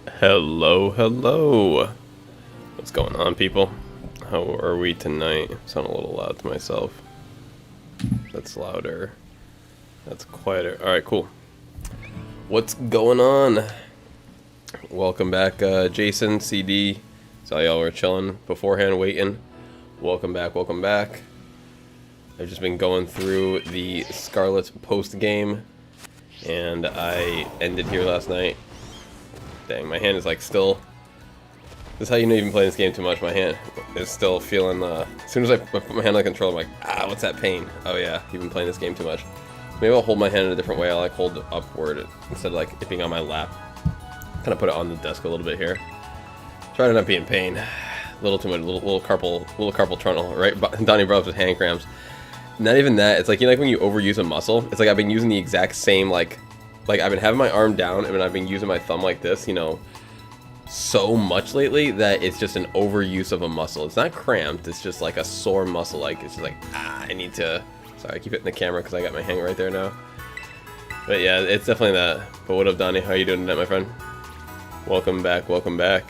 Hello, hello. What's going on, people? How are we tonight? Sound a little loud to myself. That's louder. That's quieter. Alright, cool. What's going on? Welcome back, Jason, CD. Saw y'all were chilling beforehand, waiting. Welcome back, welcome back. I've just been going through the Scarlet post-game, and I ended here last night. Dang, my hand is like still... This is how you know you've been playing this game too much. My hand is still feeling, as soon as I put my hand on the controller, I'm like, ah, what's that pain? Oh yeah, you've been playing this game too much. So maybe I'll hold my hand in a different way. I'll like hold it upward instead of like it being on my lap. Kind of put it on the desk a little bit here. Try to not be in pain. A little too much, little carpal tunnel, right? Donnie brought up with hand cramps. Not even that, it's like, you know, like when you overuse a muscle, it's like I've been using the exact same, like I've been having my arm down and I've been using my thumb like this, you know, so much lately that it's just an overuse of a muscle. It's not cramped, it's just like a sore muscle, like, it's just like, ah, I need to, sorry, I keep hitting the camera because I got my hand right there now. But yeah, it's definitely that. But what up, Donnie? How you doing tonight, my friend? Welcome back, welcome back.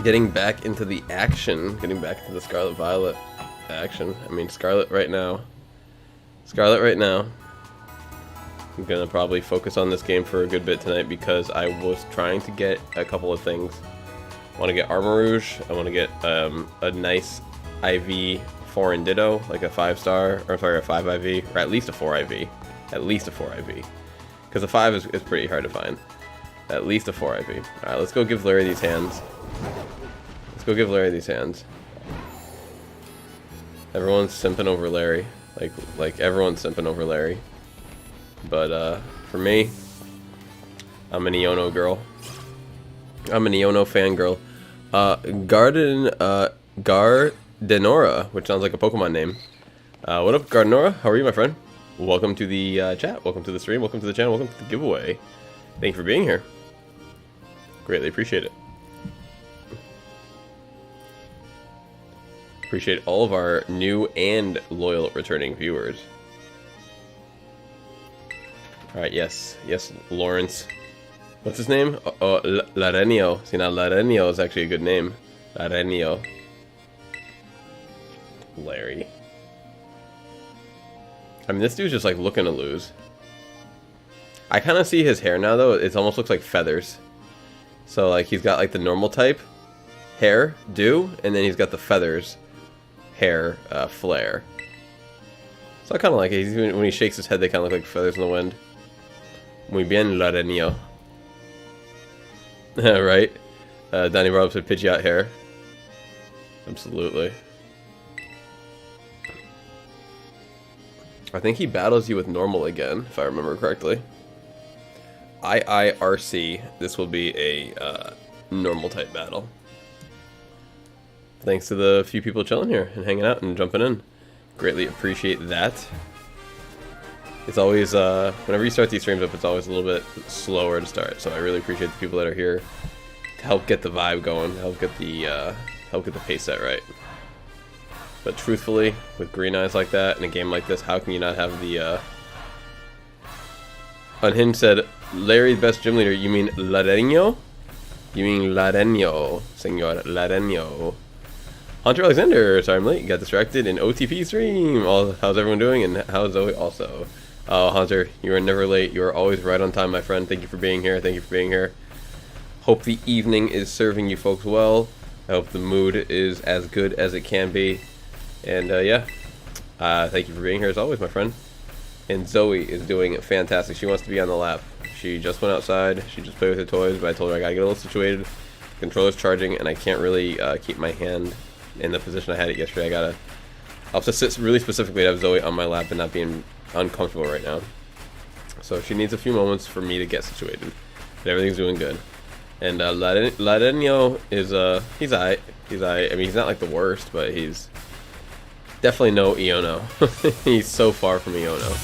Getting back into the action, getting back into the Scarlet Violet action. I mean, Scarlet right now. Scarlet right now. I'm gonna probably focus on this game for a good bit tonight because I was trying to get a couple of things. I want to get Armor Rouge. I want to get a nice IV foreign ditto, like a 5-star, or sorry, a 5 IV, or at least a 4 IV. At least a 4 IV. Because a 5 is pretty hard to find. At least a 4 IV. Alright, let's go give Larry these hands. Let's go give Larry these hands. Everyone's simping over Larry. Like everyone's simping over Larry. But, for me, I'm an Iono girl. I'm an Iono fangirl. Gardenora, which sounds like a Pokemon name. What up, Gardenora? How are you, my friend? Welcome to the, chat. Welcome to the stream. Welcome to the channel. Welcome to the giveaway. Thank you for being here. Greatly appreciate it. Appreciate all of our new and loyal returning viewers. Alright, yes, Lawrence. What's his name? Larenio. See, now Larenio is actually a good name. Larenio. Larry. I mean, this dude's just like looking to lose. I kind of see his hair now, though. It almost looks like feathers. So, like, he's got like the normal type hair, and then he's got the feathers hair, flare. So I kind of like it. When he shakes his head, they kind of look like feathers in the wind. Muy bien, Larenio. Right? Donnie brought up some Pidgeot hair. Absolutely. I think he battles you with normal again, if I remember correctly. IIRC. This will be a normal type battle. Thanks to the few people chilling here and hanging out and jumping in. Greatly appreciate that. It's always, whenever you start these streams up, it's always a little bit slower to start. So I really appreciate the people that are here to help get the vibe going, help get the pace set right. But truthfully, with green eyes like that in a game like this, how can you not have the, Unhinged said, Larry, the best gym leader. You mean Larenio? You mean Larenio, senor Larenio. Hunter Alexander, sorry I'm late, got distracted in OTP stream. How's everyone doing, and how's Zoe also? Oh, Hunter, you are never late. You are always right on time, my friend. Thank you for being here. Thank you for being here. Hope the evening is serving you folks well. I hope the mood is as good as it can be. And, yeah, thank you for being here as always, my friend. And Zoe is doing fantastic. She wants to be on the lap. She just went outside. She just played with her toys, but I told her I gotta get a little situated. The controller's charging, and I can't really keep my hand in the position I had it yesterday. I'll have to sit really specifically to have Zoe on my lap and not being uncomfortable right now. So she needs a few moments for me to get situated. But everything's doing good. And Larenio is, he's alright. He's alright. I mean, he's not like the worst, but he's definitely no Iono. He's so far from Iono.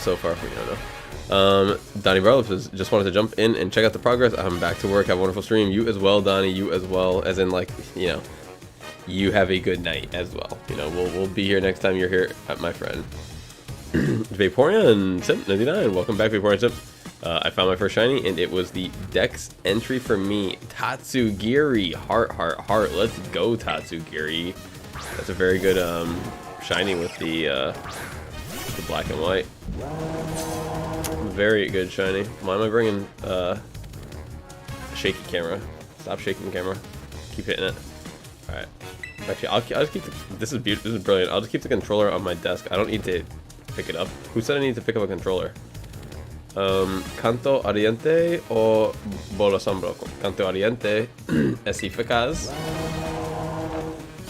So far from Iono. Donnie Barlow just wanted to jump in and check out the progress. I'm back to work. Have a wonderful stream. You as well, Donnie. You as well. As in, like, you know, you have a good night as well. You know, we'll be here next time you're here, my friend. Vaporeon Simp 99, welcome back, Vaporeon Simp. I found my first shiny, and it was the Dex entry for me, Tatsugiri. Heart, heart, heart. Let's go, Tatsugiri. That's a very good shiny with the black and white. Very good shiny. Why am I bringing shaky camera? Stop shaking camera. Keep hitting it. All right. Actually, I'll just keep this is beautiful. This is brilliant. I'll just keep the controller on my desk. I don't need to pick it up. Who said I need to pick up a controller? Canto Oriente o Bola Sombro? Canto Oriente es eficaz.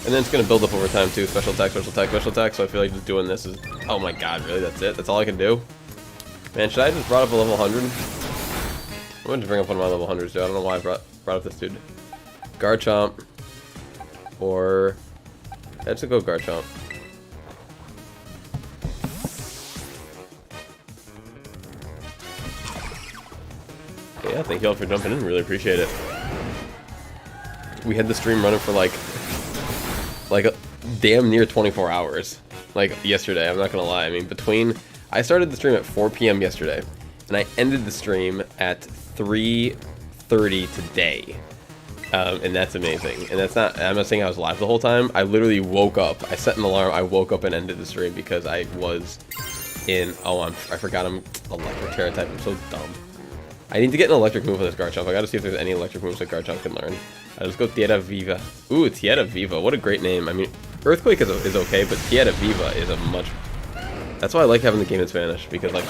And then it's going to build up over time too. Special attack, special attack, special attack. So I feel like just doing this is... Oh my god, really? That's it? That's all I can do? Man, should I just brought up a level 100? I'm going to bring up one of my level 100s, dude. I don't know why I brought up this dude. Garchomp. Or... Let's go Garchomp. Yeah, thank you all for jumping in. Really appreciate it. We had the stream running for like a damn near 24 hours. Like yesterday, I'm not gonna lie. I mean, I started the stream at 4 p.m. yesterday, and I ended the stream at 3:30 today. And that's amazing. And that's not, I'm not saying I was live the whole time. I literally woke up. I set an alarm. I woke up and ended the stream because I was in, I forgot I'm electric terra type. I'm so dumb. I need to get an electric move with this Garchomp. I gotta see if there's any electric moves that Garchomp can learn. Let's go Tierra Viva. Ooh, Tierra Viva. What a great name. I mean, Earthquake is okay, but Tierra Viva is a much... That's why I like having the game in Spanish, because like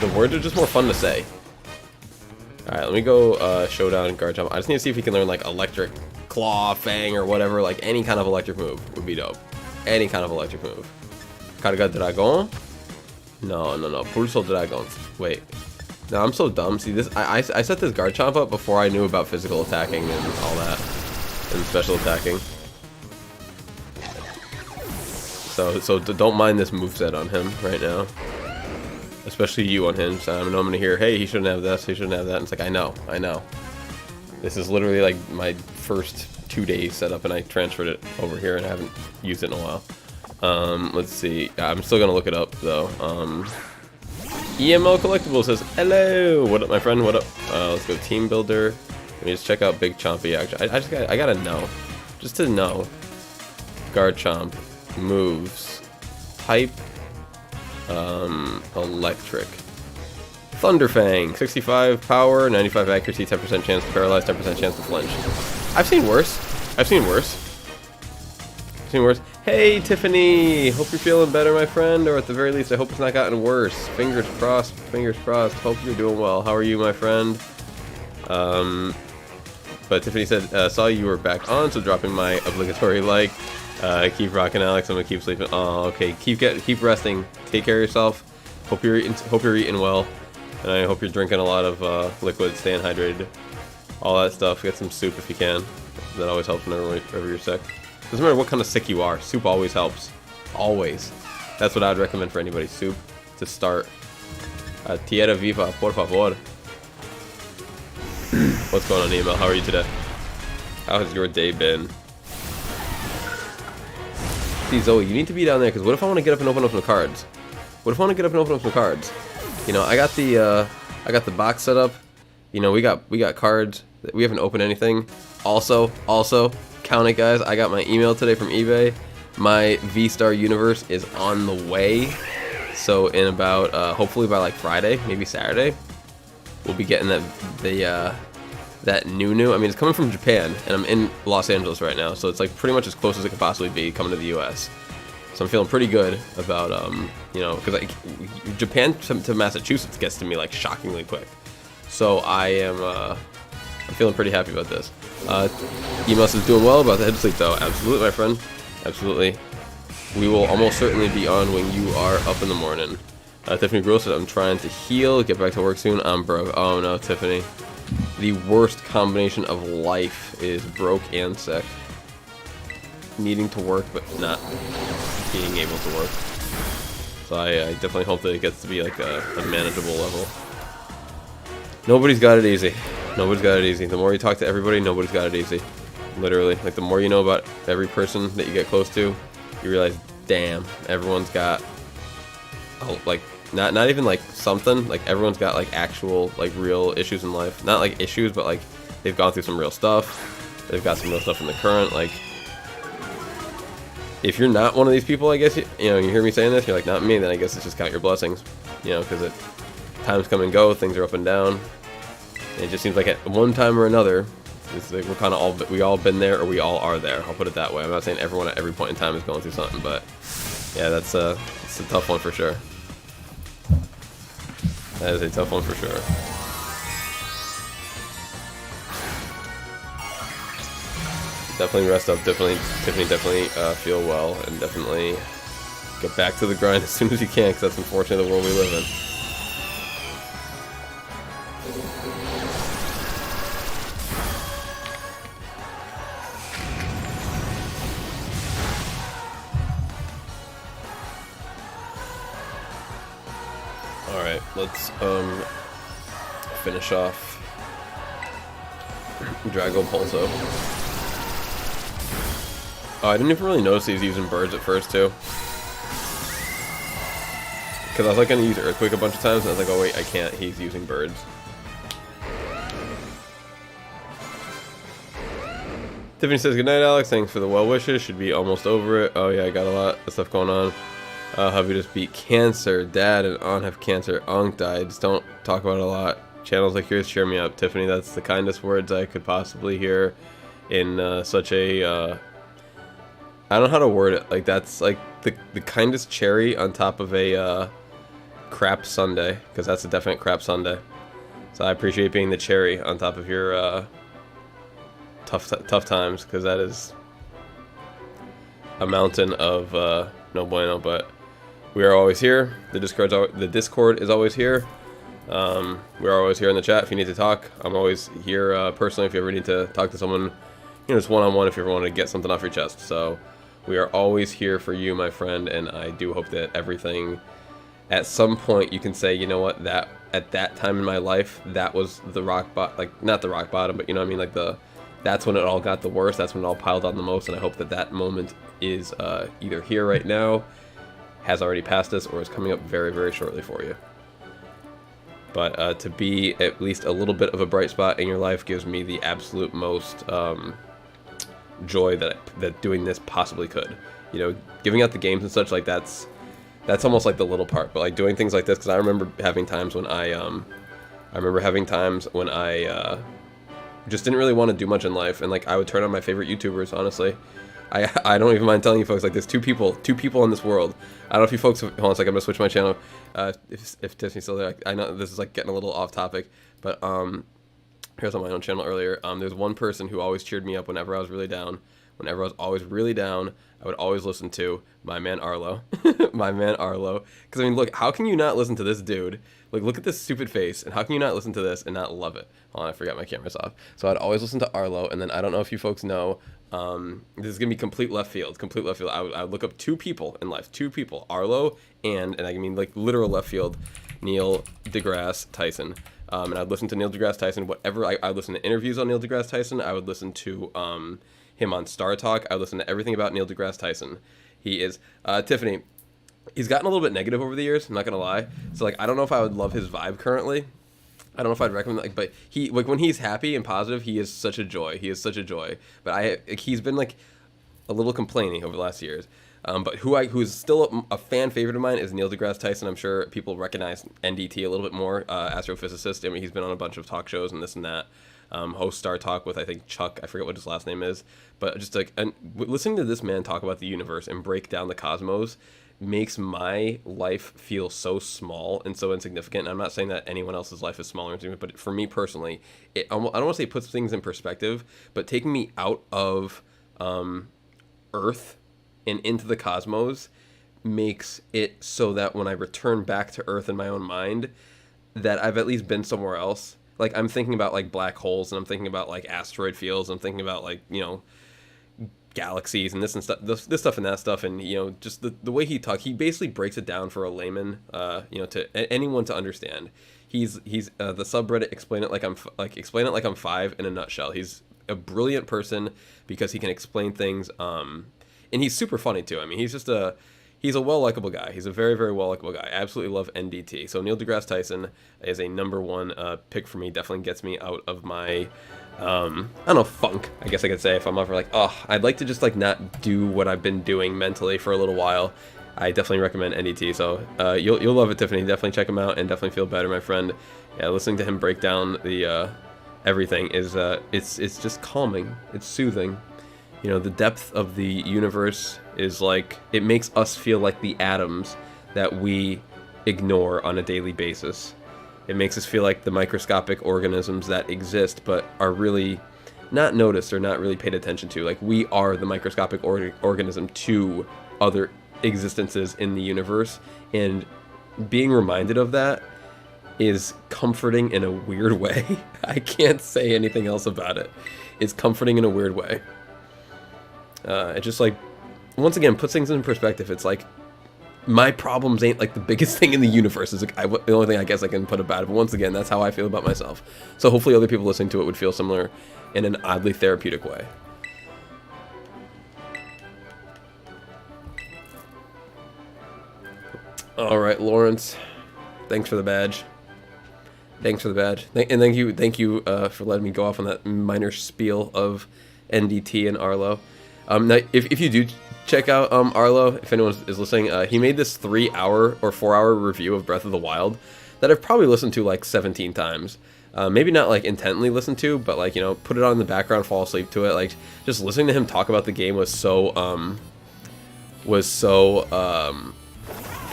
the words are just more fun to say. Alright, let me go Showdown Garchomp. I just need to see if he can learn like Electric Claw, Fang, or whatever. Like any kind of electric move would be dope. Any kind of electric move. Carga Dragon? No. Pulso Dragon. Wait. No, I'm so dumb. See, this I set this Garchomp up before I knew about physical attacking and all that. And special attacking. So don't mind this moveset on him right now. Especially you on him. So I know I'm gonna hear, hey, he shouldn't have this, he shouldn't have that. And it's like, I know. This is literally like my first 2 days set up, and I transferred it over here and I haven't used it in a while. Let's see. I'm still gonna look it up though. EML Collectibles says, hello! What up, my friend? What up? Let's go Team Builder. Let me just check out Big Chompy action. I gotta know. Just to know. Garchomp. Moves. Type. Electric. Thunderfang. 65 power, 95 accuracy, 10% chance to paralyze, 10% chance to flinch. I've seen worse. Hey, Tiffany! Hope you're feeling better, my friend, or at the very least, I hope it's not gotten worse. Fingers crossed, fingers crossed. Hope you're doing well. How are you, my friend? But Tiffany said, saw you were back on, so dropping my obligatory like. Keep rocking, Alex. I'm gonna keep sleeping. Oh, okay. Keep resting. Take care of yourself. Hope you're eating well, and I hope you're drinking a lot of liquid, staying hydrated, all that stuff. Get some soup if you can. That always helps whenever you're sick. Doesn't matter what kind of sick you are, soup always helps. Always. That's what I'd recommend for anybody. Soup to start. Tierra Viva, por favor. What's going on, Email? How are you today? How has your day been? See, Zoe, you need to be down there, because what if I want to get up and open up some cards? You know, I got the box set up. You know, we got cards. We haven't opened anything. Also, count it, guys. I got my email today from eBay. My V-Star Universe is on the way. So in about, hopefully by like Friday, maybe Saturday, we'll be getting that new. I mean, it's coming from Japan, and I'm in Los Angeles right now, so it's like pretty much as close as it could possibly be coming to the U.S. So I'm feeling pretty good about, you know, because Japan to Massachusetts gets to me like shockingly quick. So I'm feeling pretty happy about this. Emos is doing well about the head sleep though. Absolutely, my friend. Absolutely. We will almost certainly be on when you are up in the morning. Tiffany Gross said, I'm trying to heal, get back to work soon. I'm broke. Oh no, Tiffany. The worst combination of life is broke and sick. Needing to work, but not being able to work. So I definitely hope that it gets to be like a manageable level. Nobody's got it easy. Nobody's got it easy. The more you talk to everybody, nobody's got it easy. Literally. Like, the more you know about every person that you get close to, you realize, damn, everyone's got, like, not even like something. Like everyone's got like actual like real issues in life. Not like issues, but like they've gone through some real stuff. They've got some real stuff in the current. Like if you're not one of these people, I guess you know you hear me saying this. You're like not me. Then I guess it's just count your blessings. You know, because times come and go. Things are up and down. And it just seems like at one time or another, it's like we're kind of we all been there or we all are there. I'll put it that way. I'm not saying everyone at every point in time is going through something, but yeah, it's a tough one for sure. That is a tough one for sure. Definitely rest up. Definitely, Tiffany. Definitely feel well, and definitely get back to the grind as soon as you can, because that's unfortunately the world we live in. Alright, let's finish off Drago Pulso. Oh, I didn't even really notice he was using birds at first too. Because I was like gonna use Earthquake a bunch of times and I was like, oh wait, I can't, he's using birds. Tiffany says, good night Alex, thanks for the well wishes, should be almost over it. Oh yeah, I got a lot of stuff going on. Hubby just beat cancer. Dad and aunt have cancer. Unc died. Just don't talk about it a lot. Channels like yours cheer me up. Tiffany, that's the kindest words I could possibly hear in such a... I don't know how to word it. Like, that's like the kindest cherry on top of a crap sundae. Because that's a definite crap sundae. So I appreciate being the cherry on top of your tough times. Because that is a mountain of no bueno. But... we are always here. The Discord is always here. We're always here in the chat if you need to talk. I'm always here personally if you ever need to talk to someone, you know, just one-on-one if you ever want to get something off your chest. So we are always here for you, my friend, and I do hope that everything, at some point you can say, you know what, that at that time in my life, that was the rock bottom, like not the rock bottom, but you know what I mean, like that's when it all got the worst. That's when it all piled on the most, and I hope that that moment is either here right now, has already passed us, or is coming up very, very shortly for you. But to be at least a little bit of a bright spot in your life gives me the absolute most joy that doing this possibly could. You know, giving out the games and such, like that's almost like the little part. But like doing things like this, because I remember having times when I just didn't really want to do much in life, and like I would turn on my favorite YouTubers, honestly. I don't even mind telling you folks, like there's two people in this world. I don't know if you folks, hold on a second, I'm gonna switch my channel. If Tiffany's still there, I know this is like getting a little off topic, but here's on my own channel earlier. There's one person who always cheered me up whenever I was really down. Whenever I was always really down, I would always listen to my man Arlo. My man Arlo. Because I mean, look, how can you not listen to this dude? Like, look at this stupid face, and how can you not listen to this and not love it? Hold on, I forgot my camera's off. So I'd always listen to Arlo, and then I don't know if you folks know, this is gonna be complete left field. I would look up two people in life, Arlo and I mean like literal left field, Neil deGrasse Tyson. And I'd listen to Neil deGrasse Tyson, whatever. I would listen to interviews on Neil deGrasse Tyson. I would listen to him on Star Talk. I would listen to everything about Neil deGrasse Tyson. He is Tiffany. He's gotten a little bit negative over the years. I'm not gonna lie. So like I don't know if I would love his vibe currently. I don't know if I'd recommend, like, but he, like, when he's happy and positive, he is such a joy. But he's been, like, a little complaining over the last years. But who's still a fan favorite of mine is Neil deGrasse Tyson. I'm sure people recognize NDT a little bit more, astrophysicist. I mean, he's been on a bunch of talk shows and this and that. Host Star Talk with, I think, Chuck. I forget what his last name is. But just, like, and listening to this man talk about the universe and break down the cosmos makes my life feel so small and so insignificant. And I'm not saying that anyone else's life is smaller or insignificant, but for me personally, I don't want to say it puts things in perspective, but taking me out of Earth and into the cosmos makes it so that when I return back to Earth in my own mind, that I've at least been somewhere else. Like, I'm thinking about, like, black holes, and I'm thinking about, like, asteroid fields, I'm thinking about, like, you know, galaxies and this and stuff, this stuff and that stuff, and you know, just the way he talks, he basically breaks it down for a layman, you know, to anyone to understand. He's the subreddit explain it like I'm 5 in a nutshell. He's a brilliant person because he can explain things, and he's super funny too. I mean, he's a well-likable guy. He's a very, very well-likable guy. I absolutely love NDT. So Neil deGrasse Tyson is a #1 pick for me. Definitely gets me out of my, I don't know, funk, I guess I could say, if I'm ever like, oh, I'd like to just like not do what I've been doing mentally for a little while. I definitely recommend NDT. So you'll love it, Tiffany. Definitely check him out and definitely feel better, my friend. Yeah, listening to him break down the everything is it's just calming. It's soothing. You know, the depth of the universe is like, it makes us feel like the atoms that we ignore on a daily basis. It makes us feel like the microscopic organisms that exist but are really not noticed or not really paid attention to. Like, we are the microscopic organism to other existences in the universe, and being reminded of that is comforting in a weird way. I can't say anything else about it. It's comforting in a weird way. It just, like, once again, puts things in perspective. It's like, my problems ain't like the biggest thing in the universe. Is like, the only thing I guess I can put about it. But once again, that's how I feel about myself. So hopefully other people listening to it would feel similar in an oddly therapeutic way. All right, Lawrence. Thanks for the badge. Thanks for the badge. And thank you for letting me go off on that minor spiel of NDT and Arlo. Now, if you do check out Arlo, if anyone is listening, he made this 3-hour or 4-hour review of Breath of the Wild that I've probably listened to like 17 times. Maybe not like intently listened to, but like, you know, put it on in the background, fall asleep to it. Like, just listening to him talk about the game was so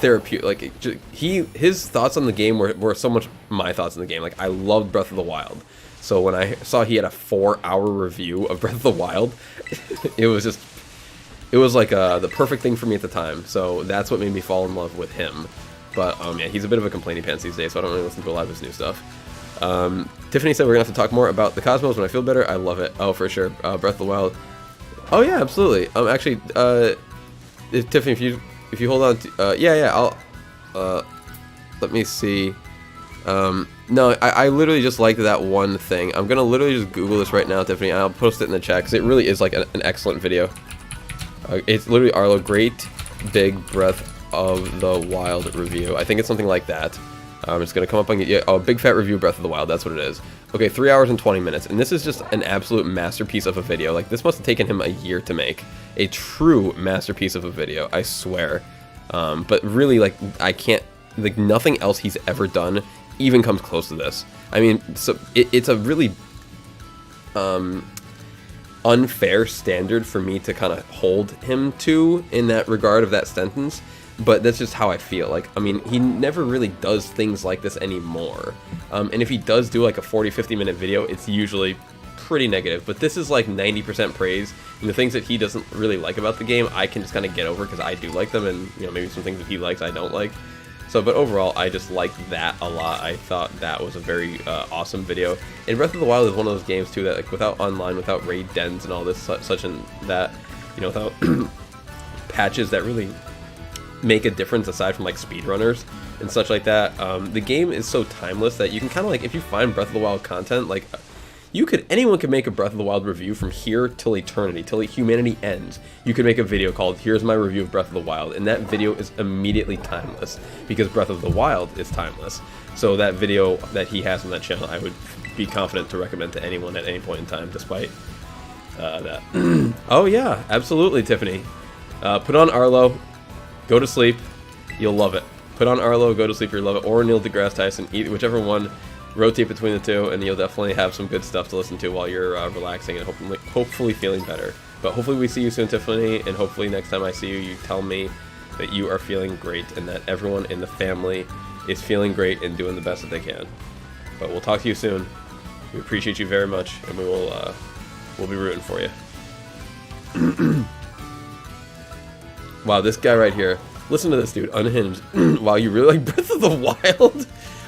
therapeutic. Like, his thoughts on the game were so much my thoughts on the game. Like, I loved Breath of the Wild. So when I saw he had a 4-hour review of Breath of the Wild, it was like the perfect thing for me at the time. So that's what made me fall in love with him. But yeah, he's a bit of a complaining pants these days, so I don't really listen to a lot of his new stuff. Tiffany said we're gonna have to talk more about the Cosmos when I feel better. I love it. Oh, for sure. Breath of the Wild. Oh yeah, absolutely. Actually, Tiffany, if you hold on to, yeah, I'll, let me see. No, I literally just liked that one thing. I'm gonna literally just Google this right now, Tiffany, and I'll post it in the chat, because it really is like an excellent video. It's literally Arlo, great big Breath of the Wild review. I think it's something like that. It's gonna come up on, yeah, oh, big fat review of Breath of the Wild, that's what it is. Okay, 3 hours and 20 minutes, and this is just an absolute masterpiece of a video. Like, this must have taken him a year to make. A true masterpiece of a video, I swear. But really, like, I can't, like, nothing else he's ever done even comes close to this. I mean, so it's a really unfair standard for me to kind of hold him to in that regard of that sentence, but that's just how I feel. Like, I mean, he never really does things like this anymore, and if he does do like a 40-50 minute video, it's usually pretty negative. But this is like 90% praise, and the things that he doesn't really like about the game, I can just kind of get over because I do like them, and you know, maybe some things that he likes I don't like. So, but overall, I just liked that a lot. I thought that was a very awesome video. And Breath of the Wild is one of those games too that, like, without online, without raid dens and all this such and that, you know, without patches that really make a difference aside from like speedrunners and such like that, the game is so timeless that you can kind of like, if you find Breath of the Wild content, like, anyone could make a Breath of the Wild review from here till eternity, till humanity ends. You could make a video called, here's my review of Breath of the Wild, and that video is immediately timeless, because Breath of the Wild is timeless. So that video that he has on that channel, I would be confident to recommend to anyone at any point in time, despite that. Oh yeah, absolutely, Tiffany. Put on Arlo, go to sleep, you'll love it. Put on Arlo, go to sleep, you'll love it, or Neil deGrasse Tyson, whichever one. Rotate between the two, and you'll definitely have some good stuff to listen to while you're relaxing and hopefully feeling better. But hopefully we see you soon, Tiffany, and hopefully next time I see you, you tell me that you are feeling great and that everyone in the family is feeling great and doing the best that they can. But we'll talk to you soon. We appreciate you very much, and we'll be rooting for you. Wow, this guy right here. Listen to this dude, unhinged. Wow, you really like Breath of the Wild?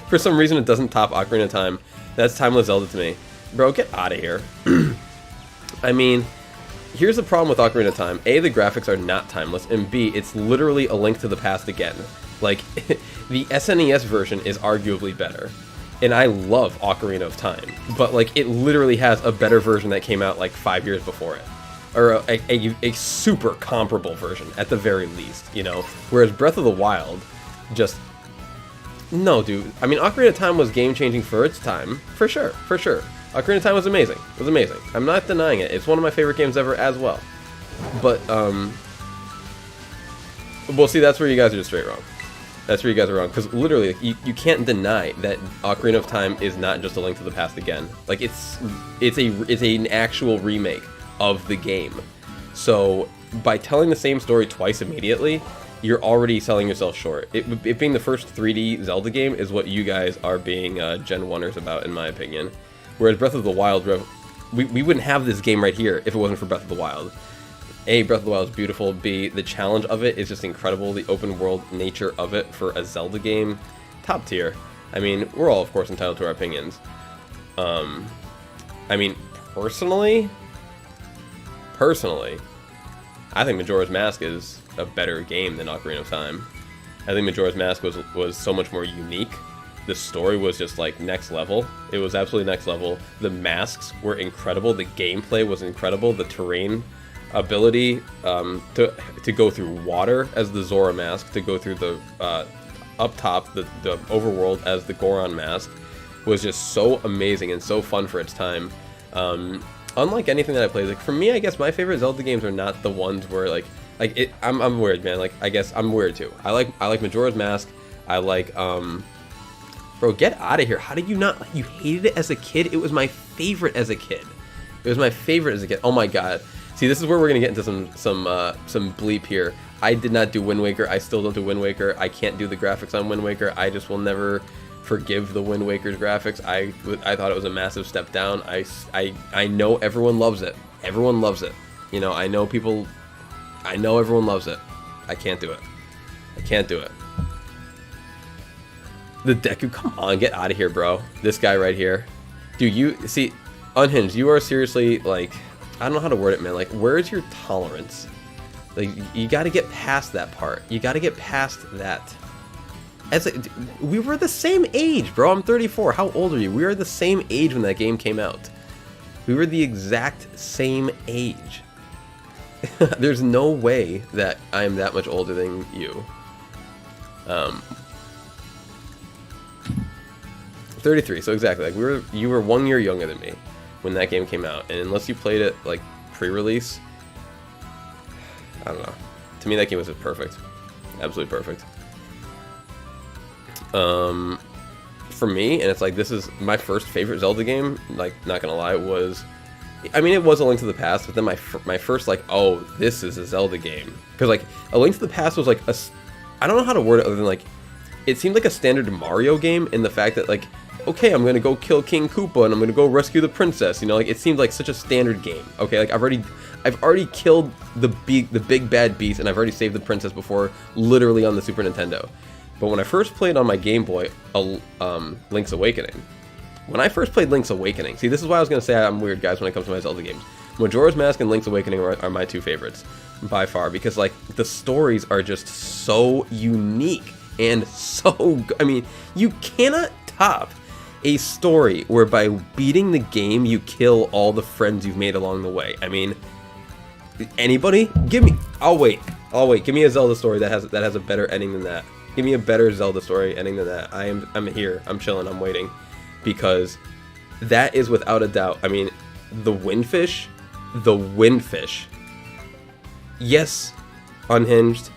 For some reason, it doesn't top Ocarina of Time. That's Timeless Zelda to me. Bro, get out of here. I mean, here's the problem with Ocarina of Time. A, the graphics are not timeless, and B, it's literally a Link to the Past again. Like, the SNES version is arguably better. And I love Ocarina of Time. But, like, it literally has a better version that came out, like, 5 years before it. or a super comparable version at the very least, you know. Whereas Breath of the Wild, just no, dude. I mean, Ocarina of Time was game changing for its time, for sure, for sure. Ocarina of Time was amazing. It was amazing. I'm not denying it. It's one of my favorite games ever as well. But well, see, that's where you guys are just straight wrong. That's where you guys are wrong, because literally, you can't deny that Ocarina of Time is not just A Link to the Past again. Like, it's an actual remake of the game. So by telling the same story twice immediately, you're already selling yourself short. It being the first 3D Zelda game is what you guys are being Gen 1ers about, in my opinion. Whereas Breath of the Wild, we wouldn't have this game right here if it wasn't for Breath of the Wild. A, Breath of the Wild is beautiful. B, the challenge of it is just incredible. The open world nature of it for a Zelda game, top tier. I mean, we're all, of course, entitled to our opinions. I mean, personally, I think Majora's Mask is a better game than Ocarina of Time. I think Majora's Mask was so much more unique. The story was just like next level. It was absolutely next level. The masks were incredible. The gameplay was incredible. The terrain ability to go through water as the Zora mask, to go through the up top the overworld as the Goron mask was just so amazing and so fun for its time. Unlike anything that I played, like for me, I guess my favorite Zelda games are not the ones where I'm weird, man. Like, I guess I'm weird too. I like Majora's Mask. I like bro, get out of here. How did you not? You hated it as a kid? It was my favorite as a kid. It was my favorite as a kid. Oh my god. See, this is where we're gonna get into some bleep here. I did not do Wind Waker. I still don't do Wind Waker. I can't do the graphics on Wind Waker. I just will never forgive the Wind Waker's graphics. I thought it was a massive step down. I know everyone loves it. Everyone loves it. You know, I know everyone loves it. I can't do it. I can't do it. The Deku, come on, get out of here, bro. This guy right here. Dude, you see, Unhinged, you are seriously, like, I don't know how to word it, man. Like, where's your tolerance? Like, you got to get past that part. You got to get past that. We were the same age, bro. I'm 34. How old are you? We were the same age when that game came out. We were the exact same age. There's no way that I am that much older than you. 33. So exactly, like you were 1 year younger than me when that game came out, and unless you played it like pre-release, I don't know. To me, that game was just perfect, absolutely perfect. For me, and it's like, this is my first favorite Zelda game, like, not gonna lie, was, I mean, it was A Link to the Past, but then my first, like, oh, this is a Zelda game, because, like, A Link to the Past was, like, I don't know how to word it other than, like, it seemed like a standard Mario game in the fact that, like, okay, I'm gonna go kill King Koopa, and I'm gonna go rescue the princess, you know, like, it seemed like such a standard game, okay, like, I've already killed the big bad beast, and I've already saved the princess before, literally on the Super Nintendo. But when I first played on my Game Boy, Link's Awakening, see, this is why I was going to say I'm weird, guys, when it comes to my Zelda games. Majora's Mask and Link's Awakening are my two favorites, by far, because, like, the stories are just so unique, and so, I mean, you cannot top a story where by beating the game, you kill all the friends you've made along the way. I mean, anybody? I'll wait, give me a Zelda story that has a better ending than that. Give me a better Zelda story ending than that. I'm here. I'm chilling. I'm waiting. Because that is without a doubt. I mean, the Windfish. Yes, Unhinged.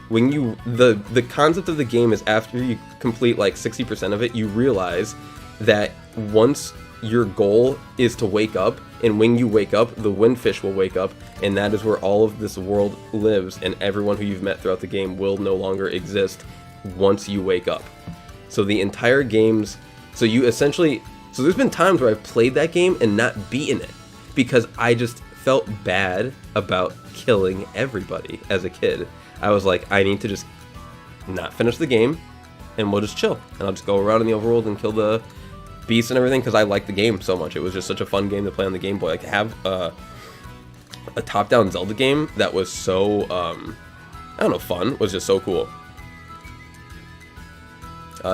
When the concept of the game is after you complete like 60% of it, you realize that once your goal is to wake up, and when you wake up, the Windfish will wake up, and that is where all of this world lives, and everyone who you've met throughout the game will no longer exist once you wake up. So the entire game's, so there's been times where I've played that game and not beaten it because I just felt bad about killing everybody as a kid. I was like, I need to just not finish the game and we'll just chill, and I'll just go around in the overworld and kill the beasts and everything because I liked the game so much. It was just such a fun game to play on the Game Boy. Like, to have a top-down Zelda game that was so I don't know, fun was just so cool.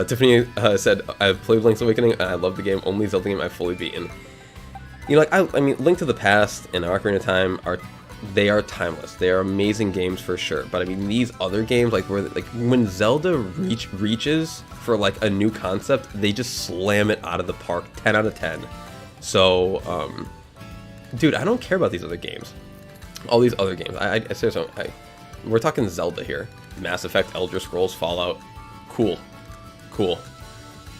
Tiffany said, I've played Link's Awakening and I love the game. Only Zelda game I've fully beaten. You know, like, I mean, Link to the Past and Ocarina of Time are they are timeless. They are amazing games for sure. But I mean, these other games, like when Zelda reaches for like a new concept, they just slam it out of the park, 10 out of 10. So, dude, I don't care about these other games. All these other games. I seriously, we're talking Zelda here. Mass Effect, Elder Scrolls, Fallout. Cool. Cool.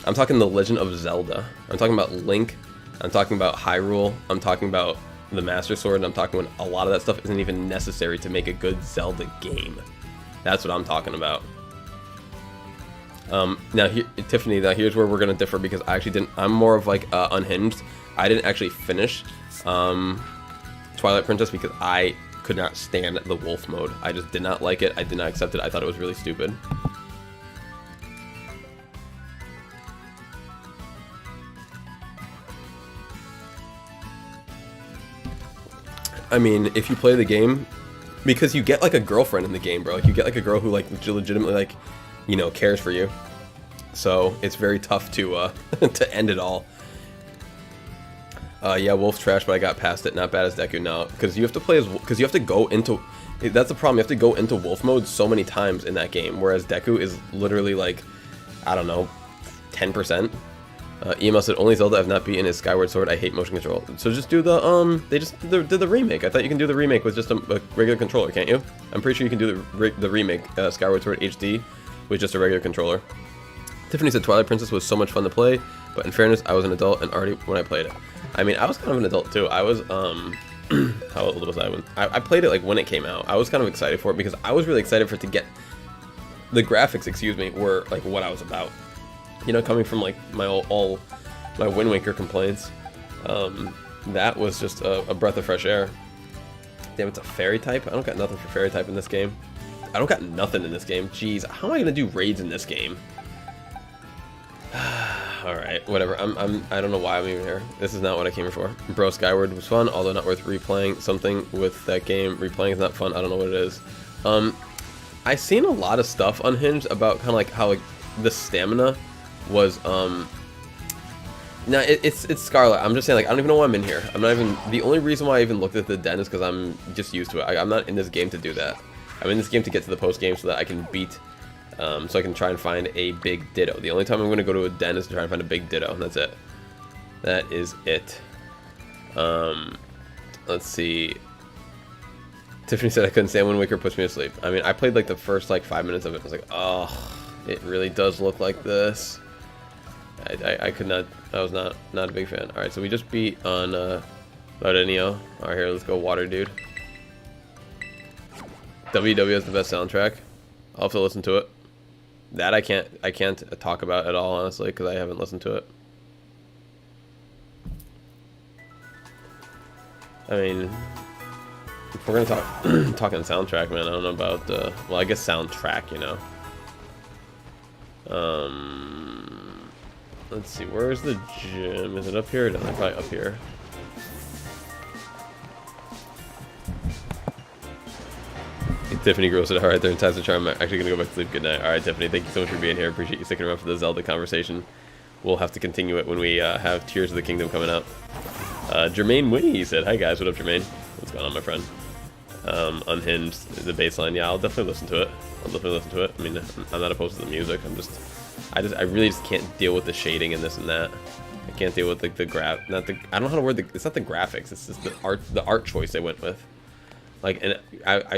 I'm talking The Legend of Zelda. I'm talking about Link. I'm talking about Hyrule. I'm talking about the Master Sword. And I'm talking when a lot of that stuff isn't even necessary to make a good Zelda game. That's what I'm talking about. Now, Tiffany, now here's where we're going to differ, because I actually didn't... I'm more of like Unhinged. I didn't actually finish Twilight Princess because I could not stand the wolf mode. I just did not like it. I did not accept it. I thought it was really stupid. I mean, if you play the game, because you get like a girlfriend in the game, bro. Like, you get like a girl who like legitimately like, you know, cares for you. So it's very tough to to end it all. Yeah, Wolf's trash, but I got past it. Not bad as Deku now, because you have to play as, because you have to go into. That's the problem. You have to go into Wolf mode so many times in that game, whereas Deku is literally like, I don't know, 10%. EML said only Zelda I've not beaten is Skyward Sword. I hate motion control. So just do the They just did the remake. I thought you can do the remake with just a regular controller, can't you? I'm pretty sure you can do the remake Skyward Sword HD with just a regular controller. Tiffany said Twilight Princess was so much fun to play, but in fairness, I was an adult and already when I played it. I mean, I was kind of an adult too. I was how old was I when I played it? Like when it came out. I was kind of excited for it because I was really excited for it to get the graphics. Excuse me, were like what I was about. You know, coming from like my all my Wind Waker complaints, that was just a breath of fresh air. Damn, it's a fairy type. I don't got nothing for fairy type in this game. I don't got nothing in this game. Jeez, how am I gonna do raids in this game? All right, whatever. I don't know why I'm even here. This is not what I came here for. Bro, Skyward was fun, although not worth replaying. Something with that game, replaying is not fun. I don't know what it is. I've seen a lot of stuff Unhinged about kind of like how like the stamina was now it's Scarlet. I'm just saying, like, I don't even know why I'm in here. I'm not even, the only reason why I even looked at the den is because I'm just used to it. I'm not in this game to do that. I'm in this game to get to the post game so that I can beat so I can try and find a big Ditto. The only time I'm going to go to a den is to try and find a big Ditto, and that's it. That is it. Let's see. Tiffany said I couldn't stand Wind Waker, puts me to sleep. I mean, I played like the first like 5 minutes of it. I was like, oh, it really does look like this. I could not. I was not a big fan. All right, so we just beat on Laudenio. All right, here, let's go, Water Dude. WW has the best soundtrack. I'll have to listen to it. That I can't talk about at all, honestly, because I haven't listened to it. I mean, if we're gonna talk talking soundtrack, man, I don't know about well, I guess soundtrack, you know. Let's see, where's the gym? Is it up here? No, they're probably up here. Tiffany Gross said, alright, they're in Times of Charm. I'm actually going to go back to sleep. Good night. Alright, Tiffany, thank you so much for being here. Appreciate you sticking around for the Zelda conversation. We'll have to continue it when we have Tears of the Kingdom coming out. Jermaine Winnie said, hi guys, what up, Jermaine? What's going on, my friend? Unhinged, the baseline. Yeah, I'll definitely listen to it. I mean, I'm not opposed to the music. I really just can't deal with the shading and this and that. I can't deal with like the I don't know how to word it's not the graphics. It's just the art choice they went with. Like, and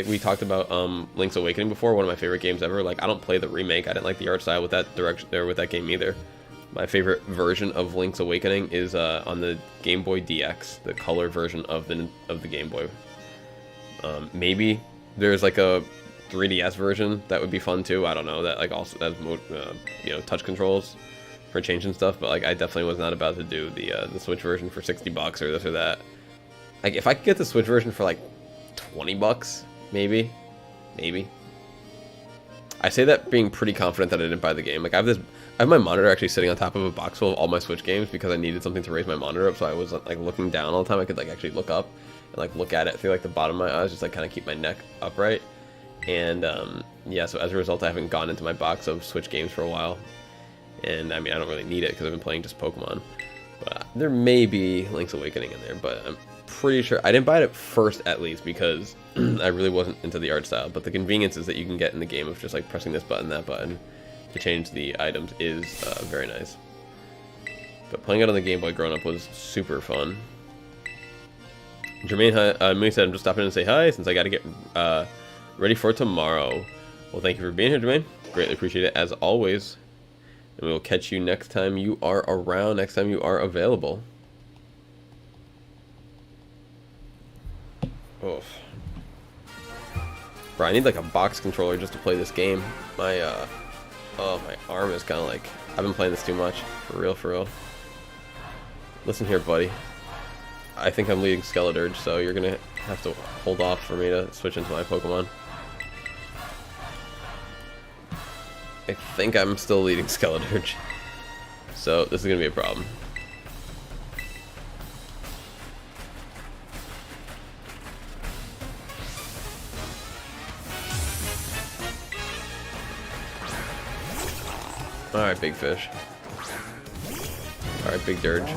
we talked about Link's Awakening before, one of my favorite games ever. Like, I don't play the remake. I didn't like the art style with that direction or with that game either. My favorite version of Link's Awakening is on the Game Boy DX, the color version of the Game Boy. Maybe there's like a 3DS version that would be fun too. I don't know, that like also has you know, touch controls for changing stuff. But like, I definitely was not about to do the Switch version for $60 or this or that. Like, if I could get the Switch version for like $20, maybe. I say that being pretty confident that I didn't buy the game. Like, I have my monitor actually sitting on top of a box full of all my Switch games because I needed something to raise my monitor up, so I was like looking down all the time. I could like actually look up and like look at it through like the bottom of my eyes, just like kind of keep my neck upright. And yeah, so as a result, I haven't gone into my box of Switch games for a while. And I mean, I don't really need it because I've been playing just Pokemon. But there may be Link's Awakening in there, but pretty sure I didn't buy it at first, at least, because I really wasn't into the art style. But the conveniences that you can get in the game of just like pressing this button, that button to change the items is very nice. But playing it on the Game Boy growing up was super fun. Jermaine Mooney said, I'm just stopping in to say hi since I got to get ready for tomorrow. Well, thank you for being here, Jermaine. Greatly appreciate it, as always. And we will catch you next time you are around, next time you are available. Oof. Bro, I need like a box controller just to play this game. My, oh, my arm is kind of like, I've been playing this too much. For real, for real. Listen here, buddy. I think I'm leading Skeleturge, so you're gonna have to hold off for me to switch into my Pokemon. I think I'm still leading Skeleturge, so this is gonna be a problem. Alright, big fish. Alright, big dirge.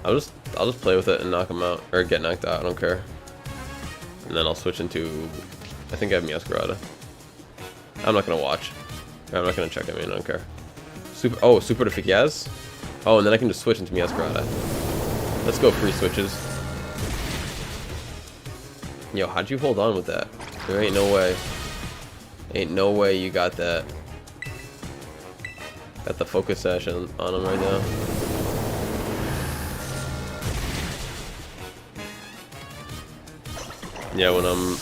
I'll just play with it and knock him out, or get knocked out, I don't care. And then I'll switch into, I think I have Meowscarada. I'm not gonna watch. I'm not gonna check, I mean, I don't care. Super Eficaz? Oh, and then I can just switch into Meowscarada. Let's go, free switches. Yo, how'd you hold on with that? There ain't no way. Ain't no way you got that. Got the focus sash on him right now. Yeah, when I'm,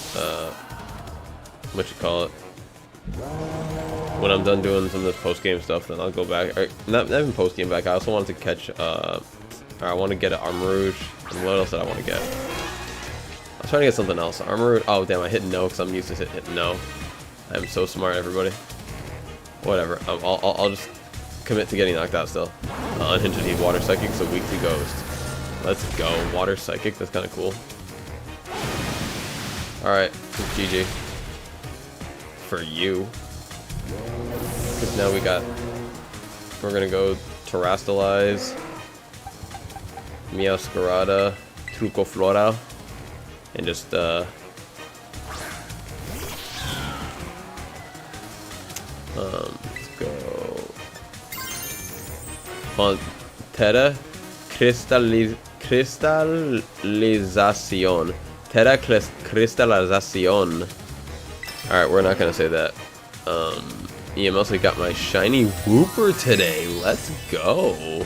when I'm done doing some of this post-game stuff, then I'll go back, or not even post-game back, I also wanted to catch, or I want to get an Armarouge, and what else did I want to get? I was trying to get something else. Armarouge, oh damn, I hit no, because I'm used to hitting no. I'm so smart, everybody. Whatever, I'll just commit to getting knocked out still. Unhinged Heat, Water Psychic, so Weekly Ghost. Let's go, Water Psychic, that's kind of cool. Alright, GG. For you. Because now we're gonna go Terrastalize, Meowscarada, Truco Flora, and just, let's go. Terra Crystallización. Terra Crystallización. Alright, we're not gonna say that. EM also got my shiny Wooper today. Let's go.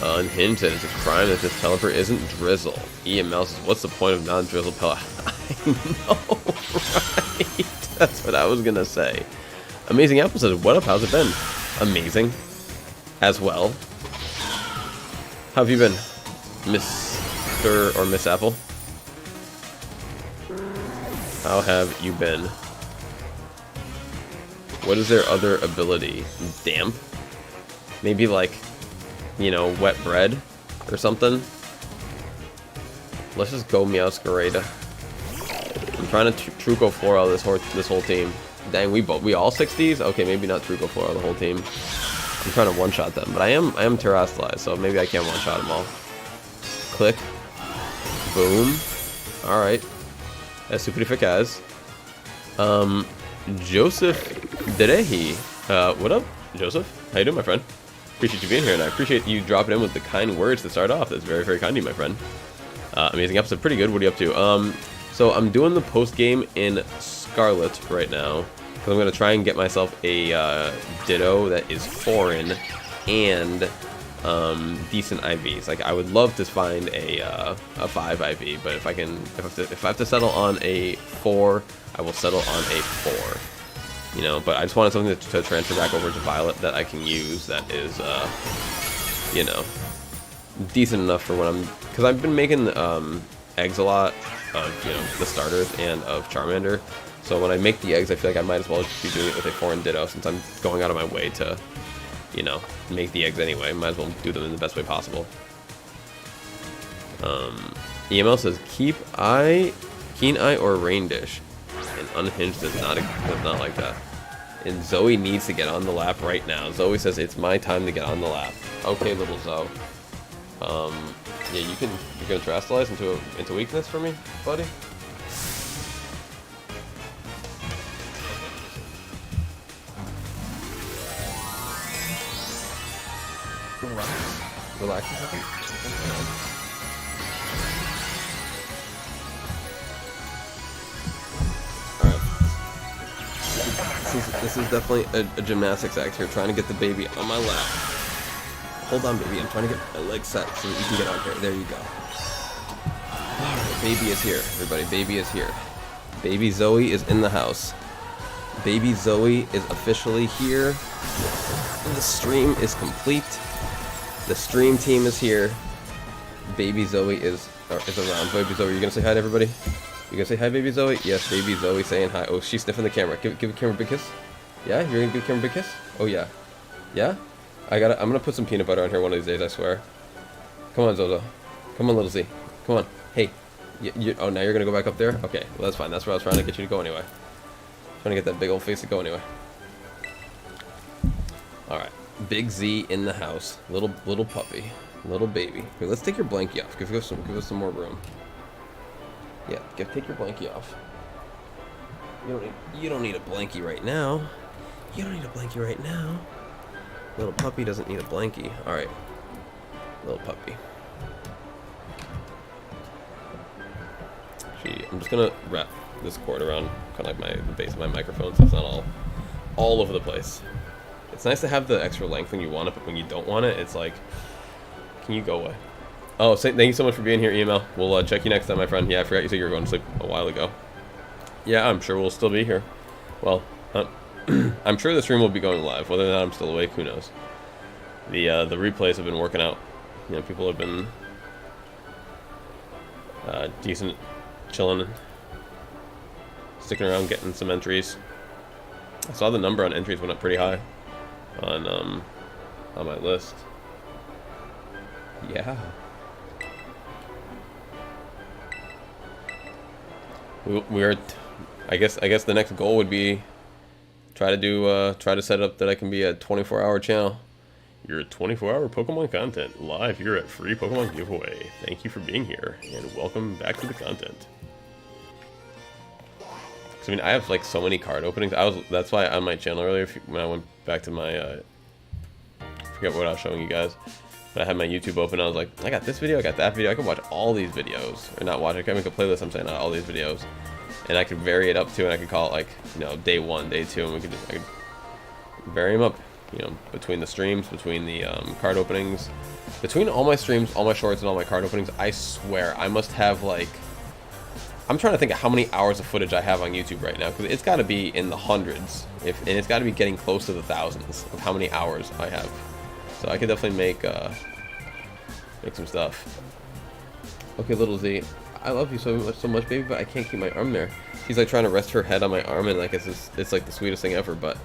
Unhinged said it's a crime that this Pelipper isn't Drizzle. EML says, what's the point of non-Drizzle Pelipper? I know, right? That's what I was gonna say. Amazing Apple says, what up, how's it been? Amazing. As well. How have you been, Mr. or Miss Apple? How have you been? What is their other ability? Damp? Maybe like, you know, wet bread or something? Let's just go Meowscarada. I'm trying to Truco Flora this whole team. Dang, we all 60s? Okay, maybe not Truco Flora the whole team. I'm trying to one-shot them, but I am Terrastalized, so maybe I can one-shot them all. Click. Boom. Alright. That's super eficaz. Joseph Derehi. What up, Joseph? How you doing, my friend? Appreciate you being here, and I appreciate you dropping in with the kind words to start off. That's very, very kind of you, my friend. Amazing episode. Pretty good. What are you up to? So I'm doing the post-game in Scarlet right now, because I'm going to try and get myself a Ditto that is foreign and decent IVs. Like, I would love to find a 5 IV, but if I have to settle on a 4, I will settle on a 4. You know, but I just wanted something to transfer back over to Violet that I can use that is, you know, decent enough for when I'm, because I've been making eggs a lot of, you know, the starters and of Charmander. So when I make the eggs, I feel like I might as well just be doing it with a foreign Ditto, since I'm going out of my way to, you know, make the eggs anyway. Might as well do them in the best way possible. EML says, keen eye or rain dish. And Unhinged does not like that. And Zoe needs to get on the lap right now. Zoe says, it's my time to get on the lap. Okay, little Zoe. Yeah, you're gonna terastallize into weakness for me, buddy. Relax a second. Alright. This is definitely a gymnastics act here, trying to get the baby on my lap. Hold on, baby, I'm trying to get my legs set so that you can get on here. There you go. Baby is here, everybody. Baby is here. Baby Zoe is in the house. Baby Zoe is officially here. The stream is complete. The stream team is here. Baby Zoe is around. Baby Zoe, are you gonna say hi to everybody? You gonna say hi, Baby Zoe? Yes, Baby Zoe saying hi. Oh, she's sniffing the camera. Give the camera a big kiss. Yeah, you're gonna give the camera a big kiss? Oh yeah. Yeah? I'm gonna put some peanut butter on her one of these days, I swear. Come on, Zozo. Come on, little Z. Come on. Hey. Oh, now you're gonna go back up there? Okay, well that's fine. That's where I was trying to get you to go anyway. Trying to get that big old face to go anyway. Alright. Big Z in the house. Little puppy. Little baby. Here, let's take your blankie off. Give us some more room. Yeah, take your blankie off. You don't need a blankie right now. You don't need a blankie right now. Little puppy doesn't need a blankie. Alright. Little puppy. I'm just gonna wrap this cord around kind of like the base of my microphone so it's not all over the place. It's nice to have the extra length when you want it, but when you don't want it, it's like, can you go away? Oh, thank you so much for being here, email. We'll check you next time, my friend. Yeah, I forgot you said you were going to sleep a while ago. Yeah, I'm sure we'll still be here. Well, I'm sure the stream will be going live. Whether or not I'm still awake, who knows? The replays have been working out. You know, people have been decent, chilling, sticking around, getting some entries. I saw the number on entries went up pretty high on my list. Yeah. We're I guess the next goal would be try to set up that I can be a 24-hour channel. Your 24-hour Pokemon content live here at Free Pokemon Giveaway. Thank you for being here and welcome back to the content. I mean, I have like so many card openings. That's why on my channel earlier, when I went back to my, I forget what I was showing you guys, but I had my YouTube open. I was like, I got this video, I got that video. I can watch all these videos, or not watch. I can make a playlist. I'm saying not all these videos, and I could vary it up to, and I could call it like, you know, day 1, day 2, and I could vary them up, you know, between the streams, between the card openings, between all my streams, all my shorts, and all my card openings. I swear, I must have like. I'm trying to think of how many hours of footage I have on YouTube right now, because it's got to be in the hundreds, and it's got to be getting close to the thousands of how many hours I have. So I could definitely make some stuff. Okay, little Z, I love you so much, baby, but I can't keep my arm there. She's like trying to rest her head on my arm, and like it's like the sweetest thing ever, but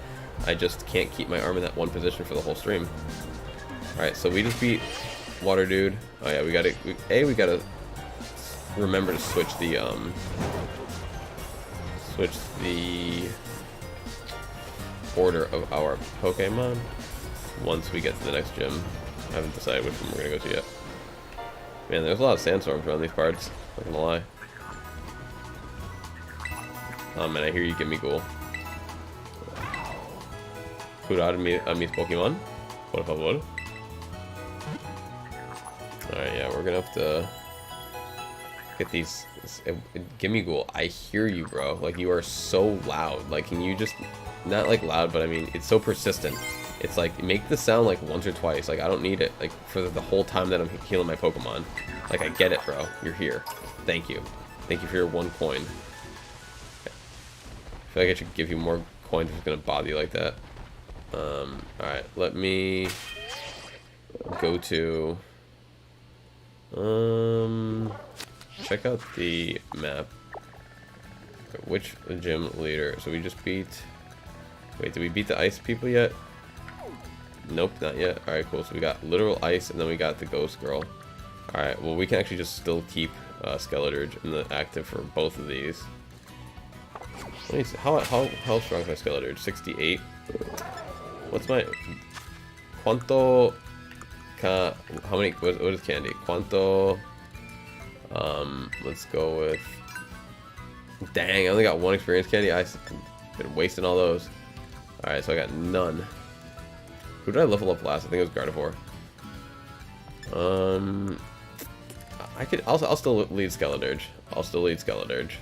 I just can't keep my arm in that one position for the whole stream. All right, so we just beat Water Dude. Oh yeah, we gotta remember to switch the order of our Pokemon once we get to the next gym. I haven't decided which one we're gonna go to yet. Man, there's a lot of sandstorms around these parts, not gonna lie. Oh man, I hear you, Gimmighoul. Cuidado a mis Pokemon, por favor. Alright, yeah, we're gonna have to get these. Gimmighoul, I hear you, bro. Like, you are so loud. Like, can you just, not like loud, but I mean, it's so persistent. It's like, make the sound like once or twice. Like, I don't need it like for the whole time that I'm healing my Pokemon. Like, I get it, bro. You're here. Thank you. Thank you for your 1 coin. I feel like I should give you more coins if it's gonna bother you like that. Alright, let me go to check out the map. Which gym leader? So we just beat. Wait, did we beat the ice people yet? Nope, not yet. Alright, cool. So we got literal ice, and then we got the ghost girl. Alright, well, we can actually just still keep Skeleturge in the active for both of these. Let me see. How strong is my Skeleturge? 68. What's my. ¿Cuánto How many? What is candy? Cuanto? Let's go with. Dang, I only got 1 experience candy. I've been wasting all those. All right, so I got none. Who did I level up last? I think it was Gardevoir. I'll still lead Skeledirge. I'll still lead Skeledirge.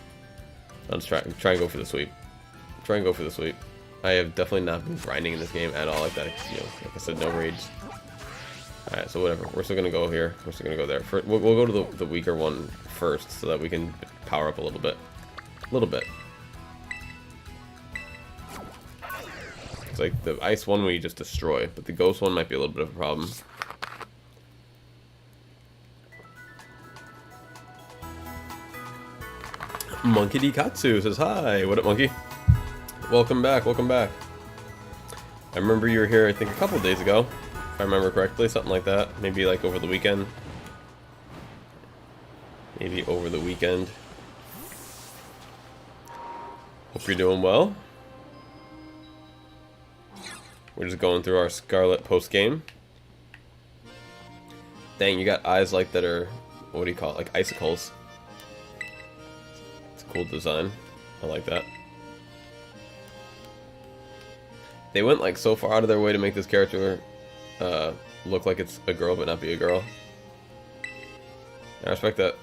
I'll just try and go for the sweep. Try and go for the sweep. I have definitely not been grinding in this game at all like that. You know, like I said, no rage. All right, so whatever. We're still gonna go here. We're still gonna go there. We'll go to the weaker one first, so that we can power up a little bit. A little bit. It's like the ice one we just destroy, but the ghost one might be a little bit of a problem. Monkey D Katsu says hi. What up, monkey? Welcome back. Welcome back. I remember you were here, I think, a couple days ago, if I remember correctly, something like that. Maybe like over the weekend. Maybe over the weekend. Hope you're doing well. We're just going through our Scarlet post game. Dang, you got eyes like that are, what do you call it? Like icicles. It's a cool design. I like that. They went like so far out of their way to make this character look like it's a girl but not be a girl. I respect that.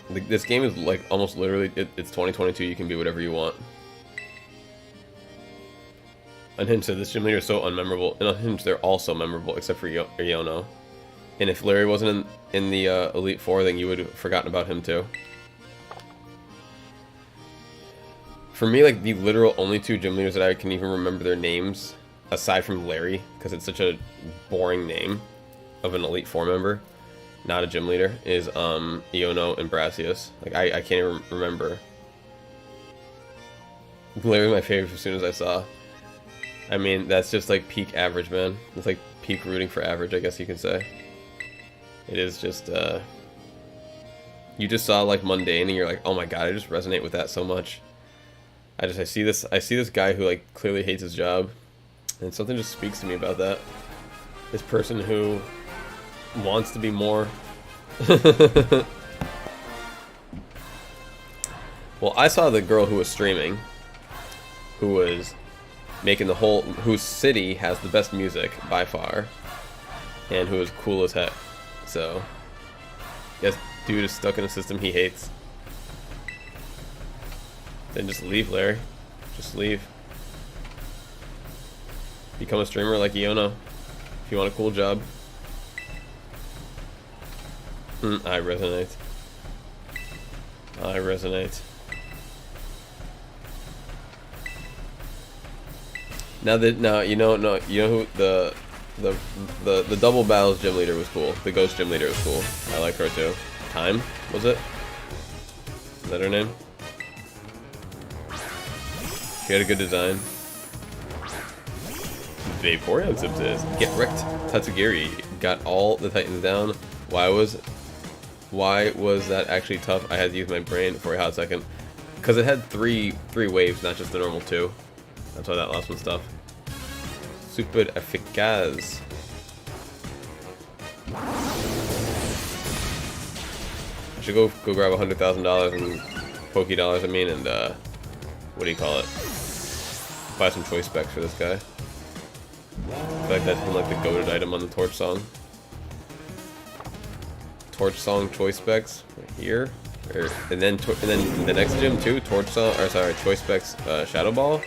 This game is like almost literally, it's 2022, you can be whatever you want. Unhinged said this gym leader is so unmemorable. And Unhinged, they're all so memorable except for Iono. And if Larry wasn't in the Elite Four, then you would have forgotten about him too. For me, like the literal only 2 gym leaders that I can even remember their names, aside from Larry, because it's such a boring name of an Elite Four member, not a gym leader, is Iono and Brassius. Like I can't even remember. Larry was my favorite as soon as I saw. I mean, that's just like peak average, man. It's like peak rooting for average, I guess you can say. It is just, you just saw like mundane and you're like, oh my god, I just resonate with that so much. I see this guy who like clearly hates his job, and something just speaks to me about that. This person who wants to be more. Well, I saw the girl who was streaming, who was making whose city has the best music by far, and who is cool as heck. So, yes, dude is stuck in a system he hates. Then just leave, Larry. Just leave. Become a streamer like Iono, if you want a cool job. I resonate. I resonate. Now you know who the double battles gym leader was cool. The ghost gym leader was cool. I like her too. Time, was it? Is that her name? She had a good design. Vaporeon says, "Get wrecked." Tatsugiri got all the Titans down. Why was that actually tough? I had to use my brain for a hot second. Because it had three waves, not just the normal 2. That's why that last one's tough. Super eficaz. I should go grab $100,000 in Poké Dollars, I mean, and what do you call it? Buy some choice specs for this guy. I feel like that's been like the goated item on the Torch Song. Torch Song choice specs right here, and then the next gym too. Torch Song, or sorry, choice specs Shadow Ball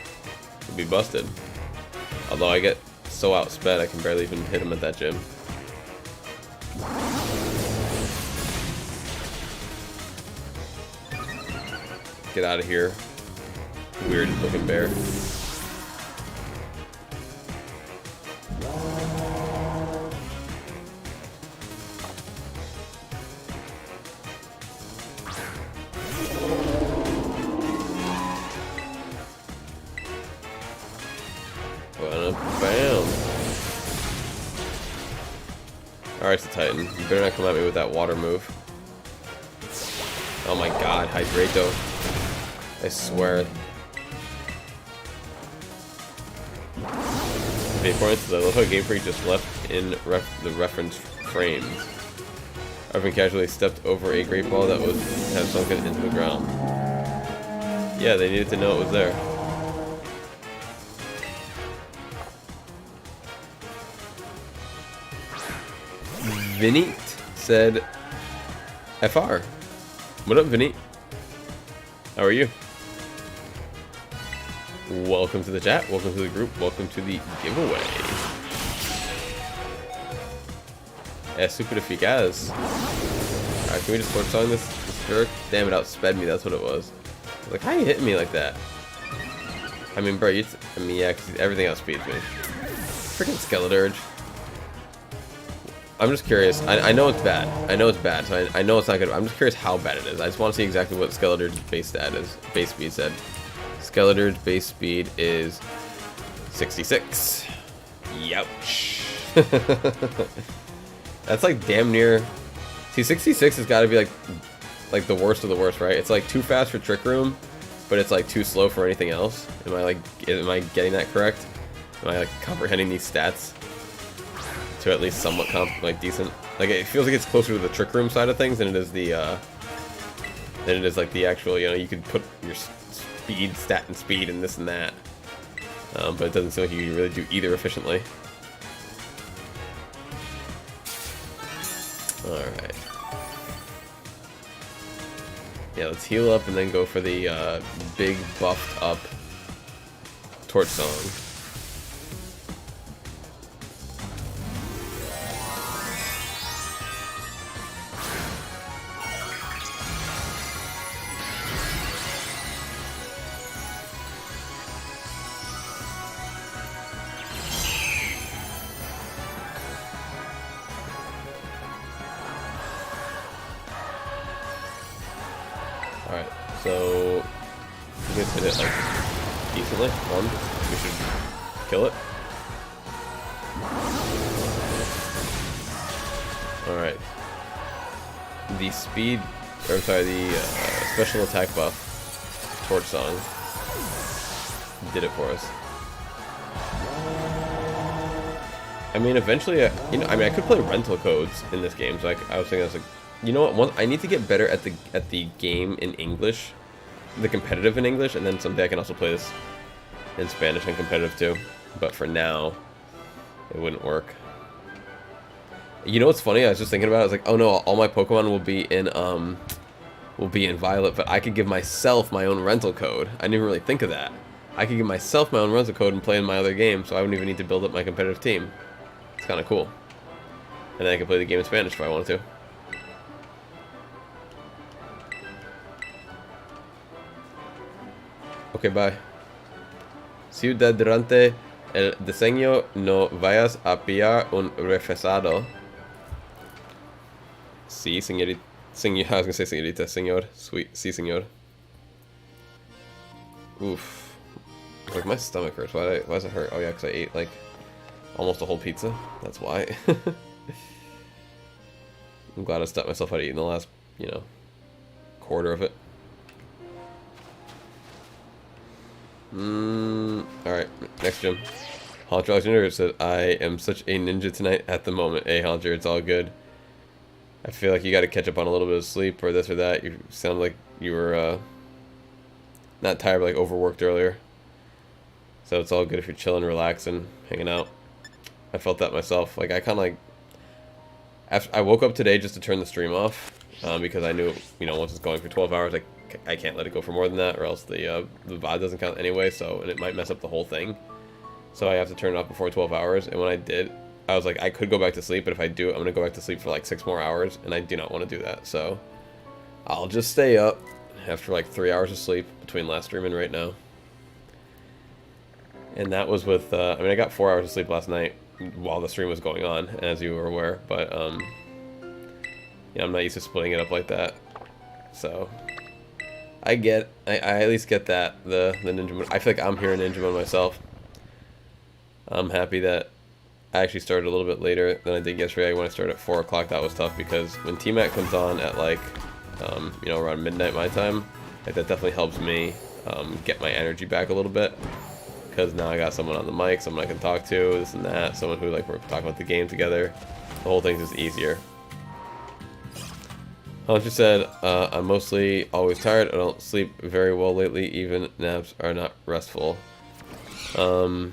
would be busted. Although I get so outsped, I can barely even hit him at that gym. Get out of here, weird looking bear. Bam! Alright, it's the Titan. You better not come at me with that water move. Oh my god, Hydrato. I swear. Pay points. I love how Game Freak just left in the reference frames. I've been casually stepped over a great ball that had sunken into the ground. Yeah, they needed to know it was there. Vinit said, FR. What up, Vinit? How are you? Welcome to the chat, welcome to the group, welcome to the giveaway. É super eficaz. Alright, can we just torch song this jerk? Damn, it outsped me, that's what it was. Like, how you hitting me like that? I mean, bro, I mean, yeah, cause everything outspeeds me. Freaking Skeleturge. I'm just curious. I know it's bad. I know it's bad, so I know it's not good. I'm just curious how bad it is. I just want to see exactly what Skeleturge's base stat is. Base speed said. Skeleturge's base speed is 66. Youch. That's like damn near. See, 66 has got to be like the worst of the worst, right? It's like too fast for Trick Room, but it's like too slow for anything else. Am I getting that correct? Am I like comprehending these stats to at least somewhat decent? Like, it feels like it's closer to the Trick Room side of things than it is the like the actual, you know, you could put your speed, stat, and speed, and this and that. But it doesn't seem like you can really do either efficiently. Alright. Yeah, let's heal up and then go for the big buffed up Torch Song. Alright, so you guys hit it like decently. We should kill it. Alright. The speed, or I'm sorry, the special attack buff, Torch Song, did it for us. I mean, eventually, you know, I mean, I could play rental codes in this game, so I was thinking, I was like, you know what? I need to get better at the game in English, the competitive in English, and then someday I can also play this in Spanish and competitive too. But for now, it wouldn't work. You know what's funny? I was just thinking about it. I was like, oh no, all my Pokemon will be in Violet, but I could give myself my own rental code. I didn't even really think of that. I could give myself my own rental code and play in my other game, so I wouldn't even need to build up my competitive team. It's kind of cool. And then I could play the game in Spanish if I wanted to. Okay, bye. Ciudad durante el diseño no vayas a pillar un refresado. Sí, señorita. I was gonna say señorita, señor. Sweet. Sí, señor. Oof. Like, my stomach hurts. Why does it hurt? Oh yeah, because I ate like almost a whole pizza. That's why. I'm glad I stopped myself out of eating the last, you know, quarter of it. Alright, next gym. Haunter Alexander said, I am such a ninja tonight at the moment. Hey, Haunter, it's all good. I feel like you got to catch up on a little bit of sleep or this or that. You sound like you were not tired, but like overworked earlier. So it's all good if you're chilling, relaxing, hanging out. I felt that myself. Like, I kind of like... I woke up today just to turn the stream off because I knew, you know, once it's going for 12 hours, I can't let it go for more than that, or else the VOD doesn't count anyway, so, and it might mess up the whole thing. So I have to turn it off before 12 hours, and when I did, I was like, I could go back to sleep, but if I do, I'm going to go back to sleep for like 6 more hours, and I do not want to do that, so I'll just stay up after like 3 hours of sleep between last stream and right now. And that was with, I mean, I got 4 hours of sleep last night while the stream was going on, as you were aware, but, yeah, I'm not used to splitting it up like that, so... I at least get that, the ninja mode. I feel like I'm here in ninja mode myself. I'm happy that I actually started a little bit later than I did yesterday. When I started at 4 o'clock, that was tough because when T-Mac comes on at like, you know, around midnight my time, like that definitely helps me get my energy back a little bit. because now I got someone on the mic, someone I can talk to, this and that, someone who like we're talking about the game together. The whole thing's just easier. Hunter said, I'm mostly always tired. I don't sleep very well lately. Even naps are not restful. I'm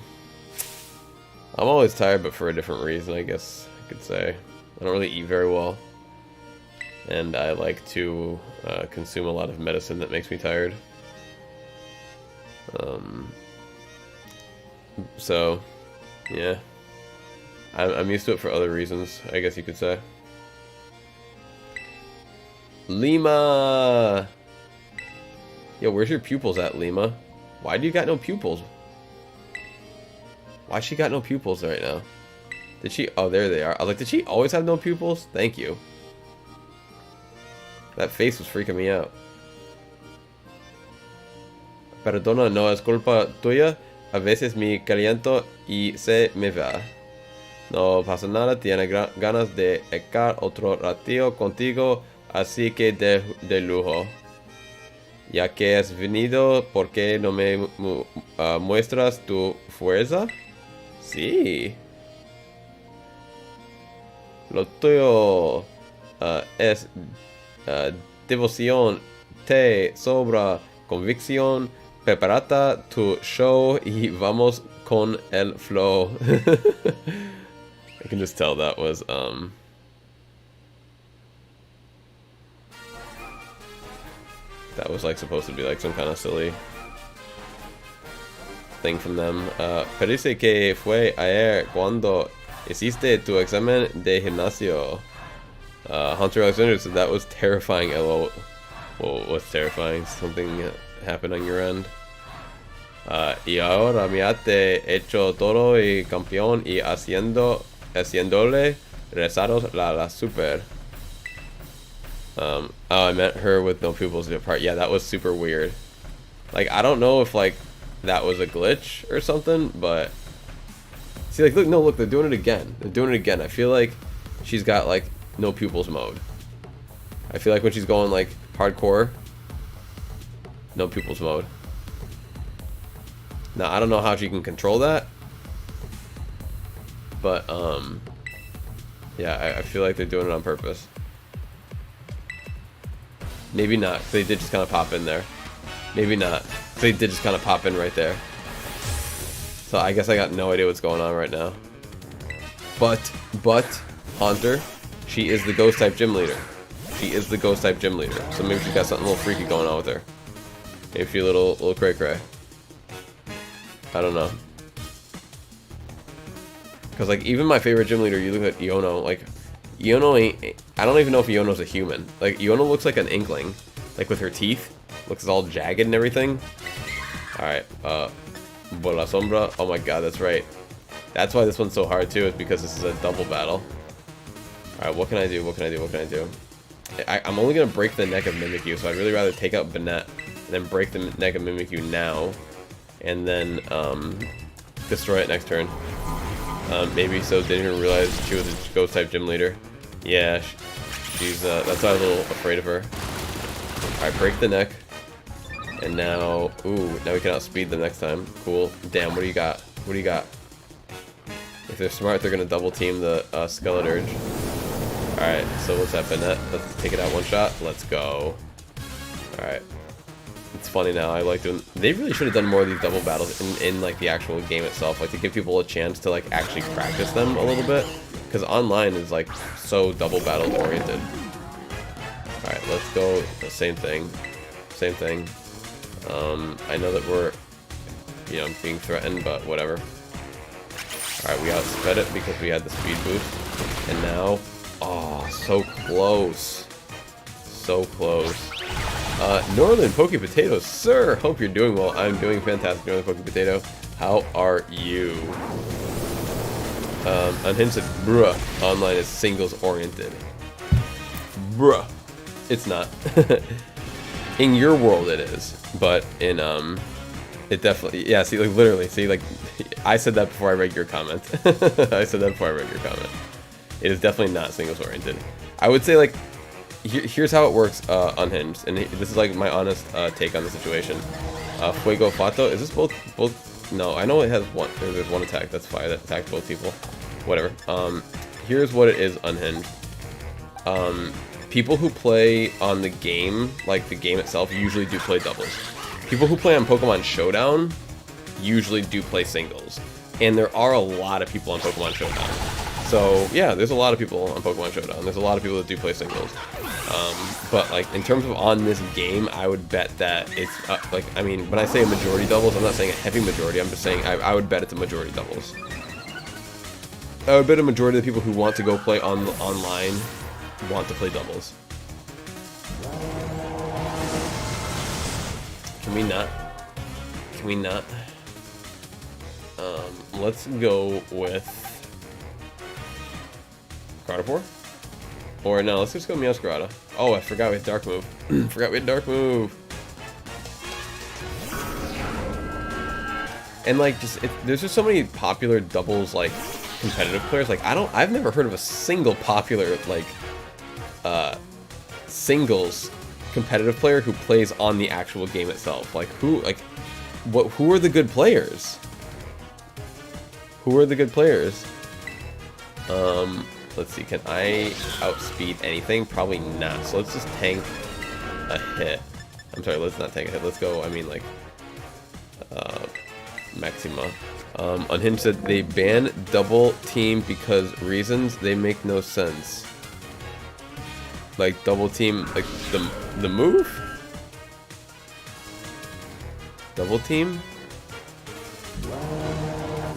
always tired, but for a different reason, I guess I could say. I don't really eat very well. And I like to consume a lot of medicine that makes me tired. So, yeah. I'm used to it for other reasons, I guess you could say. Lima! Yo, where's your pupils at, Lima? Why do you got no pupils? Why she got no pupils right now? Did she? Oh, there they are. I was like, did she always have no pupils? Thank you. That face was freaking me out. Perdona, no es culpa tuya. A veces me caliento y se me va. No pasa nada, tiene ganas de echar otro ratito contigo, así que de lujo. Ya que has venido, ¿por qué no me muestras tu fuerza? Sí. Lo tuyo es devoción, te sobra convicción, prepárate tu show y vamos con el flow. I can just tell that was like supposed to be like some kind of silly thing from them. Parece que fue ayer cuando hiciste tu examen de gimnasio. Hunter Alexander said that was terrifying. LOL. Well, what's terrifying? Something happened on your end. Y ahora me te hecho todo y campeón y haciéndole rezados la super. Oh, I meant her with no pupils apart. Yeah, that was super weird. Like, I don't know if like that was a glitch or something, but see, like, look, no, look, they're doing it again. They're doing it again. I feel like she's got like no pupils mode. I feel like when she's going like hardcore, no pupils mode. Now, I don't know how she can control that, but yeah, I feel like they're doing it on purpose. Maybe not, because they did just kind of pop in there. Maybe not, because they did just kind of pop in right there. So I guess I got no idea what's going on right now. But Haunter, she is the ghost type gym leader. She is the ghost type gym leader. So maybe she's got something a little freaky going on with her. Maybe she's a little cray cray. I don't know. Because like even my favorite gym leader, you look at Iono, like Iono ain't, I don't even know if Iono's a human. Like Iono looks like an inkling. Like with her teeth. Looks all jagged and everything. Alright, Bola Sombra. Oh my god, that's right. That's why this one's so hard too, is because this is a double battle. Alright, what can I do? What can I do? What can I do? I'm only going to break the neck of Mimikyu, so I'd really rather take out Banette and then break the neck of Mimikyu now. And then destroy it next turn. Maybe so didn't even realize she was a ghost type gym leader. Yeah, she's that's why I was a little afraid of her. Alright, break the neck. And now, ooh, now we can outspeed them next time. Cool. Damn, what do you got? What do you got? If they're smart, they're gonna double team the Scarlet. Alright, so what's that, Banette? Let's take it out one shot. Let's go. Alright. It's funny now, I like doing, they really should have done more of these double battles in like the actual game itself, like to give people a chance to like actually practice them a little bit, because online is like so double battle oriented. Alright, let's go, same thing. I know that we're, you know, being threatened, but whatever. Alright, we outsped it because we had the speed boost, and now, oh, so close. So close. Northern Poke Potato, sir! Hope you're doing well. I'm doing fantastic, Northern Poke Potato. How are you? Unhinged said, bruh, online is singles oriented. Bruh. It's not. In your world it is, but in, it definitely, yeah, see, like, literally, see, like, I said that before I read your comment. I said that before I read your comment. It is definitely not singles oriented. I would say, like, here's how it works, Unhinged, and this is like my honest take on the situation. Fuego Fato, is this both No, I know it has one. There's one attack. That's fire that attacks both people. Whatever. Here's what it is, Unhinged. People who play on the game, like the game itself, usually do play doubles. People who play on Pokemon Showdown usually do play singles. And there are a lot of people on Pokemon Showdown. So, yeah, there's a lot of people on Pokemon Showdown. There's a lot of people that do play singles. But, like, in terms of on this game, I would bet that it's, like, I mean, when I say a majority doubles, I'm not saying a heavy majority. I'm just saying I would bet it's a majority doubles. I would bet a majority of the people who want to go play online want to play doubles. Can we not? Can we not? Let's go with Gardevoir? Or no, let's just go Meowscarada. Oh, I forgot we had Dark Move. Forgot we had Dark Move. And like, there's just so many popular doubles, like, competitive players. Like, I've never heard of a single popular, like, singles competitive player who plays on the actual game itself. Like, who are the good players? Who are the good players? Let's see, can I outspeed anything? Probably not. So let's just tank a hit. I'm sorry, let's not tank a hit. Let's go, I mean, like, Maxima. Unhinged said they ban double team because reasons they make no sense. Like double team, like the move? Double team?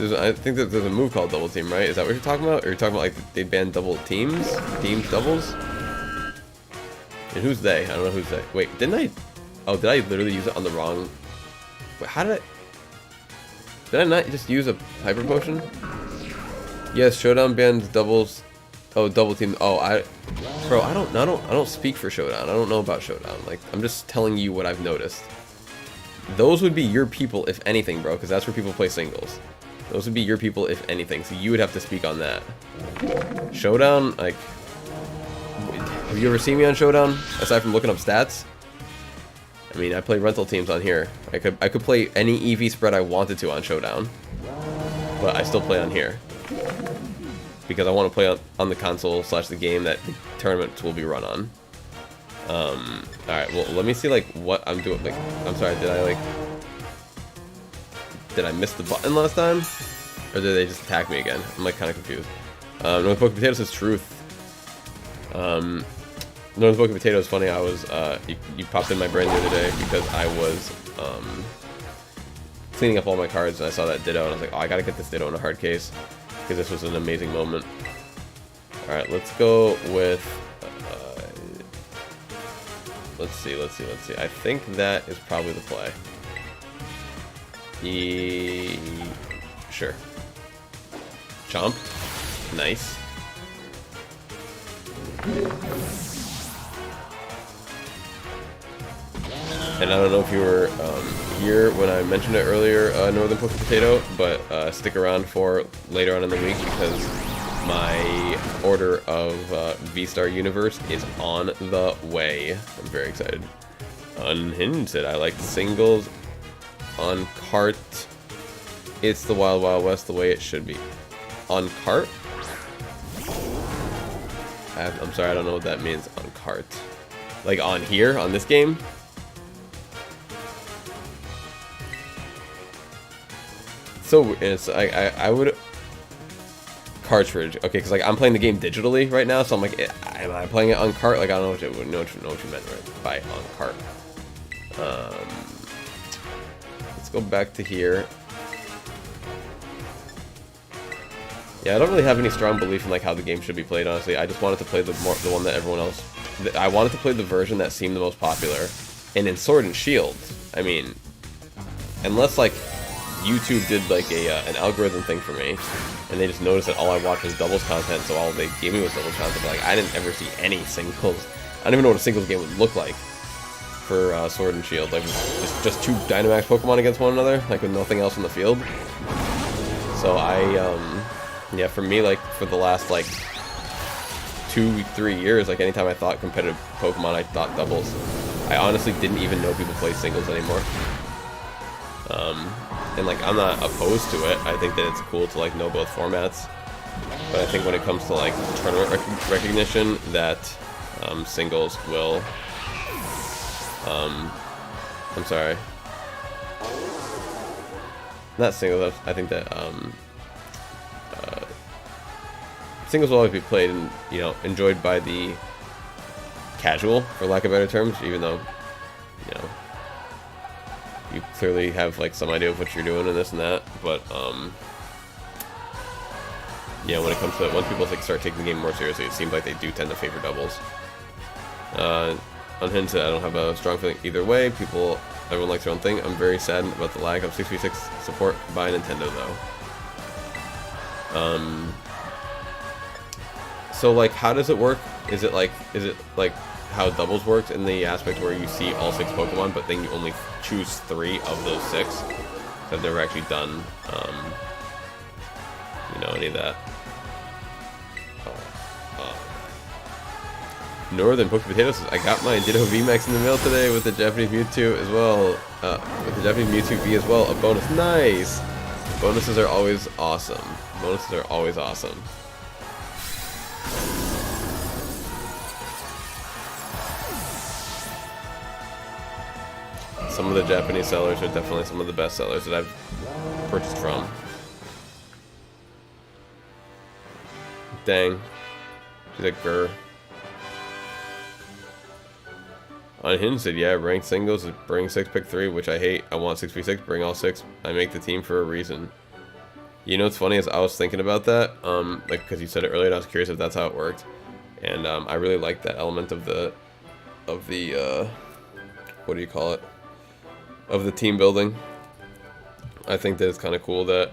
I think that there's a move called double team, right? Is that what you're talking about? Or you're talking about like they ban double teams? Teams doubles? And who's they? I don't know who's they. Wait, didn't I? Oh, did I literally use it on the wrong? Wait, how did I not just use a hyper potion? Yes, Showdown bans doubles. Oh, double team. Oh, bro, I don't speak for Showdown. I don't know about Showdown. Like, I'm just telling you what I've noticed. Those would be your people, if anything, bro, because that's where people play singles. Those would be your people, if anything. So you would have to speak on that. Showdown, like, have you ever seen me on Showdown aside from looking up stats? I mean, I play rental teams on here. I could play any EV spread I wanted to on Showdown, but I still play on here because I want to play on the console / the game that the tournaments will be run on. Alright, well, let me see, like, what I'm doing. Like, I'm sorry, did I miss the button last time? Or did they just attack me again? I'm, like, kind of confused. North Poke Potato says truth. North Poke Potato is funny. I was, you popped in my brain the other day because I was, cleaning up all my cards and I saw that Ditto and I was like, oh, I gotta get this Ditto in a hard case because this was an amazing moment. Alright, let's go with, let's see. I think that is probably the play. Sure. Chomp. Nice. And I don't know if you were here when I mentioned it earlier, Northern Poke Potato, but stick around for later on in the week because my order of V-Star Universe is on the way. I'm very excited. Unhinged said, I like singles on cart. It's the Wild Wild West the way it should be. On cart? I'm sorry, I don't know what that means. On cart. Like on here, on this game? So it's I would cartridge. Okay, because like I'm playing the game digitally right now, so I'm like, am I playing it on cart? Like I don't know what you meant right by on cart. Let's go back to here. Yeah, I don't really have any strong belief in like how the game should be played. Honestly, I just wanted to play the one that everyone else. I wanted to play the version that seemed the most popular. And in Sword and Shield, I mean, unless like YouTube did like an algorithm thing for me, and they just noticed that all I watched was doubles content, so all they gave me was doubles content. But like I didn't ever see any singles. I don't even know what a singles game would look like for Sword and Shield. Like just two Dynamax Pokemon against one another, like with nothing else in the field. So yeah, for me, like for the last like 2-3 years, like anytime I thought competitive Pokemon, I thought doubles. I honestly didn't even know people play singles anymore. and like I'm not opposed to it. I think that it's cool to like know both formats. But I think when it comes to like tournament recognition, that singles will. I'm sorry. Not singles. I think that singles will always be played and enjoyed by the casual, for lack of better terms. Even though you clearly have like some idea of what you're doing and this and that, but when it comes to once people like start taking the game more seriously, it seems like they do tend to favor doubles. Unhinged, I don't have a strong feeling either way. Everyone likes their own thing. I'm very sad about the lack of 6v6 support by Nintendo, though. So like, how does it work? Is it like how doubles works in the aspect where you see all 6 Pokemon, but then you only choose 3 of those 6? I've never actually done any of that. Northern Poke Potatoes says, I got my Ditto VMAX in the mail today with the Japanese Mewtwo as well. With the Japanese Mewtwo V as well. A bonus. Nice! Bonuses are always awesome. Bonuses are always awesome. Some of the Japanese sellers are definitely some of the best sellers that I've purchased from. Dang. She's like, grr. Unhinged said, yeah, ranked singles is bring 6, pick 3, which I hate. I want 6v6, bring all 6. I make the team for a reason. You know what's funny is I was thinking about that, like, because you said it earlier, and I was curious if that's how it worked. And I really like that element of the what do you call it? Of the team building. I think that it's kind of cool that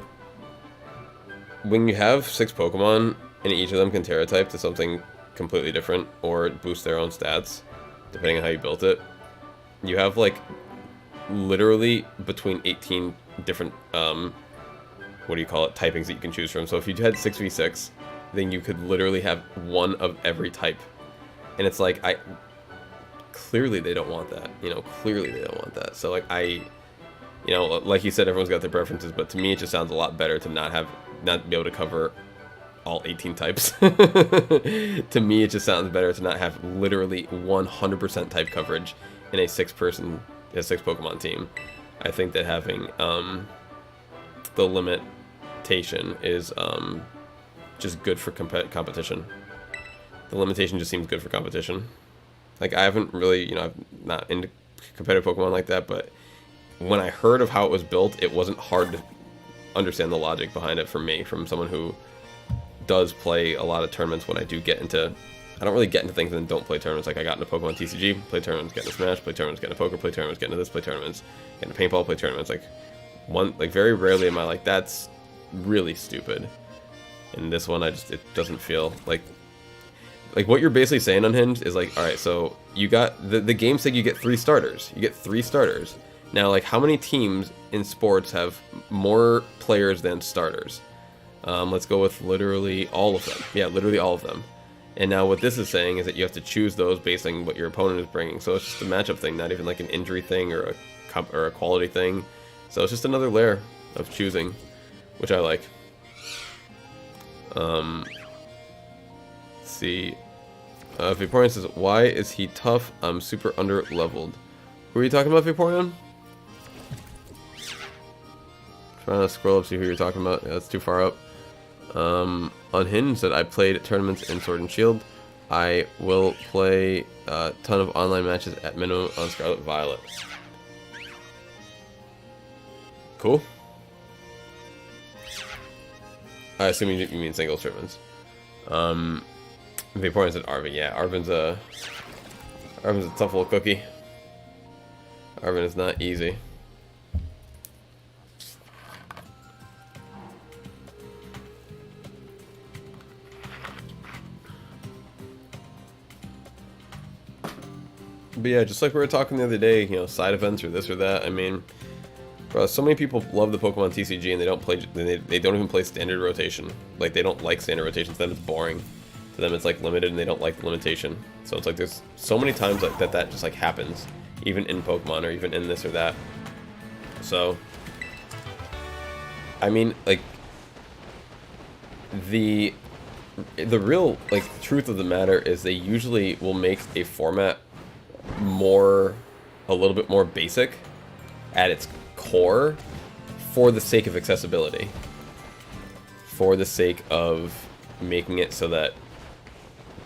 when you have 6 Pokemon and each of them can Terra type to something completely different or boost their own stats, depending on how you built it, you have like literally between 18 different what do you call it, typings that you can choose from. So if you had 6v6, then you could literally have one of every type, and it's like clearly they don't want that, clearly they don't want that. So like like you said, everyone's got their preferences, but to me it just sounds a lot better to not be able to cover all 18 types. To me it just sounds better to not have literally 100% type coverage in a 6 Pokemon team. I think that having the limitation is just good for competition. The limitation just seems good for competition. Like, I haven't really, I'm not into competitive Pokemon like that, but when I heard of how it was built, it wasn't hard to understand the logic behind it for me, from someone who does play a lot of tournaments. When I do get into, I don't really get into things and don't play tournaments. Like, I got into Pokemon TCG, play tournaments, get into Smash, play tournaments, get into Poker, play tournaments, get into this, play tournaments, get into Paintball, play tournaments. Like, very rarely am I like, that's really stupid. And this one, it doesn't feel like what you're basically saying, Unhinged, is like, alright, so you got, the game said you get 3 starters. You get 3 starters. Now, like, how many teams in sports have more players than starters? Let's go with literally all of them. Yeah, literally all of them. And now what this is saying is that you have to choose those based on what your opponent is bringing. So it's just a matchup thing, not even like an injury thing or a quality thing. So it's just another layer of choosing, which I like. Let's see. Vaporeon says, why is he tough? I'm super under-leveled. Who are you talking about, Vaporeon? Trying to scroll up, see who you're talking about. Yeah, that's too far up. Unhinged said, I played tournaments in Sword and Shield. I will play a ton of online matches at minimum on Scarlet Violet. Cool. I assume you mean singles tournaments. Vaporeon said Arvin. Yeah, Arvin's a tough little cookie. Arvin is not easy. But yeah, just like we were talking the other day, side events or this or that. I mean, bro, so many people love the Pokemon TCG and they don't play. They don't even play standard rotation. Like, they don't like standard rotation. To them, it's boring. To them, it's like limited, and they don't like the limitation. So it's like there's so many times like that just like happens, even in Pokemon or even in this or that. So I mean, like, the real, like, truth of the matter is they usually will make a format a little bit more basic at its core for the sake of accessibility. For the sake of making it so that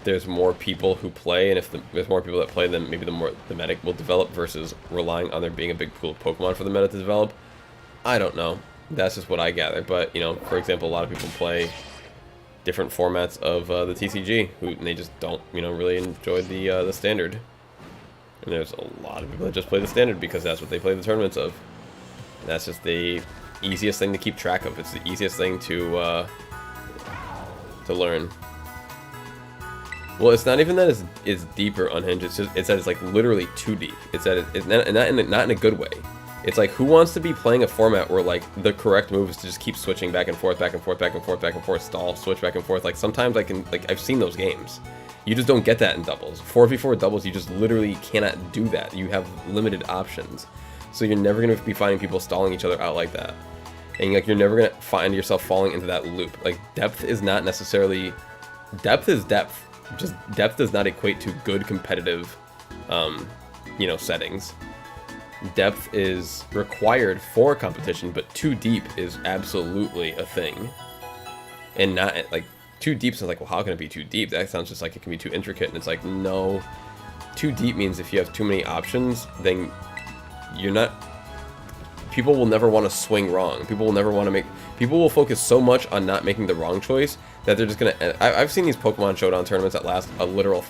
there's more people who play, and if there's more people that play, then maybe the more the meta will develop versus relying on there being a big pool of Pokemon for the meta to develop. I don't know. That's just what I gather. But, you know, for example, a lot of people play different formats of the TCG, and they just don't, you know, really enjoy the standard. And there's a lot of people that just play the standard because that's what they play the tournaments of. And that's just the easiest thing to keep track of. It's the easiest thing to learn. Well, it's not even that it's deep or unhinged. It's that it's like literally too deep. It's that it's not in a good way. It's like, who wants to be playing a format where like the correct move is to just keep switching back and forth, back and forth, back and forth, back and forth, stall, switch back and forth. Like sometimes I've seen those games. You just don't get that in doubles. 4v4 doubles, you just literally cannot do that. You have limited options. So you're never going to be finding people stalling each other out like that. And like, you're never going to find yourself falling into that loop. Like, depth is not necessarily... Depth is depth. Just depth does not equate to good competitive, you know, settings. Depth is required for competition, but too deep is absolutely a thing. And not, like, too deep sounds like, well, how can it be too deep? That sounds just like it can be too intricate. And it's like, no. Too deep means if you have too many options, then you're not... People will never want to swing wrong. People will never want to make... People will focus so much on not making the wrong choice that they're just going to... I've seen these Pokemon Showdown tournaments that last a literal...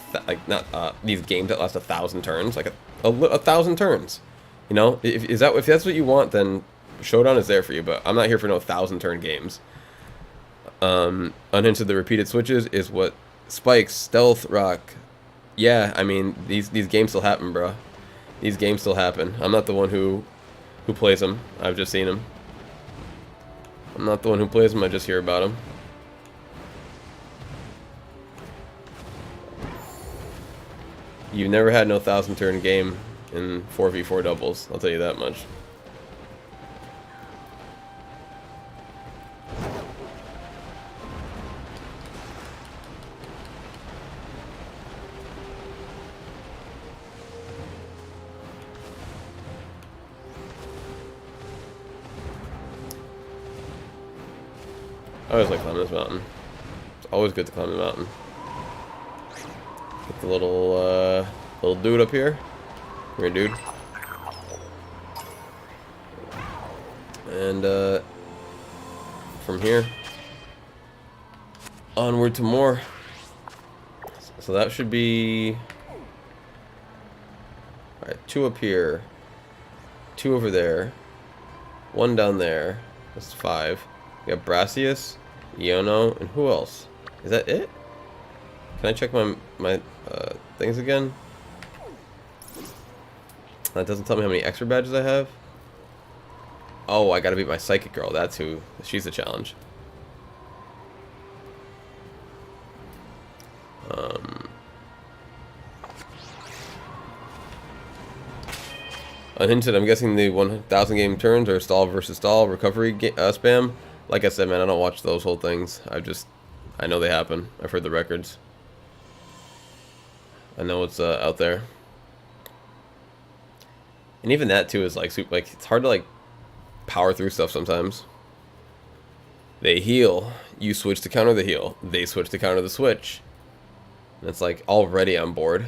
these games that last 1,000 turns. Like, a 1,000 turns. You know? If that's what you want, then Showdown is there for you. But I'm not here for no 1,000-turn games. Unhinted the repeated switches is what... Spikes, Stealth, Rock... Yeah, I mean, these games still happen, bro. These games still happen. I'm not the one who plays them. I've just seen them. I'm not the one who plays them. I just hear about them. You've never had no 1,000-turn game in 4v4 doubles. I'll tell you that much. I always like climbing this mountain. It's always good to climb the mountain. Get the little dude up here. Come here, dude. And from here onward to more. So that should be... Alright, 2 up here. 2 over there. 1 down there. That's 5. We got Brassius, Iono, and who else? Is that it? Can I check my things again? That doesn't tell me how many extra badges I have. Oh, I gotta beat my Psychic Girl. That's who. She's the challenge. Unhinted, I'm guessing the 1,000 game turns are stall versus stall recovery spam. Like I said, man, I don't watch those whole things. I know they happen. I've heard the records. I know it's out there. And even that too is like it's hard to like power through stuff sometimes. They heal. You switch to counter the heal. They switch to counter the switch. And it's like already on board.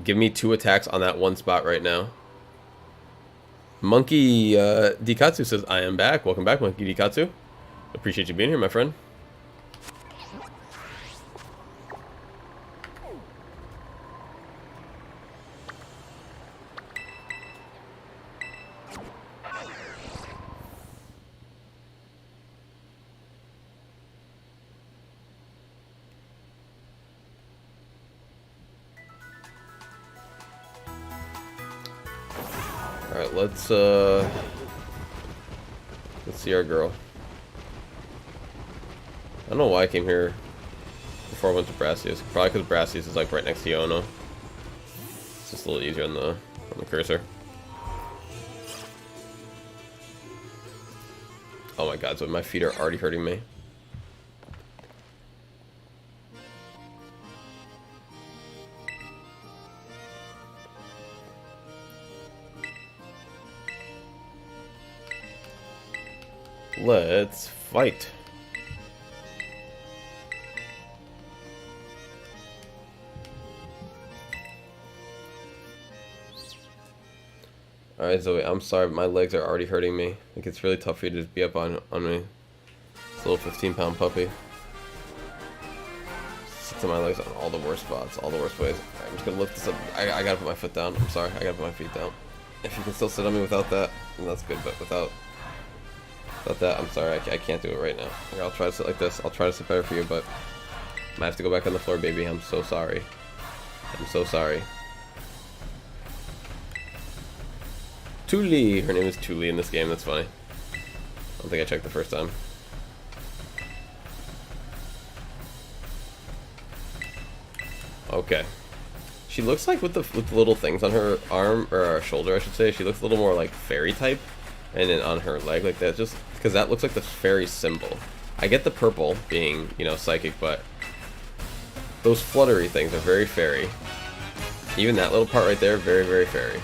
Give me 2 attacks on that one spot right now. Monkey Dikatsu says, I am back. Welcome back, Monkey Dikatsu. Appreciate you being here, my friend. Alright, let's see our girl. I don't know why I came here before I went to Brassius. Probably because Brassius is like right next to Iono. It's just a little easier on the cursor. Oh my god, so my feet are already hurting me. Let's fight. Alright, Zoe, I'm sorry, but my legs are already hurting me. Like, it's really tough for you to just be up on me. This little 15-pound puppy. Sits on my legs on all the worst spots, all the worst ways. Alright, I'm just gonna lift this up. I gotta put my foot down. I'm sorry, I gotta put my feet down. If you can still sit on me without that, then that's good, but without that, I'm sorry, I can't do it right now. Here, I'll try to sit like this. I'll try to sit better for you, but I might have to go back on the floor, baby. I'm so sorry. I'm so sorry. Tuli! Her name is Tuli in this game, that's funny. I don't think I checked the first time. Okay. She looks like with the little things on her arm, or her shoulder I should say, she looks a little more like fairy type. And then on her leg like that, just because that looks like the fairy symbol. I get the purple being, you know, psychic, but those fluttery things are very fairy. Even that little part right there, very, very fairy.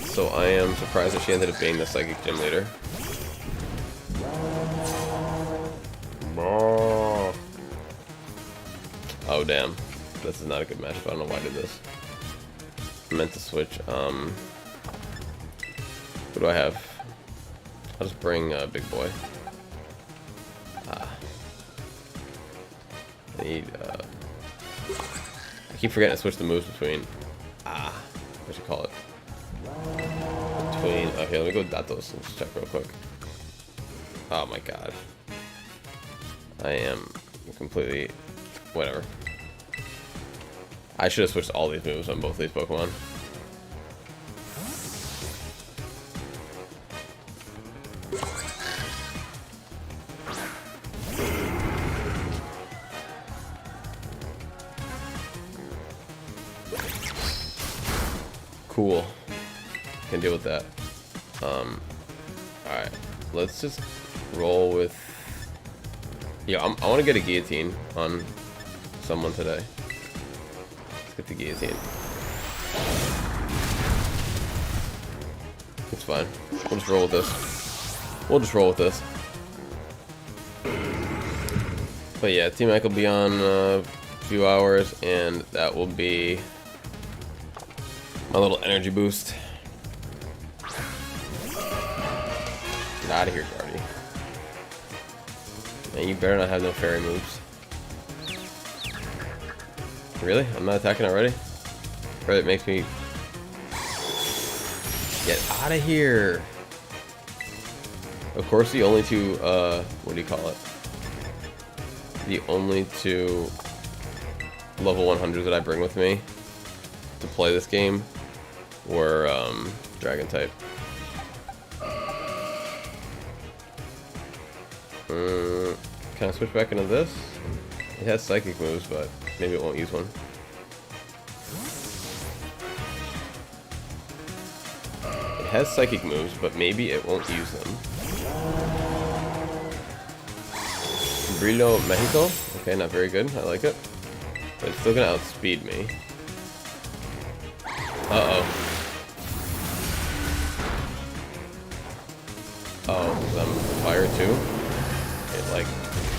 So I am surprised that she ended up being the psychic gym leader. Oh damn, this is not a good matchup. I don't know why I did this. I meant to switch. Who do I have? I'll just bring Big Boy. I need. I keep forgetting to switch the moves between. What should I call it? Between. Okay, let me go Datos and just check real quick. Oh my god. I am completely. Whatever. I should have switched all these moves on both these Pokemon. Cool. Can deal with that. Alright. Let's just roll with... Yeah, I want to get a guillotine on someone today. Let's get the guillotine. It's fine. We'll just roll with this. We'll just roll with this. But yeah, T-Mac will be on a few hours, and that will be my little energy boost. Get out of here, Guardy. Man, you better not have no fairy moves. Really? I'm not attacking already? Or it makes me... Get out of here! Of course, the only two, what do you call it? The only two level 100s that I bring with me to play this game were, Dragon type. Can I switch back into this? It has psychic moves, but maybe it won't use one. It has psychic moves, but maybe it won't use them. Brillo Mexico? Okay, not very good. I like it. But it's still gonna outspeed me. Uh-oh. Oh, I'm fire too? It, like,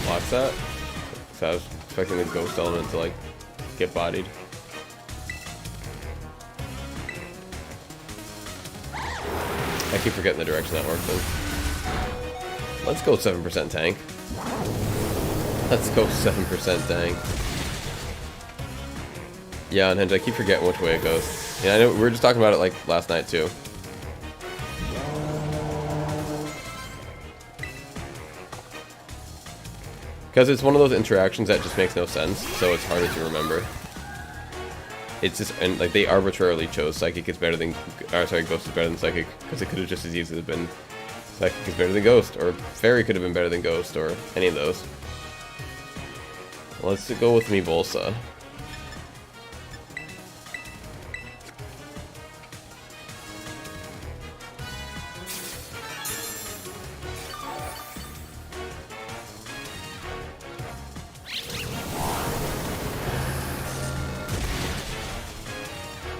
blocks that? So I was expecting the ghost element to, like, get bodied. I keep forgetting the direction that works in. Let's go 7% tank. Let's go 7% tank. Yeah, and Hinge, I keep forgetting which way it goes. Yeah, I know we were just talking about it like last night too. Because it's one of those interactions that just makes no sense, so it's harder to remember. It's just, and like they arbitrarily chose Psychic is better than, or sorry, Ghost is better than Psychic, because it could have just as easily been Psychic is better than Ghost, or Fairy could have been better than Ghost, or any of those. Let's go with Mebolsa.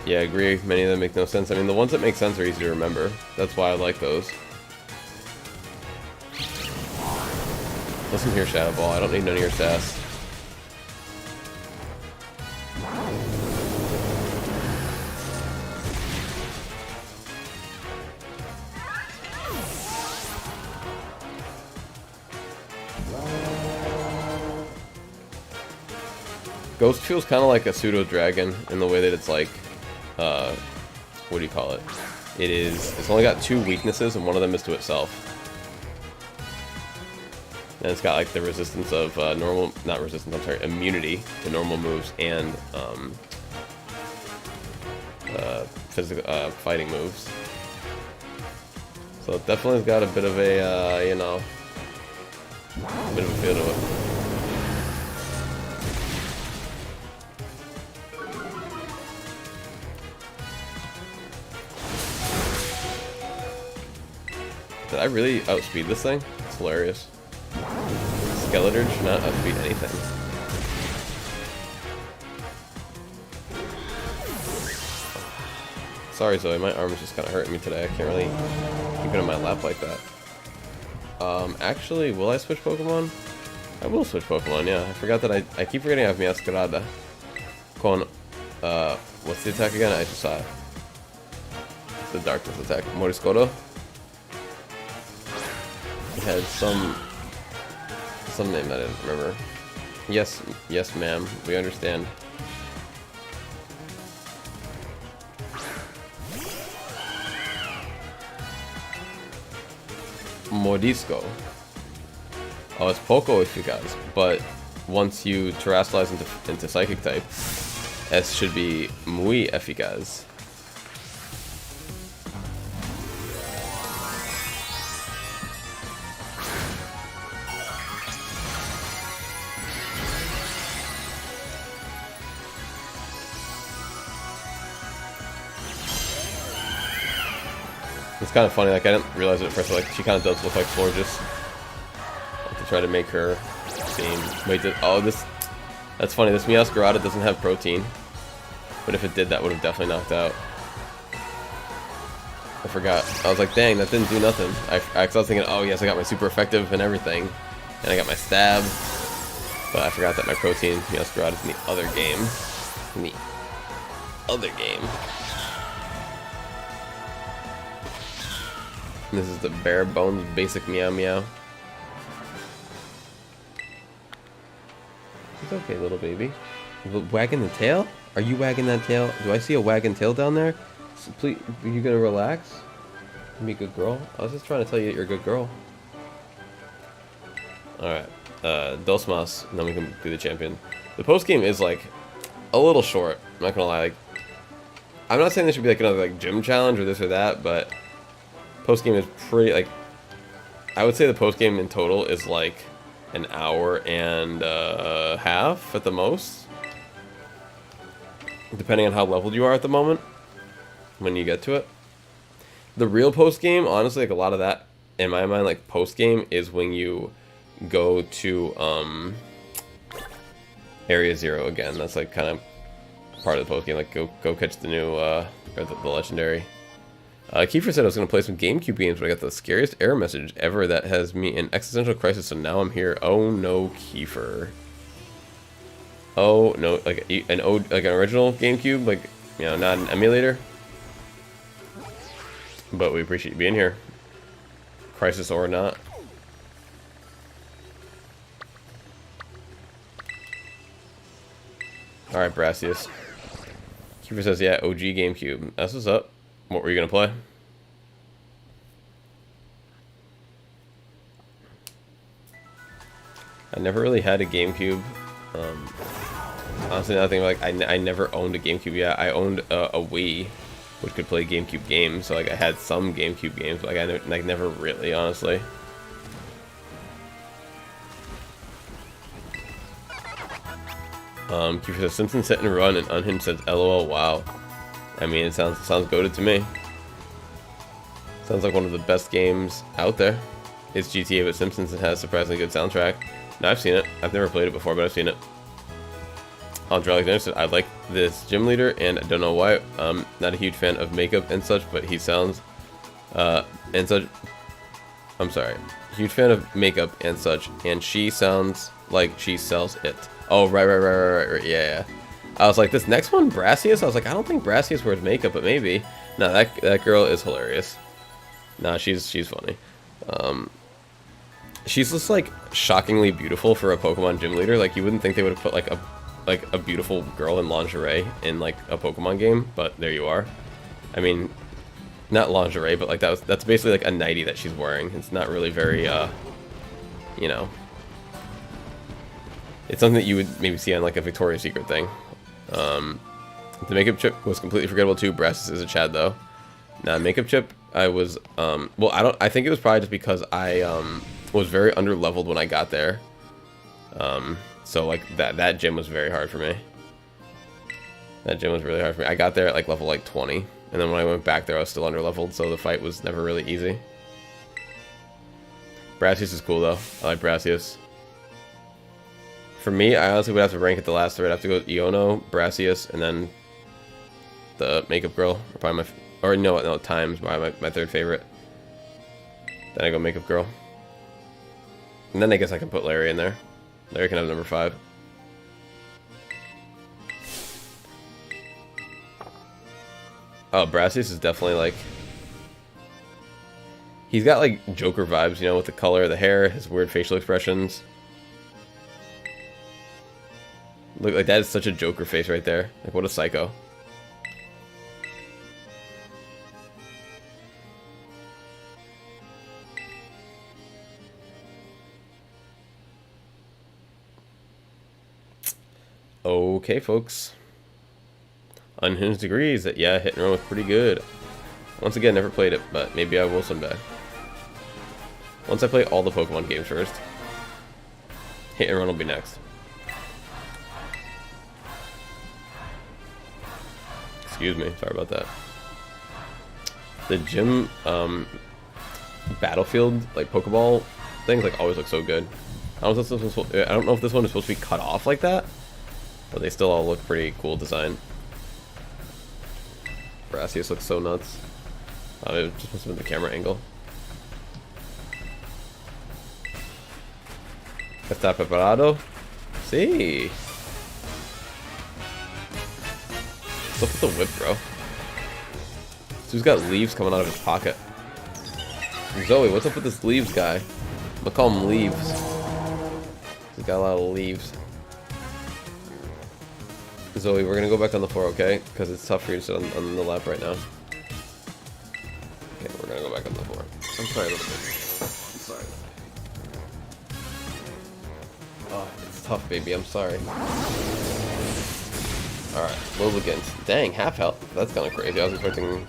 Yeah, I agree. Many of them make no sense. I mean, the ones that make sense are easy to remember. That's why I like those. Listen here, Shadow Ball. I don't need none of your sass. Ghost feels kind of like a pseudo dragon in the way that it's like, what do you call it? It's only got 2 weaknesses, and one of them is to itself. And it's got like the resistance of immunity to normal moves and physical fighting moves. So it definitely has got a bit of a, you know, bit of a feel to it. Did I really outspeed this thing? It's hilarious. Skeletor should not outspeed anything. Sorry, Zoe, my arm is just kind of hurting me today. I can't really keep it in my lap like that. Actually, will I switch Pokemon? I will switch Pokemon, yeah. I forgot that I keep forgetting I have Masquerada. Con, what's the attack again? I just saw it. It's the darkness attack. Moriscoto? It had some name I didn't remember. Yes, ma'am. We understand. Mordisco. Oh, it's Poco if you guys, but once you terrestrialize into Psychic type, S should be muy eficaz. It's kind of funny, like I didn't realize it at first, but like she kind of does look like Florges. Like, to try to make her seem. Wait, that's funny. This Masquerada doesn't have protein, but if it did, that would have definitely knocked out. I forgot. I was like, dang, that didn't do nothing. I was thinking, oh yes, I got my super effective and everything, and I got my stab, but I forgot that my protein Masquerada is in the other game. In the other game. This is the bare bones basic meow meow. It's okay, little baby. Wagging the tail? Are you wagging that tail? Do I see a wagging tail down there? So please, are you gonna relax? Be a good girl. I was just trying to tell you that you're a good girl. Alright. Dos Mas, and then we can do the champion. The post game is like a little short. I'm not gonna lie. Like, I'm not saying this should be like another like gym challenge or this or that, but post game is pretty, like, I would say the post game in total is like an hour and a half at the most, depending on how leveled you are at the moment when you get to it. The real post game, honestly, like a lot of that in my mind, like post game is when you go to Area 0 again. That's like kind of part of the post game. Like go catch the new or the legendary. Kiefer said I was going to play some GameCube games, but I got the scariest error message ever that has me in existential crisis, so now I'm here. Oh no, Kiefer. Oh no, like an original GameCube, like, you know, not an emulator. But we appreciate you being here. Crisis or not. Alright, Brassius. Kiefer says, yeah, OG GameCube. That's what's up. What were you going to play? I never really had a GameCube. Honestly, nothing like I never owned a GameCube yet. I owned a Wii, which could play GameCube games. So like I had some GameCube games, but like I never really, honestly. Kiefer says Simpsons Hit and Run, and Unhinged says LOL. Wow. I mean, it sounds goated to me. Sounds like one of the best games out there. It's GTA with Simpsons. It has a surprisingly good soundtrack. Now I've seen it. I've never played it before, but I've seen it. Andre Alexander said, I like this gym leader, and I don't know why. I'm not a huge fan of makeup and such, but he sounds, and such. I'm sorry. Huge fan of makeup and such, and she sounds like she sells it. Oh, right. Yeah. I was like, this next one, Brassius? I was like, I don't think Brassius wears makeup, but maybe. No, that girl is hilarious. Nah, she's funny. She's just, like, shockingly beautiful for a Pokemon gym leader. Like, you wouldn't think they would have put, like, a beautiful girl in lingerie in, like, a Pokemon game, but there you are. I mean, not lingerie, but, like, that's basically, like, a nightie that she's wearing. It's not really very, you know... It's something that you would maybe see on, like, a Victoria's Secret thing. The makeup chip was completely forgettable, too. Brassius is a Chad, though. Nah, makeup chip, I was, well, I think it was probably just because I, was very under-leveled when I got there. So, like, that gym was very hard for me. That gym was really hard for me. I got there at, like, level, like, 20. And then when I went back there, I was still under-leveled, so the fight was never really easy. Brassius is cool, though. I like Brassius. For me, I honestly would have to rank it the last three. I'd have to go with Iono, Brassius, and then the makeup girl. Or probably no, Time's probably my third favorite. Then I go makeup girl. And then I guess I can put Larry in there. Larry can have number 5. Oh, Brassius is definitely like... He's got like Joker vibes, you know, with the color of the hair, his weird facial expressions. Look, like that is such a Joker face right there. Like, what a psycho. Okay, folks. Unhinged agrees that, yeah, hit and run was pretty good. Once again, never played it, but maybe I will someday. Once I play all the Pokemon games first. Hit and run will be next. Excuse me, sorry about that. The gym, battlefield, like Pokeball things, like always look so good. I don't know if this one is supposed to be cut off like that, but they still all look pretty cool design. Brassius looks so nuts. It just must have been the camera angle. Está preparado? Sí. What's up with the whip, bro? Dude's got leaves coming out of his pocket. Zoe, what's up with this leaves guy? I'm gonna call him Leaves. He's got a lot of leaves. Zoe, we're gonna go back on the floor, okay? Because it's tough for you to sit on the lap right now. Okay, we're gonna go back on the floor. I'm sorry, little baby. I'm sorry. Oh, it's tough, baby. I'm sorry. Alright, Lilligant. Dang, half health. That's kind of crazy. I was expecting a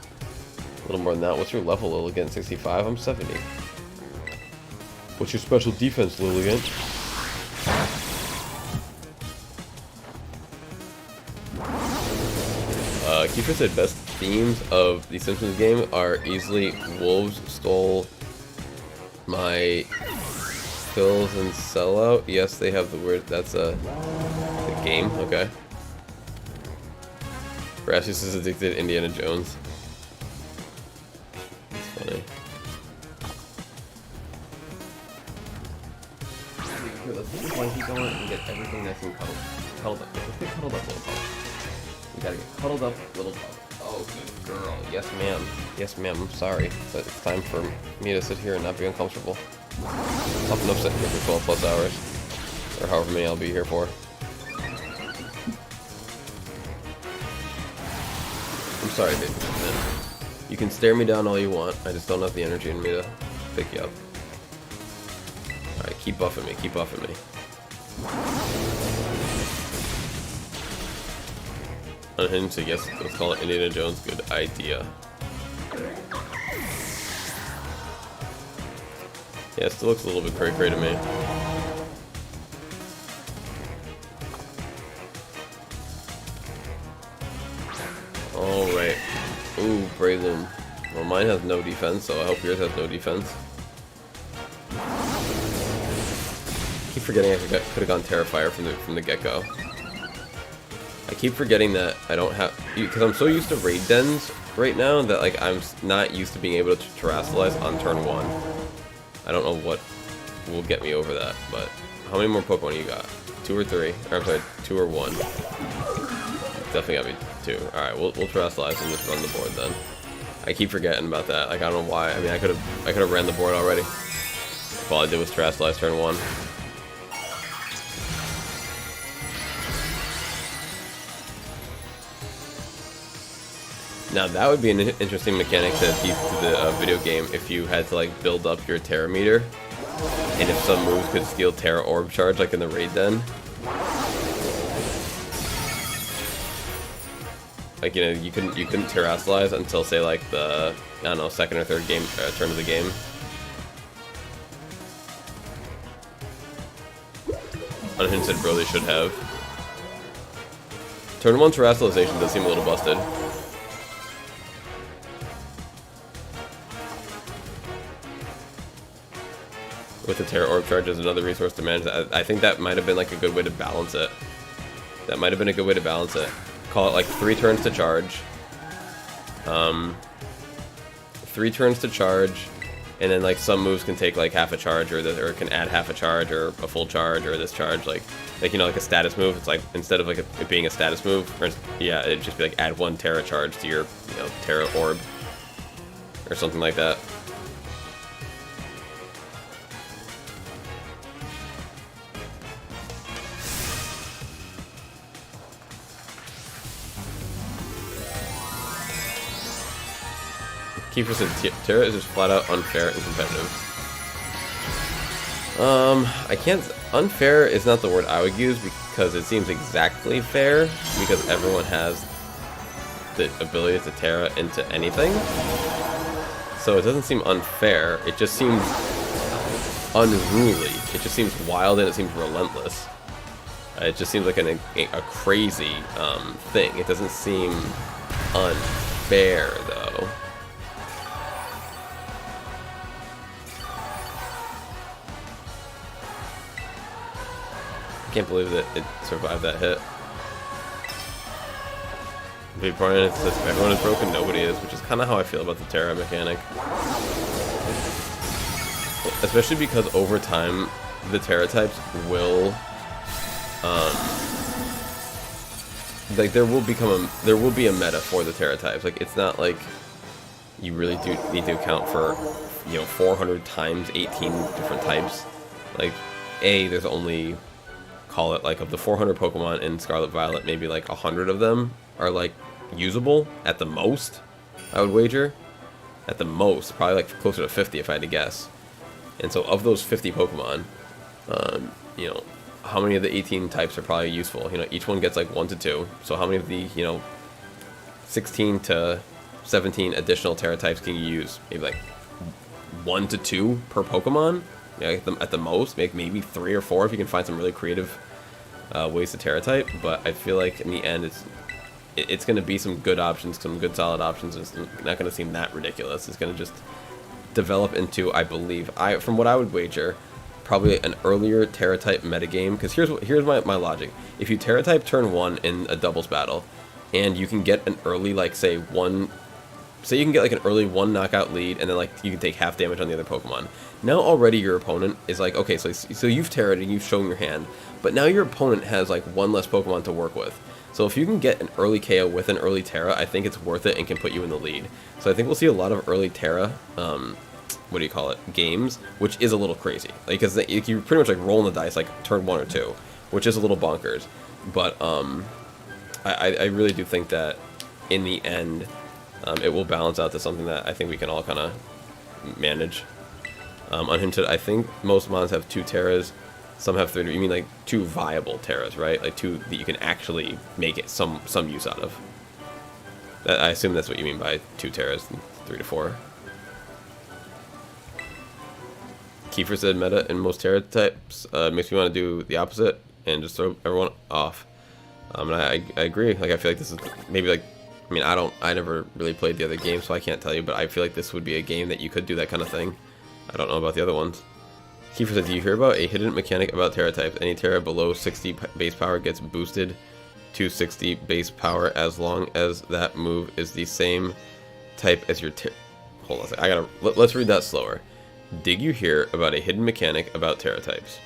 little more than that. What's your level, Lilligant? 65? I'm 70. What's your special defense, Lilligant? Kiefer said best themes of the Simpsons game are easily wolves stole my pills and sellout. Yes, they have the word. That's the game. Okay. Brassius is addicted to Indiana Jones. That's funny. Here, let's get this blankie going and get everything nice and cuddled up. Let's get cuddled up, little pup. We gotta get cuddled up, little pup. Oh, good girl. Yes, ma'am. Yes, ma'am. I'm sorry. But it's time for me to sit here and not be uncomfortable. Tough enough sitting here for 12 plus hours. Or however many I'll be here for. I'm sorry, baby. You can stare me down all you want. I just don't have the energy in me to pick you up. Alright, keep buffing me. Keep buffing me. Unhinged, so yes, let's call it Indiana Jones. Good idea. Yeah, it still looks a little bit cray-cray to me. Alright. Ooh, Prehmium. Well, mine has no defense, so I hope yours has no defense. I keep forgetting I could have gone Terrifier from the get-go. I keep forgetting that I don't have, because I'm so used to raid dens right now that like I'm not used to being able to terrestrialize on turn 1. I don't know what will get me over that, but how many more Pokemon you got? 2 or 3? Or I'm sorry, 2 or 1? Definitely gotta be 2. Alright, we'll terrestrialize and just run the board then. I keep forgetting about that. Like I don't know why. I mean, I could have ran the board already. If all I did was terrestrialize turn 1. Now that would be an interesting mechanic to teach to the video game if you had to like build up your Terra meter, and if some moves could steal Terra Orb Charge like in the raid den. Like, you know, you couldn't terrestrialize until say like the, I don't know, second or third game turn of the game. Unhinted really should have. Turn 1 terrestrialization does seem a little busted. With the Terra Orb Charge as another resource to manage that. I think that might have been like a good way to balance it. That might have been a good way to balance it. Call it like 3 turns to charge. 3 turns to charge, and then like some moves can take like half a charge, or can add half a charge, or a full charge, or this charge, like you know, like a status move. It's like instead of like it being a status move, or yeah, it'd just be like add 1 Terra charge to your, you know, Terra Orb, or something like that. Kiefer said Terra is just flat out unfair and competitive. I can't. Unfair is not the word I would use, because it seems exactly fair, because everyone has the ability to Terra into anything. So it doesn't seem unfair. It just seems unruly. It just seems wild, and it seems relentless. It just seems like a crazy thing. It doesn't seem unfair though. I can't believe that it survived that hit. Big part it says everyone is broken, nobody is, which is kind of how I feel about the Terra mechanic. Especially because over time, the Terra types will, like there will be a meta for the Terra types. Like it's not like you really do need to account for, you know, 400 times 18 different types. Like there's only, call it like of the 400 Pokemon in Scarlet Violet, maybe like 100 of them are like usable at the most. I would wager at the most, probably like closer to 50 if I had to guess. And so of those 50 Pokemon, you know, how many of the 18 types are probably useful? You know, each one gets like 1 to 2. So how many of the, you know, 16 to 17 additional Terra types can you use? Maybe like 1 to 2 per Pokemon. Yeah, at the most, maybe 3 or 4 if you can find some really creative ways to Terra type. But I feel like in the end, it's going to be some good options, some good solid options. It's not going to seem that ridiculous. It's going to just develop into, I believe, from what I would wager, probably an earlier Terra type metagame. Because here's my logic: if you Terra type turn 1 in a doubles battle, and you can get an early, like say you can get like an early 1 knockout lead, and then like you can take half damage on the other Pokemon. Now already your opponent is like, okay, so you've Terra'd and you've shown your hand, but now your opponent has like 1 less Pokemon to work with. So if you can get an early KO with an early Terra, I think it's worth it and can put you in the lead. So I think we'll see a lot of early Terra, what do you call it, games, which is a little crazy. Like, because you pretty much like rolling the dice like turn 1 or 2, which is a little bonkers. But I really do think that in the end, it will balance out to something that I think we can all kind of manage. Unhinted, I think most mons have 2 Terras, some have 3. You mean like 2 viable Terras, right? Like 2 that you can actually make it some use out of. I assume that's what you mean by 2 Terras, 3 to 4. Kiefer said meta in most Terra types makes me want to do the opposite and just throw everyone off. And I agree. Like I feel like this is maybe like, I mean, I never really played the other games, so I can't tell you, but I feel like this would be a game that you could do that kind of thing. I don't know about the other ones. Kiefer said, do you hear about a hidden mechanic about Terra types? Any Terra below 60 base power gets boosted 260 base power as long as that move is the same type as your hold on a second. Let's read that slower. Did you hear about a hidden mechanic about Terra types?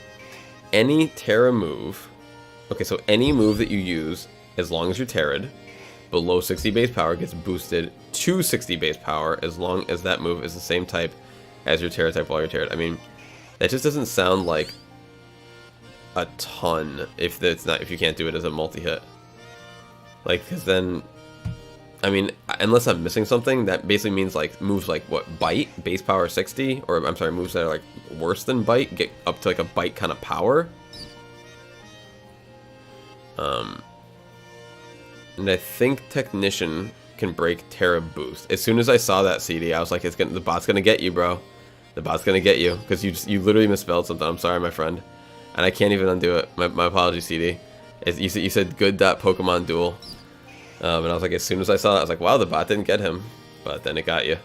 Any Terra move, okay, so any move that you use, as long as you're Terra'd, below 60 base power gets boosted to 60 base power as long as that move is the same type as your Terra type while you're Terra'd. I mean, that just doesn't sound like a ton if you can't do it as a multi-hit. Like, because then, I mean, unless I'm missing something, that basically means like moves like what, bite, base power 60, or I'm sorry, moves that are like worse than bite get up to like a bite kind of power. And I think Technician can break Terra boost. As soon as I saw that CD, I was like, the bot's gonna get you, bro. The bot's gonna get you because you literally misspelled something. I'm sorry, my friend, and I can't even undo it. My apologies, CD. You said good Pokemon duel. And I was like, as soon as I saw that, I was like, wow, the bot didn't get him. But then it got you.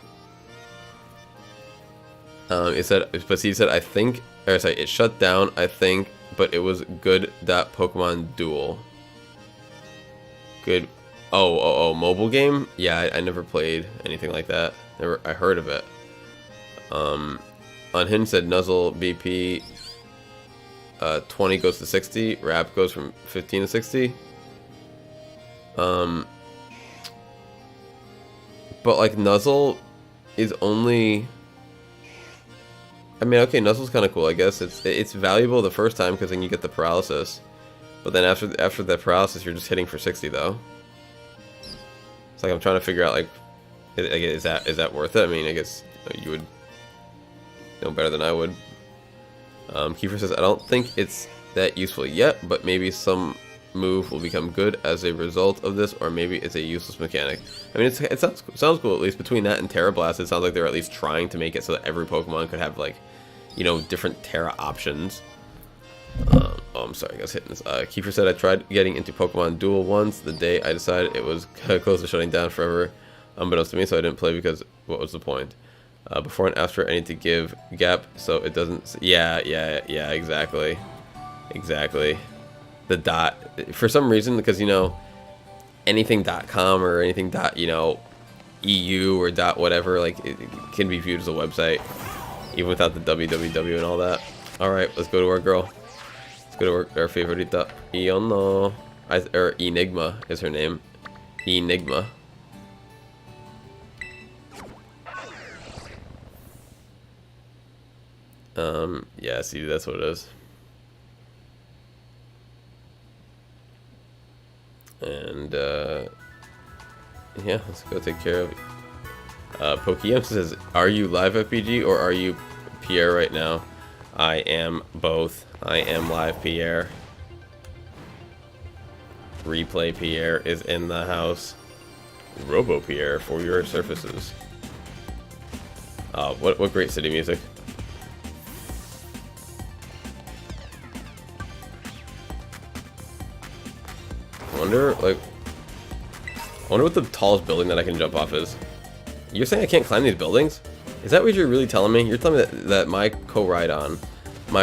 But he said, I think, or sorry, it shut down, I think, but it was good Pokemon duel. Good. Oh, mobile game? Yeah, I never played anything like that. I heard of it. Unhinged said Nuzzle BP 20 goes to 60. Rap goes from 15 to 60. But like Nuzzle is only, I mean, okay, Nuzzle's kind of cool, I guess. It's valuable the first time because then you get the paralysis. But then after the paralysis, you're just hitting for 60 though. It's like I'm trying to figure out like, is that worth it? I mean, I guess you would know better than I would. Kiefer says, I don't think it's that useful yet, but maybe some move will become good as a result of this, or maybe it's a useless mechanic. I mean, it sounds cool, at least. Between that and Terra Blast, it sounds like they're at least trying to make it so that every Pokemon could have, like, you know, different Terra options. Oh, I'm sorry, I was hitting this. Kiefer said, I tried getting into Pokemon Duel once. The day I decided it was close to shutting down forever, unbeknownst to me, so I didn't play because what was the point? Before and after, I need to give gap so it doesn't. Yeah, exactly. The dot, for some reason, because, you know, anything .com or anything you know, EU or whatever, like, it can be viewed as a website even without the www and all that. All right, let's go to our girl. Let's go to our favorita. Iono, or Enigma is her name. Enigma. Yeah, see, that's what it is. And, yeah, let's go take care of it. Pokeyam says, are you live FPG or are you Pierre right now? I am both. I am live Pierre. Replay Pierre is in the house. Robo Pierre for your surfaces. What great city music. I wonder what the tallest building that I can jump off is. You're saying I can't climb these buildings? Is that what you're really telling me? You're telling me that my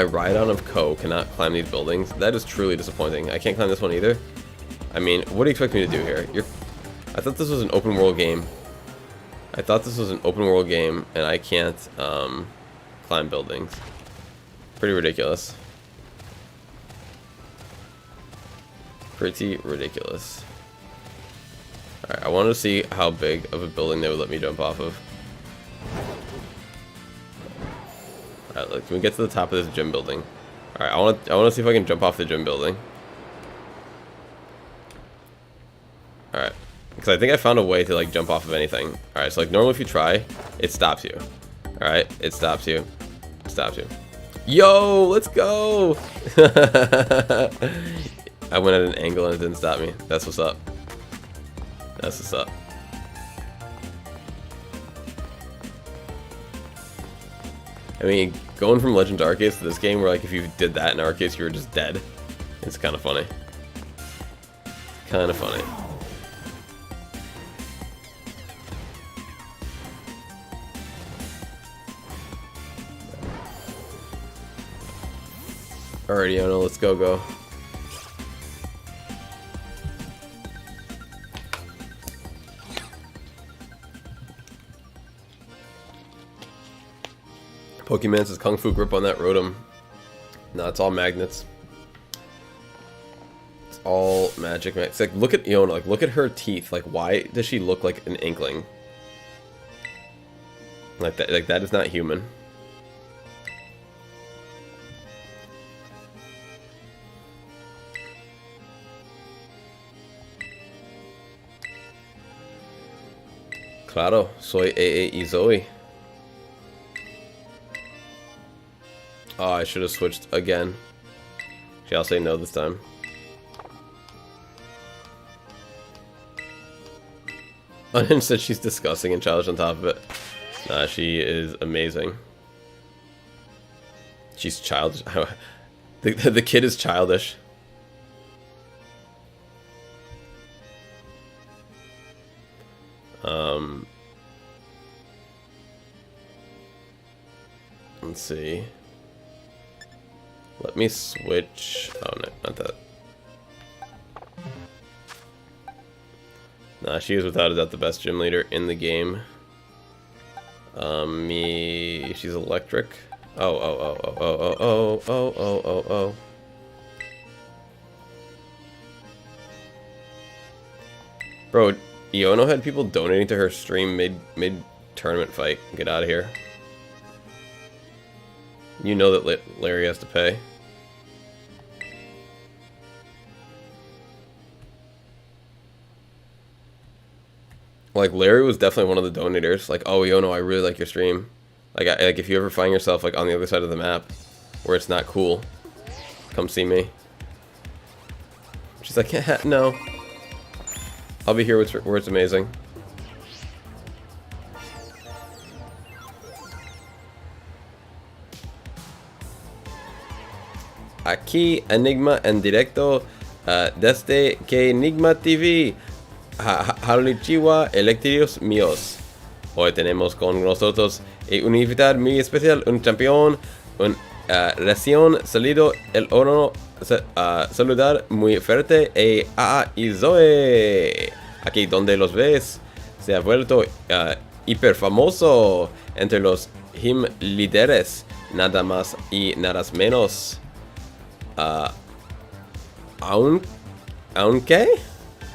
Ride-On of Ko cannot climb these buildings? That is truly disappointing. I can't climb this one either. I mean, what do you expect me to do here? I thought this was an open world game. And I can't climb buildings. Pretty ridiculous. Pretty ridiculous. Alright, I want to see how big of a building they would let me jump off of. Alright, look, can we get to the top of this gym building? Alright, I want to see if I can jump off the gym building. Alright, because I think I found a way to, like, jump off of anything. Alright, so, like, normally if you try, it stops you. Alright, it stops you. It stops you. Yo, let's go! I went at an angle and it didn't stop me. That's what's up. That's what's up. I mean, going from Legends Arceus to this game where, like, if you did that in Arceus, you were just dead. It's kind of funny. Kind of funny. Alrighty, Ono, let's go. Pokemon says Kung Fu grip on that Rotom. No, it's all magnets. It's all magic. It's like, look at Iona. Like, look at her teeth. Like, why does she look like an inkling? Like that. Like that is not human. Claro, soy y Zoe. Oh, I should have switched again. I'll say no this time. Unhinged said she's disgusting and childish on top of it. Nah, she is amazing. She's childish. The kid is childish. Let's see. Let me switch. Oh no, not that. Nah, she is without a doubt the best gym leader in the game. She's electric. Oh. Bro, Iono had people donating to her stream mid tournament fight. Get out of here. You know that Larry has to pay. Like, Larry was definitely one of the donators. Like, oh, Iono, I really like your stream. Like, like if you ever find yourself like on the other side of the map where it's not cool, come see me. She's like, yeah, no. I'll be here where it's amazing. Aquí Enigma en directo desde KenigmaTV TV. Halichiwa electrios míos. Hoy tenemos con nosotros un invitado muy especial, un campeón, un recién salido el oro. Saludar muy fuerte y Zoe. Aquí donde los ves se ha vuelto hiper famoso entre los him líderes, nada más y nada menos. Aunque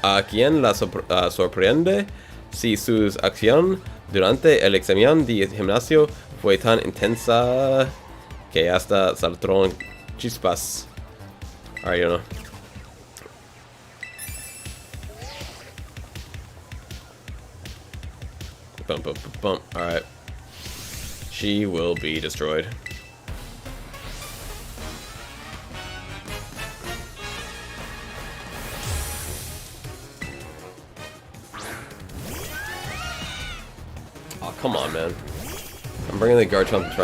a quien la sorprende si su acción durante el examen de gimnasio fue tan intensa que hasta saltaron chispas. Alright, you know. Bump. Alright. She will be destroyed. Oh, come on, man. I'm bringing the Garchomp to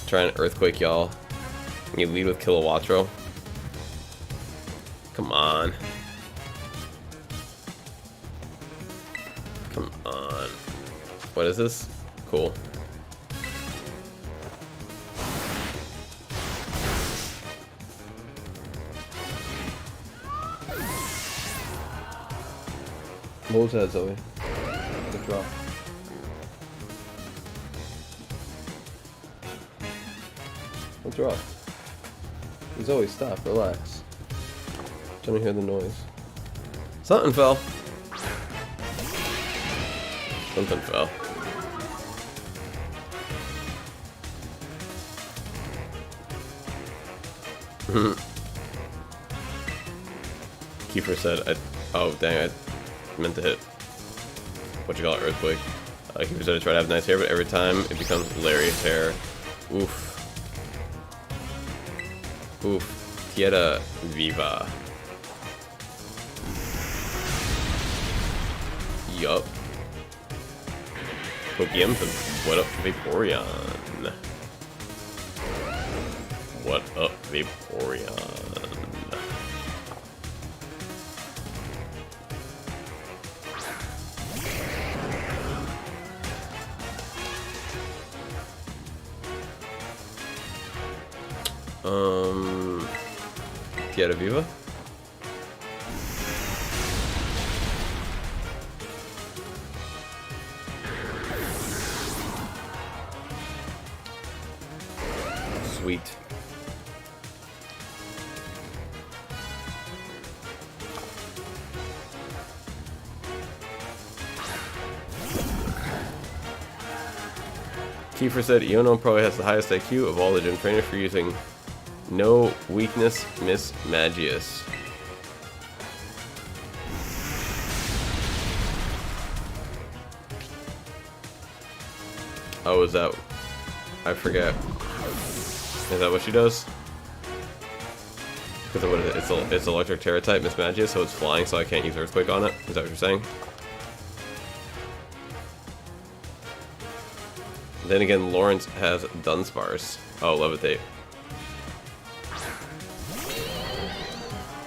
try and Earthquake y'all. You lead with Kilowattrel. Come on. Come on. What is this? Cool. What was that, Zoe? Good draw. What's wrong? Zoe, stop, relax. Trying to hear the noise. Something fell. Something fell. Kiefer said, oh dang, I meant to hit what you call it, Earthquake. Kiefer said I try to have nice hair, but every time it becomes Larry's hair. Oof. Oof. Tierra Viva. Yup. Pokemon said, what up, Vaporeon? What up, Vaporeon? Tierra Viva? Kiefer said, Iono probably has the highest IQ of all the gym trainers for using no weakness Miss Magius. Oh, is that... I forget. Is that what she does? Because what is it? It's electric terra type Miss Magius, so it's flying, so I can't use Earthquake on it. Is that what you're saying? Then again, Lawrence has Dunsparce. Oh, Levitate.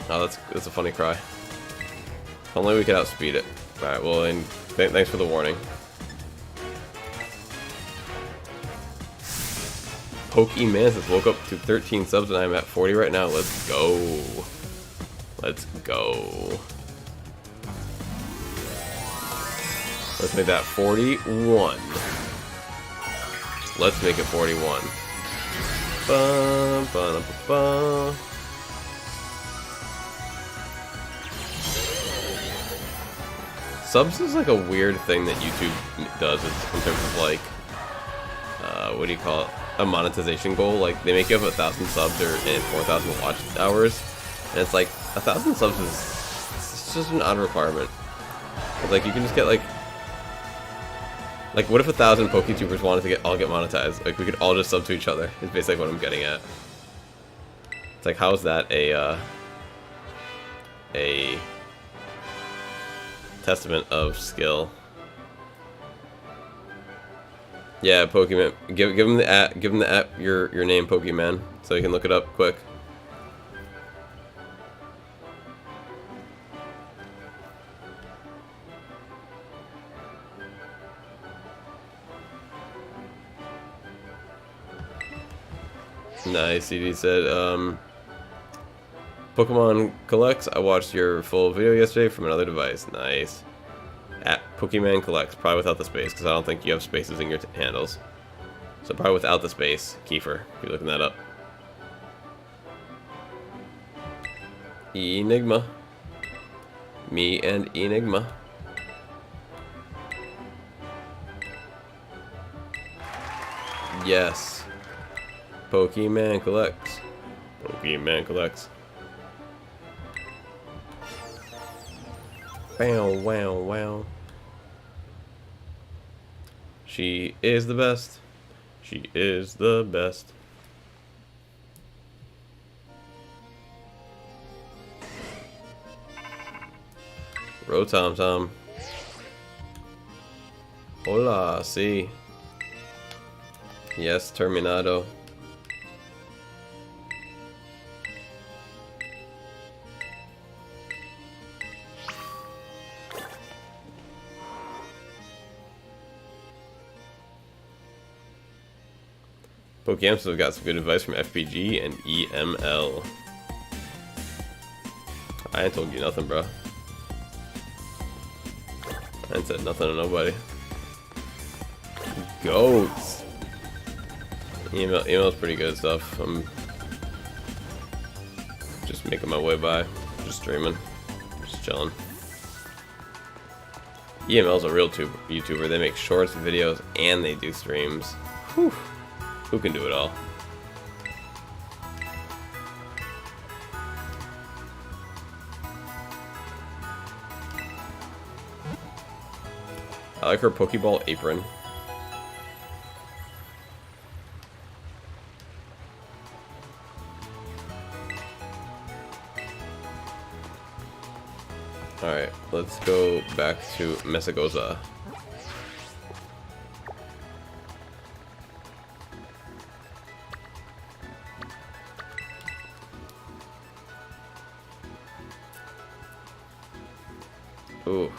Oh, that's a funny cry. If only we could outspeed it. Alright, well, and thanks for the warning. Pokemantis woke up to 13 subs and I'm at 40 right now. Let's go. Let's go. Let's make that 41. Let's make it 41. Bum, bum, bum, bum. Subs is like a weird thing that YouTube does in terms of like, what do you call it? A monetization goal. Like they make you have 1,000 subs or and 4,000 watch hours, and it's like 1,000 subs is it's just an odd requirement. It's like you can just get like what if 1,000 PokeTubers wanted to all get monetized? Like we could all just sub to each other. Is basically what I'm getting at. It's like how is that a testament of skill? Yeah, Pokemon. Give him the app. Give him the app. Your name, Pokemon, so you can look it up quick. Nice. CD said, Pokemon Collects. I watched your full video yesterday from another device. Nice. At Pokemon Collects, probably without the space, because I don't think you have spaces in your handles. So probably without the space, Kiefer, if you're looking that up. Enigma. Me and Enigma. Yes. Pokemon Collects. Pokemon Collects. Wow, wow, wow. She is the best. She is the best. Rotom Tom. Hola, sí. Yes, Terminado. Pokeamps have got some good advice from FPG and EML. I ain't told you nothing, bro. I ain't said nothing to nobody. Goats. EML's pretty good stuff. I'm just making my way by, just streaming, just chilling. EML's a real YouTuber. They make shorts, videos, and they do streams. Whew. Who can do it all? I like her Pokeball apron. Alright, let's go back to Mesagoza. Ooh.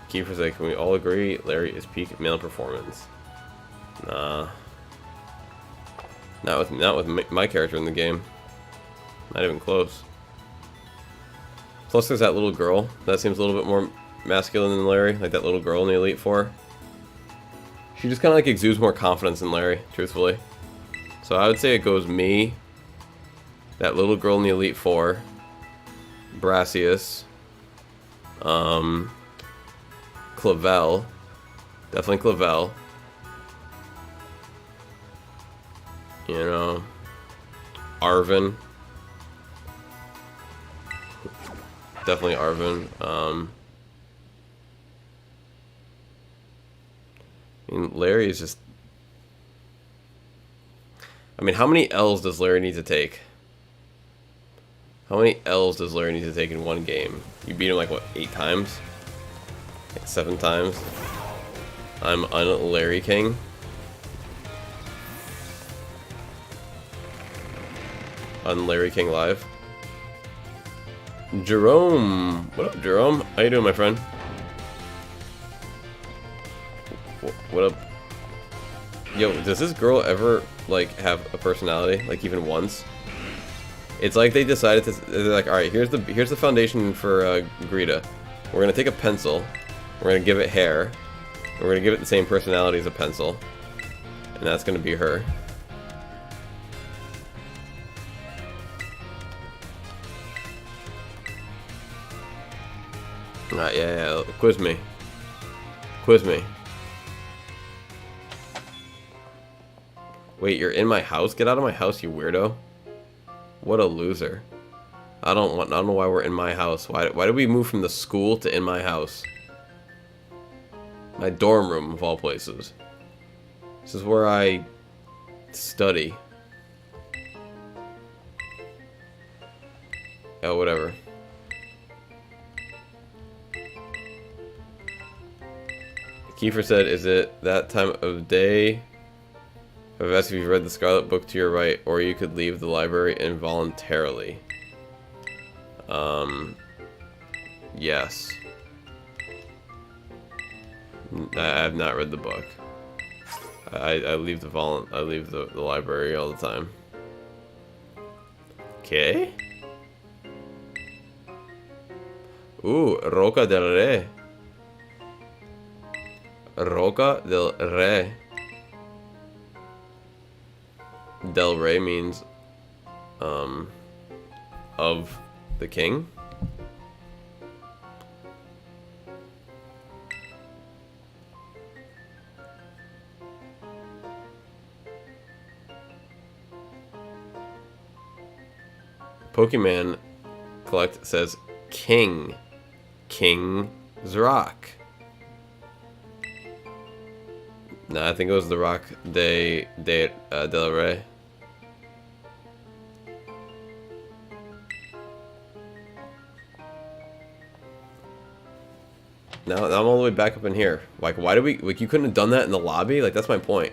Kiefer's like, can we all agree Larry is peak male performance? Nah. Not with my character in the game. Not even close. Plus there's that little girl. That seems a little bit more masculine than Larry. Like that little girl in the Elite Four. She just kind of like exudes more confidence than Larry, truthfully. So I would say it goes me, that little girl in the Elite Four, Brassius. Clavel. Definitely Clavel. You know, Arvin. Definitely Arvin. I mean, Larry is just... I mean, how many L's does Larry need to take? How many L's does Larry need to take in one game? You beat him like, what, 8 times? Like 7 times? I'm Larry King. On Larry King Live. Jerome! What up, Jerome? How you doing, my friend? What up? Yo, does this girl ever, like, have a personality? Like, even once? It's like they decided to... They're like, alright, here's the foundation for Greta. We're gonna take a pencil. We're gonna give it hair. And we're gonna give it the same personality as a pencil. And that's gonna be her. Yeah, quiz me. Quiz me. Wait, you're in my house? Get out of my house, you weirdo. What a loser. I don't know why we're in my house. Why did we move from the school to in my house? My dorm room, of all places. This is where I study. Oh, whatever. Kiefer said, is it that time of day? I've asked if you've read the Scarlet book to your right, or you could leave the library involuntarily. Yes. I have not read the book. I leave the library all the time. Okay. Ooh, Roca del Rey. Roca del Rey. Del Rey means of the king. Pokemon Collect says King. King's Rock. Nah, I think it was the Rock del Rey. Now I'm all the way back up in here. Like, why did we... Like, you couldn't have done that in the lobby? Like, that's my point.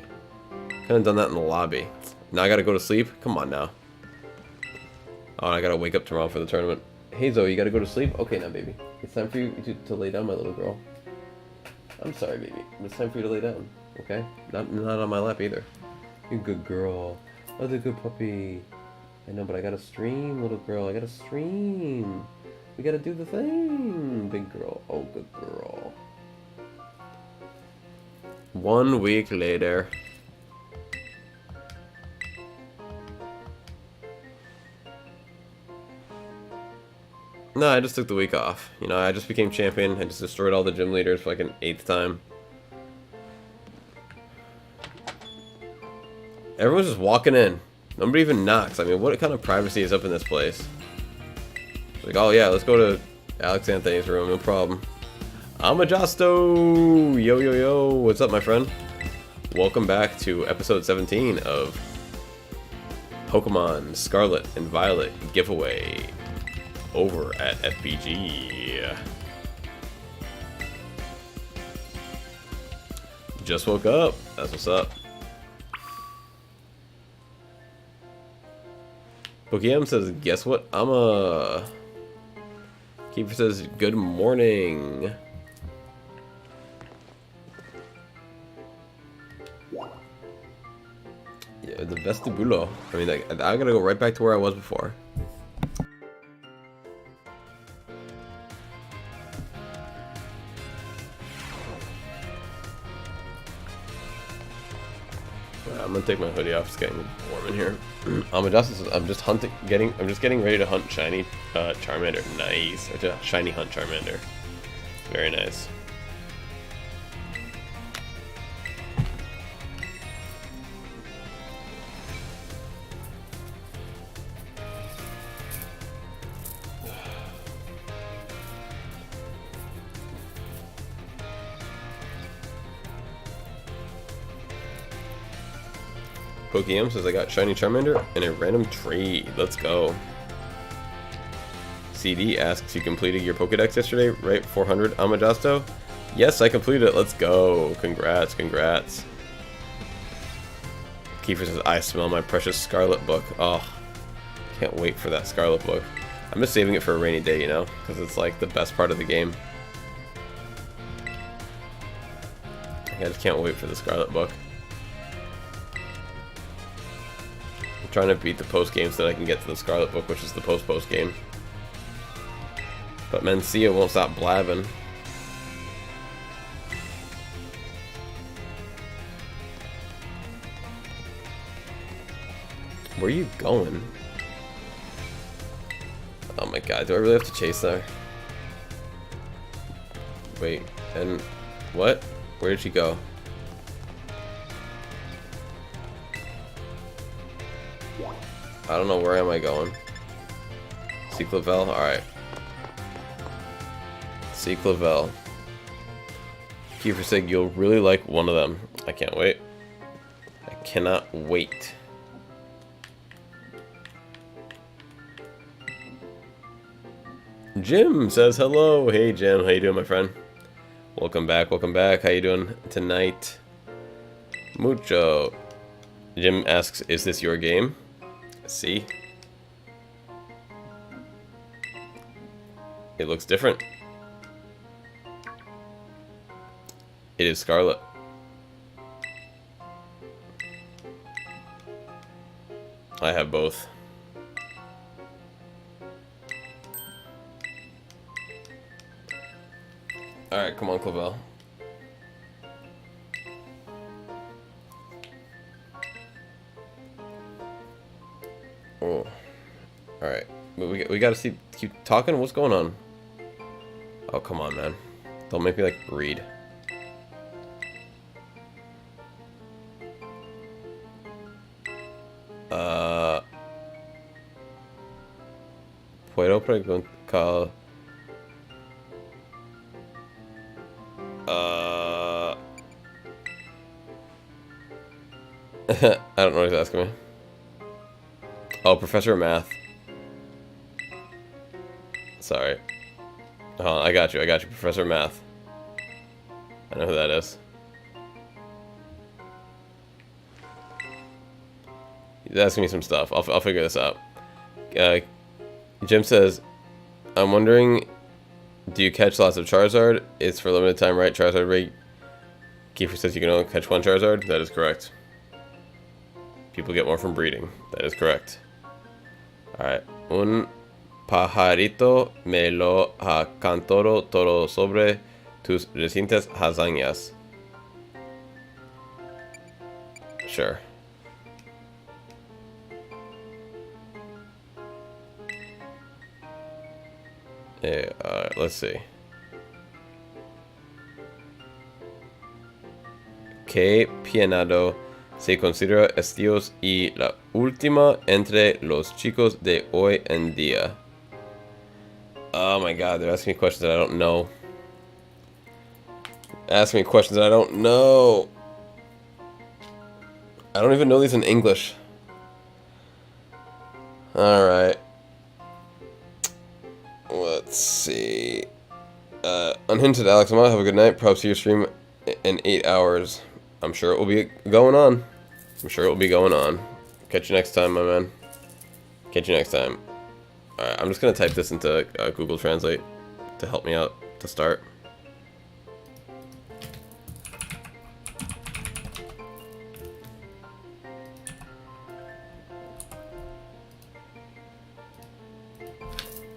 Couldn't have done that in the lobby. Now I gotta go to sleep? Come on now. Oh, and I gotta wake up tomorrow for the tournament. Hey, Zoe, you gotta go to sleep? Okay, now, baby. It's time for you to lay down, my little girl. I'm sorry, baby. It's time for you to lay down. Okay? Not on my lap, either. You good girl. Oh, the good puppy. I know, but I gotta stream, little girl. I gotta stream. We gotta do the thing, big girl. Oh, good girl. 1 week later. No, I just took the week off. You know, I just became champion. I just destroyed all the gym leaders for like an 8th time. Everyone's just walking in. Nobody even knocks. I mean, what kind of privacy is up in this place? Like, oh yeah, let's go to Alex Anthony's room, no problem. I'm a Josto! Yo, yo, yo. What's up, my friend? Welcome back to episode 17 of Pokemon Scarlet and Violet giveaway over at FBG. Just woke up. That's what's up. Pokemon says, guess what? I'm a... Keeper says, good morning. Yeah, the vestibulo. I mean, I gotta go right back to where I was before. I'm gonna take my hoodie off. It's getting warm in here. I'm just getting ready to hunt shiny Charmander. Nice. Or to shiny hunt Charmander. Very nice. Pokeyam says I got shiny Charmander in a random trade. Let's go. CD asks, you completed your Pokedex yesterday, right? 400 Amajasto? Yes, I completed it. Let's go. Congrats, congrats. Kiefer says, I smell my precious Scarlet book. Oh, can't wait for that Scarlet book. I'm just saving it for a rainy day, you know? Because it's like the best part of the game. I just can't wait for the Scarlet book. Trying to beat the post game so that I can get to the Scarlet book, which is the post game. But Mencia won't stop blabbing. Where are you going? Oh my god, do I really have to chase her? Wait, and what? Where did she go? I don't know, where am I going? See Clavel? Alright. See Clavel. Kiefer said you'll really like one of them. I can't wait. I cannot wait. Jim says hello. Hey Jim, how you doing, my friend? Welcome back, welcome back. How you doing tonight? Mucho. Jim asks, is this your game? See? It looks different. It is Scarlet. I have both. Alright, come on, Clavel. Oh. Alright. We gotta keep talking? What's going on? Oh, come on, man. Don't make me, like, read. Puedo preguntar... I don't know what he's asking me. Oh, Professor of Math. Sorry. I got you, Professor of Math. I know who that is. He's asking me some stuff. I'll figure this out. Jim says, I'm wondering, do you catch lots of Charizard? It's for limited time, right? Charizard rate. Kiefer says you can only catch one Charizard. That is correct. People get more from breeding. That is correct. Alright. Un pajarito me lo ha cantado todo sobre tus recientes hazañas. Sure. Let's see. Que pienado se considera estilos y la última entre los chicos de hoy en día. Oh my god, they're asking me questions that I don't know. Asking me questions that I don't know. I don't even know these in English. Alright. Let's see. Unhinted Alex, I'm gonna have a good night. Props to your stream in 8 hours. I'm sure it will be going on. I'm sure it will be going on. Catch you next time, my man. Catch you next time. Alright, I'm just gonna type this into Google Translate to help me out to start.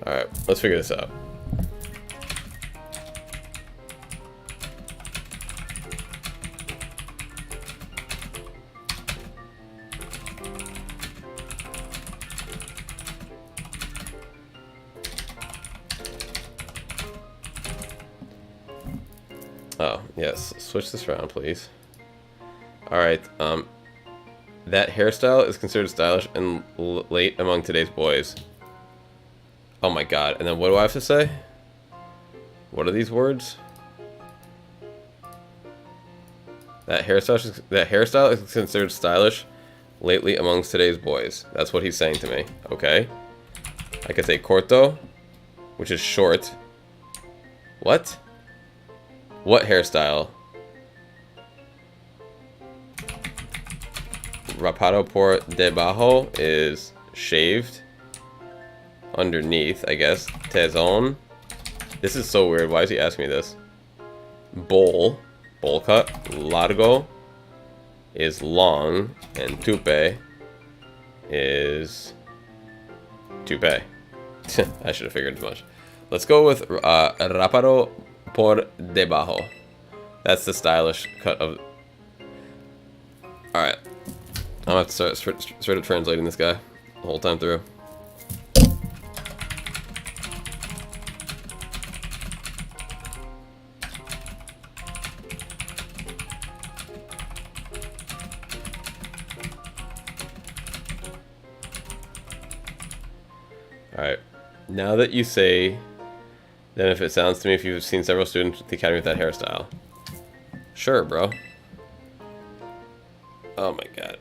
Alright, let's figure this out. Oh, yes. Switch this around, please. Alright, that hairstyle is considered stylish and late among today's boys. Oh my god. And then what do I have to say? What are these words? That hairstyle is considered stylish lately amongst today's boys. That's what he's saying to me. Okay. I could say corto, which is short. What? What hairstyle? Rapado por debajo is shaved. Underneath, I guess. Tezon. This is so weird. Why is he asking me this? Bowl cut. Largo is long. And tupe is toupee. I should have figured as much. Let's go with rapado por debajo. That's the stylish cut of... Alright. I'm gonna have to start translating this guy the whole time through. Alright. Now that you say, then if it sounds to me if you've seen several students at the academy with that hairstyle. Sure, bro. Oh my god.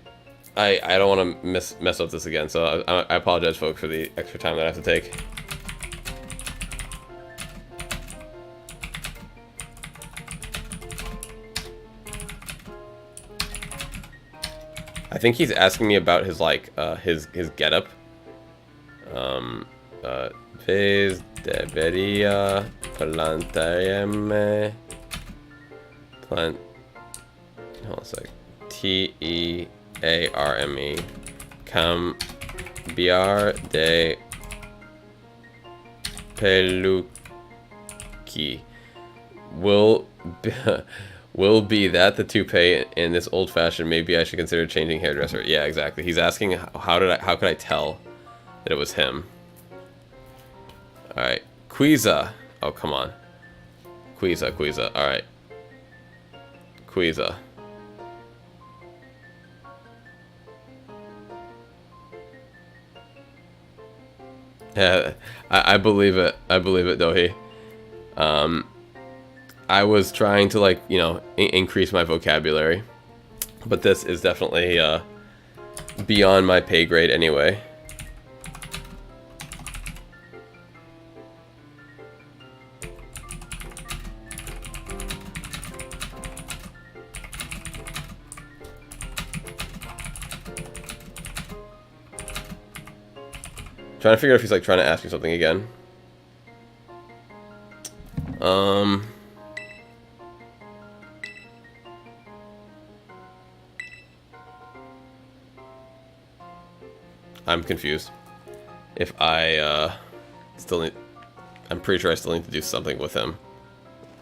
I don't want to mess up this again, so I apologize, folks, for the extra time that I have to take. I think he's asking me about his, like, his getup. Vez debería plantearme hold on a sec. TEARME cambiar de peluqui will be that the toupee in this old fashioned. Maybe I should consider changing hairdresser. Yeah, exactly. He's asking how could I tell that it was him. Alright. Quiza. Oh, come on. Quiza. Alright. Quiza. Yeah, I believe it. I believe it, Dohi. I was trying to, like, you know, increase my vocabulary. But this is definitely beyond my pay grade anyway. Trying to figure out if he's like trying to ask me something again. I'm confused. If I still need, I'm pretty sure I still need to do something with him.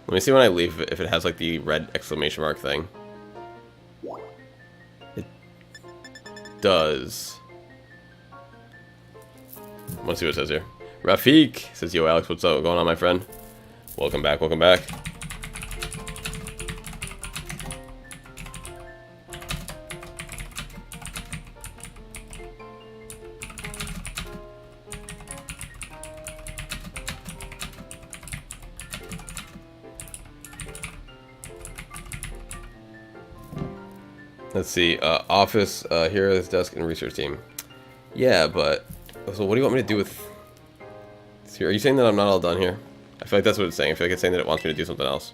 Let me see when I leave if it has like the red exclamation mark thing. It does. Let's see what it says here. Rafik says, "Yo, Alex, what's up? What's going on, my friend? Welcome back. Welcome back." Let's see. Office, here is desk and research team. Yeah, but so what do you want me to do with? Are you saying that I'm not all done here? I feel like that's what it's saying. I feel like it's saying that it wants me to do something else.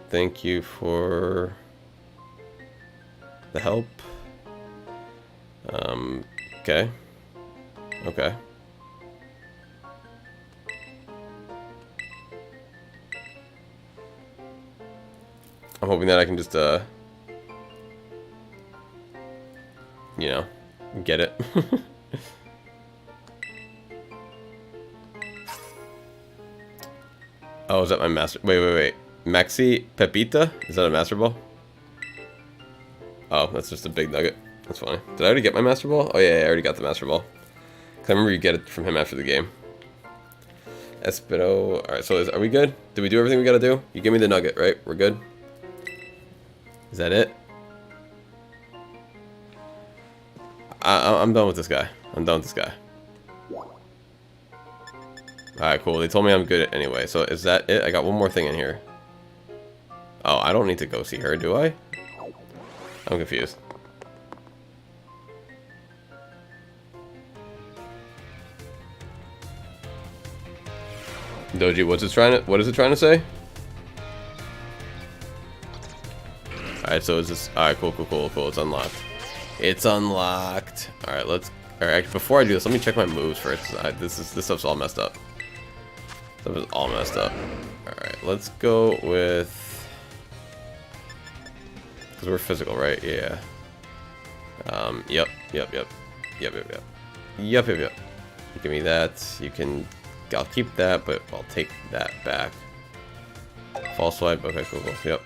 Thank you for the help. Okay. Okay. I'm hoping that I can just, you know, get it. Oh, is that my master? Wait. Maxi Pepita? Is that a Master Ball? Oh, that's just a big nugget. That's funny. Did I already get my Master Ball? Oh yeah, I already got the Master Ball. Cause I remember you get it from him after the game. Espero. Alright, so are we good? Did we do everything we gotta do? You give me the nugget, right? We're good? Is that it? I'm done with this guy. I'm done with this guy. Alright, cool. They told me I'm good anyway. So is that it? I got one more thing in here. Oh, I don't need to go see her, do I? I'm confused. Doji, what is it trying to say? Alright, so is this alright, cool. It's unlocked. It's unlocked. Alright, alright, before I do this, let me check my moves first. This stuff's all messed up. Stuff is all messed up. Alright, let's go with, because we're physical, right? Yeah. Yep. Give me that. You can, I'll keep that, but I'll take that back. False swipe. Okay, cool. Yep.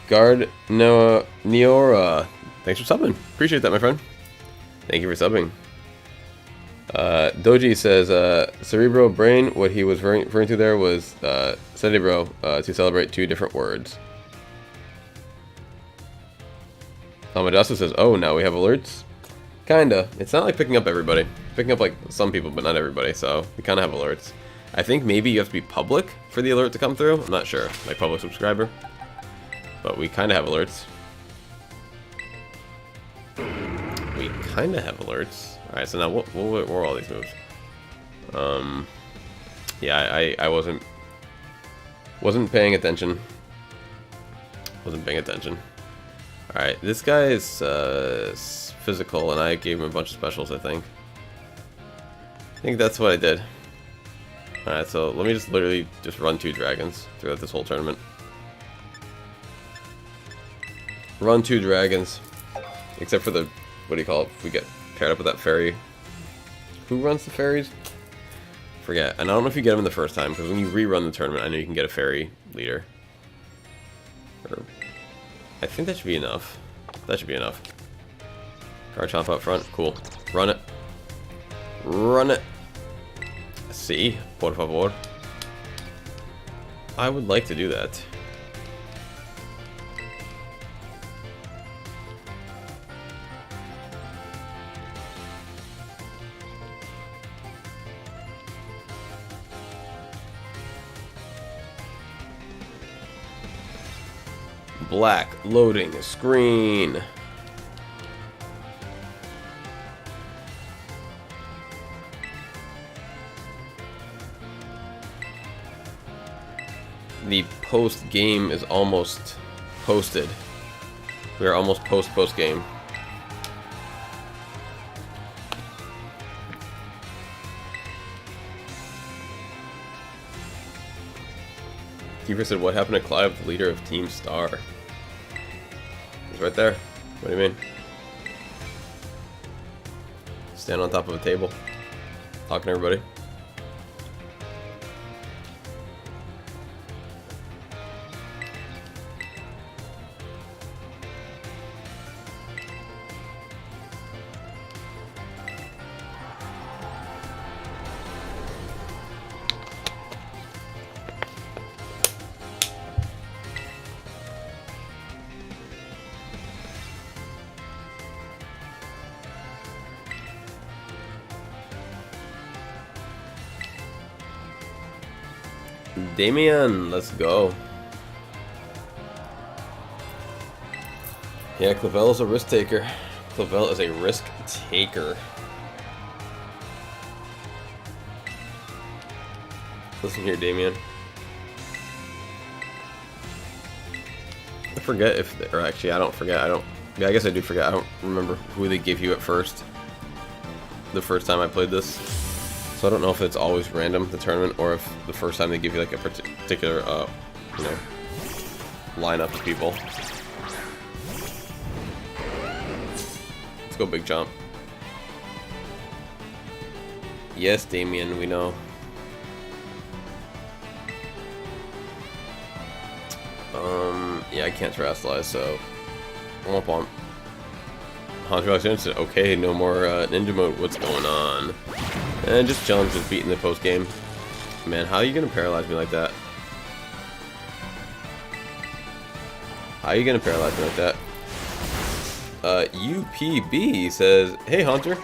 Guard Neora. Thanks for subbing. Appreciate that, my friend. Thank you for subbing. Doji says, Cerebro Brain, what he was referring to there was Cerebro, to celebrate two different words. Amadasa says, oh, now we have alerts? Kinda. It's not like picking up everybody. Picking up like some people, but not everybody, so we kinda have alerts. I think maybe you have to be public for the alert to come through. I'm not sure. Like public subscriber. But we kinda have alerts. We kinda have alerts. Alright, so now what are all these moves? Yeah, I wasn't paying attention. Alright, this guy is physical, and I gave him a bunch of specials, I think. I think that's what I did. Alright, so let me just literally just run 2 dragons throughout this whole tournament. Run 2 dragons. Except for the, what do you call it, if we get paired up with that fairy. Who runs the fairies? Forget. And I don't know if you get them the first time, because when you rerun the tournament, I know you can get a fairy leader. I think that should be enough. That should be enough. Garchomp up front. Cool. Run it. Run it. See? Por favor. I would like to do that. Black loading screen. The post game is almost posted. We are almost post game. Keeper said, what happened to Clive, the leader of Team Star? He's right there. What do you mean? Stand on top of a table. Talking to everybody. Damien, let's go. Yeah, Clavel is a risk taker. Clavel is a risk taker. Listen here, Damien. I forget if, or actually, I don't forget. Yeah, I guess I do forget. I don't remember who they give you at first. The first time I played this. So I don't know if it's always random, the tournament, or if the first time they give you like a particular, you know, lineup of people. Let's go big jump. Yes, Damien, we know. Yeah, I can't terrestrialize, so womp womp. Hunter Alexander said, okay, no more ninja mode, what's going on? And just chilling, just beating the post game. Man, how are you gonna paralyze me like that? How are you gonna paralyze me like that? UPB says, hey Hunter.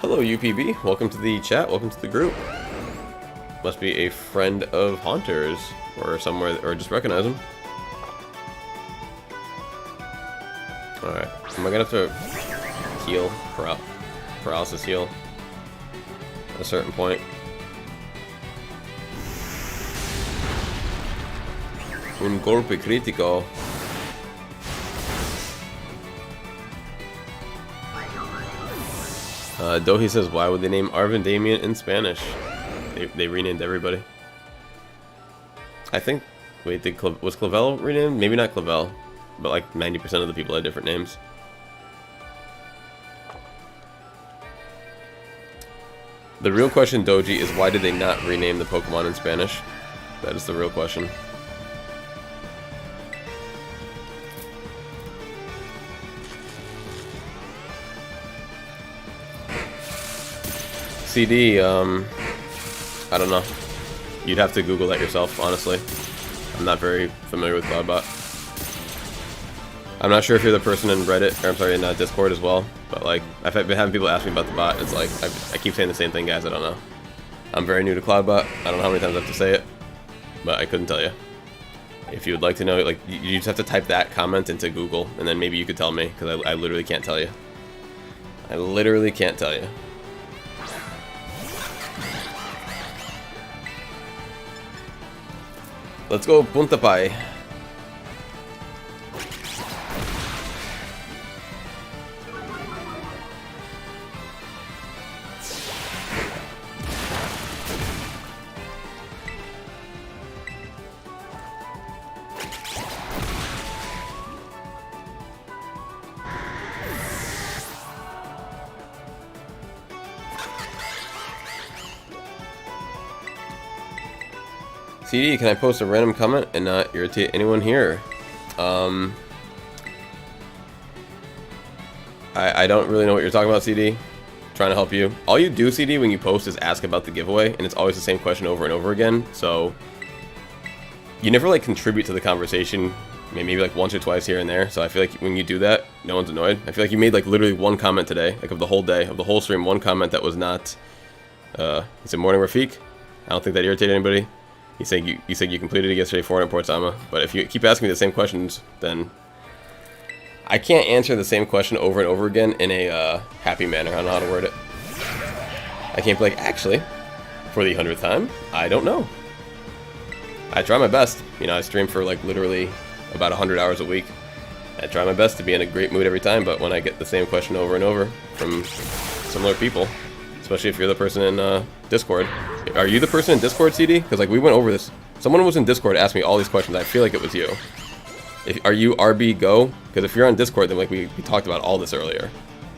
Hello UPB, welcome to the chat, welcome to the group. Must be a friend of Hunter's, or somewhere, or just recognize him. Alright, am I gonna have to heal, paralysis heal, at a certain point? Un golpe critico. Dohi says, why would they name Arvin Damien in Spanish? They renamed everybody. I think, wait, was Clavel renamed? Maybe not Clavel, but like 90% of the people had different names. The real question, Doji, is why did they not rename the Pokemon in Spanish? That is the real question. CD, I don't know. You'd have to Google that yourself, honestly. I'm not very familiar with Cloudbot. I'm not sure if you're the person in Reddit, or I'm sorry, in Discord as well, but like, I've been having people ask me about the bot. It's like, I keep saying the same thing, guys, I don't know. I'm very new to Cloudbot. I don't know how many times I have to say it, but I couldn't tell you. If you would like to know, like, you just have to type that comment into Google, and then maybe you could tell me, because I literally can't tell you. I literally can't tell you. Let's go Punta Pai. CD, can I post a random comment and not irritate anyone here? I don't really know what you're talking about, CD. Trying to help you. All you do, CD, when you post is ask about the giveaway, and it's always the same question over and over again, so you never like contribute to the conversation, maybe like once or twice here and there, so I feel like when you do that, no one's annoyed. I feel like you made like literally one comment today, like of the whole day, of the whole stream, one comment that was not, you said morning Rafiq? I don't think that irritated anybody. You said you completed it yesterday for Port Sama, but if you keep asking me the same questions, then I can't answer the same question over and over again in a happy manner. I don't know how to word it. I can't be like, actually, for the 100th time, I don't know. I try my best. You know, I stream for like literally about 100 hours a week. I try my best to be in a great mood every time, but when I get the same question over and over from similar people, especially if you're the person in Discord. Are you the person in Discord, CD? Because like we went over this. Someone was in Discord asked me all these questions. I feel like it was you. Are you RB Go? Because if you're on Discord, then like we talked about all this earlier.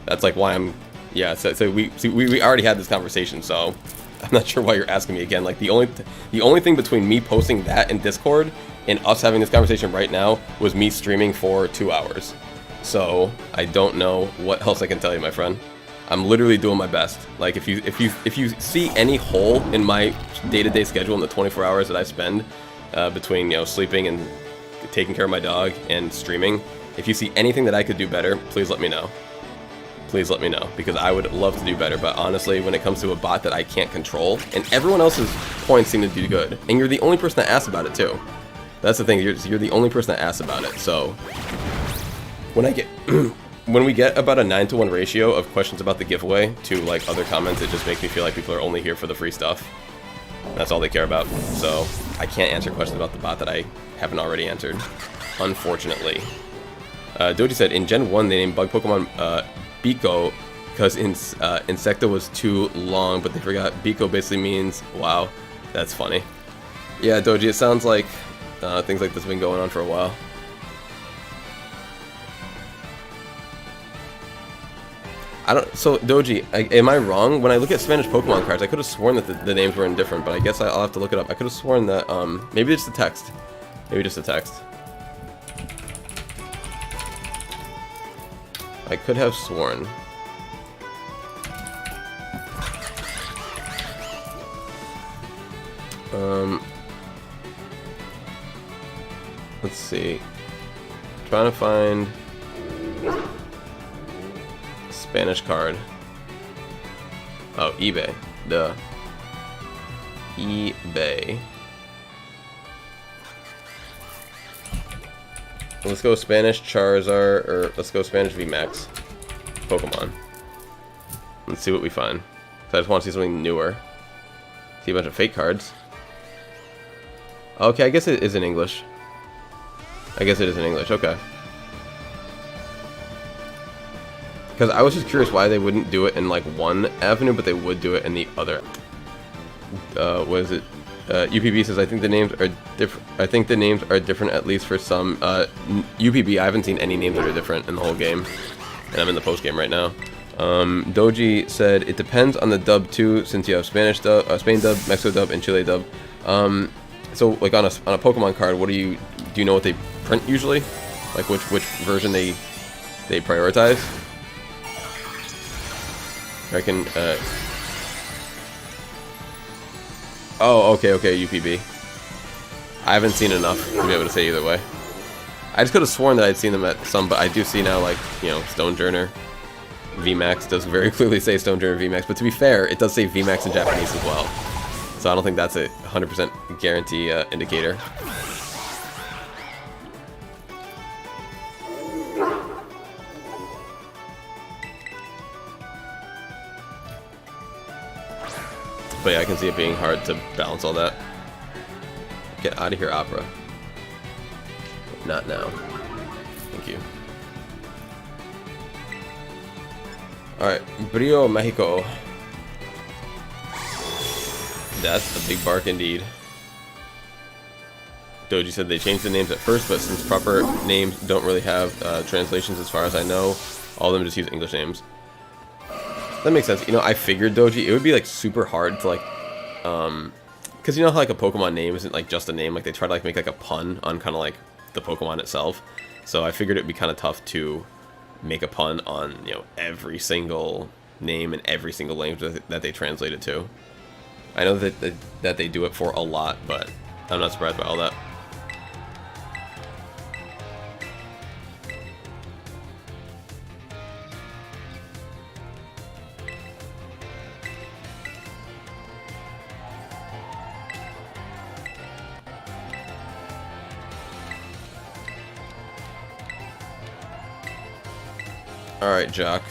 That's like why I'm. Yeah. So we already had this conversation. So I'm not sure why you're asking me again. Like the only thing between me posting that in Discord and us having this conversation right now was me streaming for 2 hours. So I don't know what else I can tell you, my friend. I'm literally doing my best. Like if you see any hole in my day-to-day schedule in the 24 hours that I spend between, you know, sleeping and taking care of my dog and streaming, if you see anything that I could do better, please let me know. Please let me know, because I would love to do better. But honestly, when it comes to a bot that I can't control, and everyone else's points seem to do good, and you're the only person that asked about it too. That's the thing. You're the only person that asked about it. So when I get when we get about a 9-to-1 ratio of questions about the giveaway to like other comments, it just makes me feel like people are only here for the free stuff. That's all they care about. So I can't answer questions about the bot that I haven't already answered, unfortunately. Doji said in Gen 1 they named bug Pokemon Biko because Insecta was too long, but they forgot Biko basically means wow. That's funny. Yeah, Doji, it sounds like things like this have been going on for a while. I don't. So Doji, am I wrong? When I look at Spanish Pokemon cards, I could have sworn that the names were indifferent, but I guess I'll have to look it up. I could have sworn that maybe it's the text. Maybe just the text. I could have sworn. Let's see. Trying to find Spanish card. Oh, eBay. Duh. eBay. Let's go Spanish Charizard, or let's go Spanish VMAX Pokemon. Let's see what we find. 'Cause I just want to see something newer. See a bunch of fake cards. Okay, I guess it is in English. I guess it is in English, okay. Because I was just curious why they wouldn't do it in like one avenue, but they would do it in the other. What is it? UPB says, I think the names are different. I think the names are different, at least for some. UPB, I haven't seen any names that are different in the whole game, and I'm in the post game right now. Doji said it depends on the dub too, since you have Spanish dub, Spain dub, Mexico dub, and Chile dub. So like on a Pokemon card, what do you know what they print usually? Like which version they prioritize? I can. Oh, okay, UPB. I haven't seen enough to be able to say either way. I just could have sworn that I'd seen them at some, but I do see now, like, you know, Stonejourner VMAX does very clearly say Stonejourner VMAX, but to be fair, it does say VMAX in Japanese as well. So I don't think that's a 100% guarantee indicator. But yeah, I can see it being hard to balance all that. Get out of here, Opera. Not now. Thank you. Alright, Brio Mexico. That's a big bark indeed. Doji said they changed the names at first, but since proper names don't really have translations as far as I know, all of them just use English names. That makes sense. You know, I figured, Doji, it would be like super hard to like, because you know how like a Pokemon name isn't like just a name, like they try to like make like a pun on kind of like the Pokemon itself. So I figured it'd be kind of tough to make a pun on, you know, every single name and every single language that they translate it to. I know that they do it for a lot, but I'm not surprised by all that. Alright, Jock.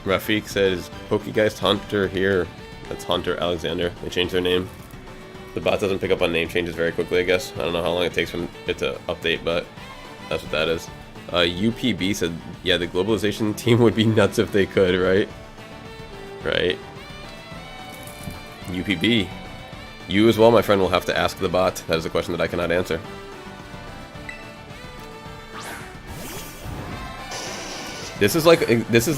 Rafik says, Pokegeist Hunter here. That's Hunter Alexander. They changed their name. The bot doesn't pick up on name changes very quickly, I guess. I don't know how long it takes for it to update, but that's what that is. UPB said, yeah, the globalization team would be nuts if they could, right? Right. UPB. You as well, my friend, will have to ask the bot. That is a question that I cannot answer. This is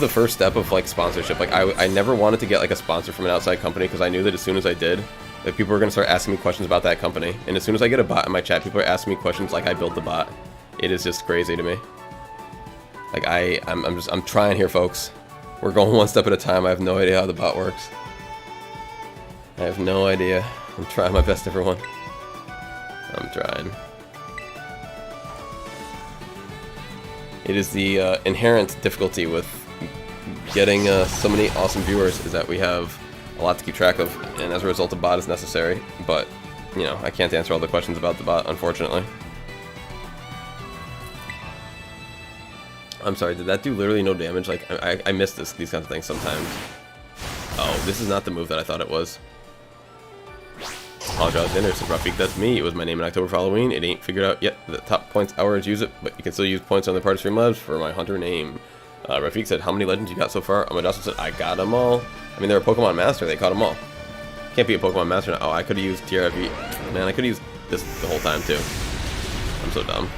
the first step of like sponsorship. Like I never wanted to get like a sponsor from an outside company because I knew that as soon as I did, that people were gonna start asking me questions about that company. And as soon as I get a bot in my chat, people are asking me questions like I built the bot. It is just crazy to me. Like I'm trying here, folks. We're going one step at a time. I have no idea how the bot works. I have no idea. I'm trying my best, everyone. I'm trying. It is the inherent difficulty with getting so many awesome viewers is that we have a lot to keep track of, and as a result, a bot is necessary. But, you know, I can't answer all the questions about the bot, unfortunately. I'm sorry, did that do literally no damage? Like, I miss these kinds of things sometimes. Oh, this is not the move that I thought it was. Apologize, dinner, said Rafik, that's me. It was my name in October for Halloween. It ain't figured out yet. The top points hours use it, but you can still use points on the party stream labs for my hunter name. Rafik said, how many legends you got so far? Amadasa said, I got them all. I mean, they're a Pokemon Master. They caught them all. Can't be a Pokemon Master now. Oh, I could have used TRFE. Man, I could have used this the whole time, too. I'm so dumb.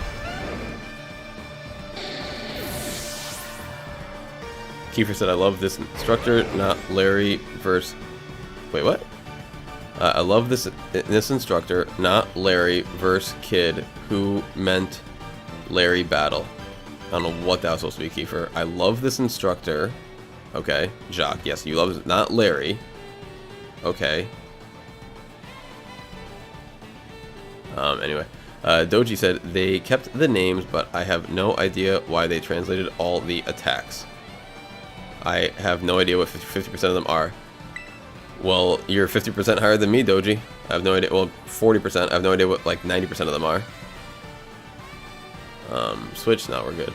Kiefer said, I love this instructor, not Larry versus... Wait, what? I love this instructor, not Larry versus kid who meant Larry battle. I don't know what that was supposed to be, Kiefer. I love this instructor. Okay. Jacques, yes, you love... Not Larry. Okay. Anyway. Doji said, they kept the names, but I have no idea why they translated all the attacks. I have no idea what 50% of them are. Well, you're 50% higher than me, Doji. I have no idea. Well, 40%. I have no idea what, like, 90% of them are. Switch, now we're good.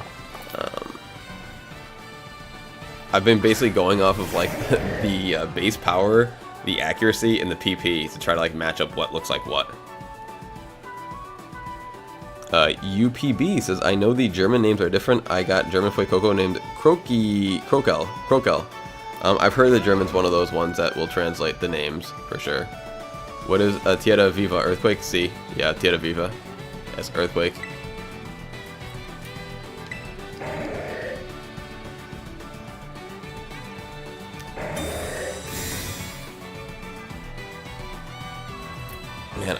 I've been basically going off of, like, the base power, the accuracy, and the PP to try to, like, match up what looks like what. UPB says, I know the German names are different. I got German Fue Coco named Krokel. I've heard the German's one of those ones that will translate the names, for sure. What is Tierra Viva? Earthquake? C. Yeah, Tierra Viva. Yes, Earthquake. Man,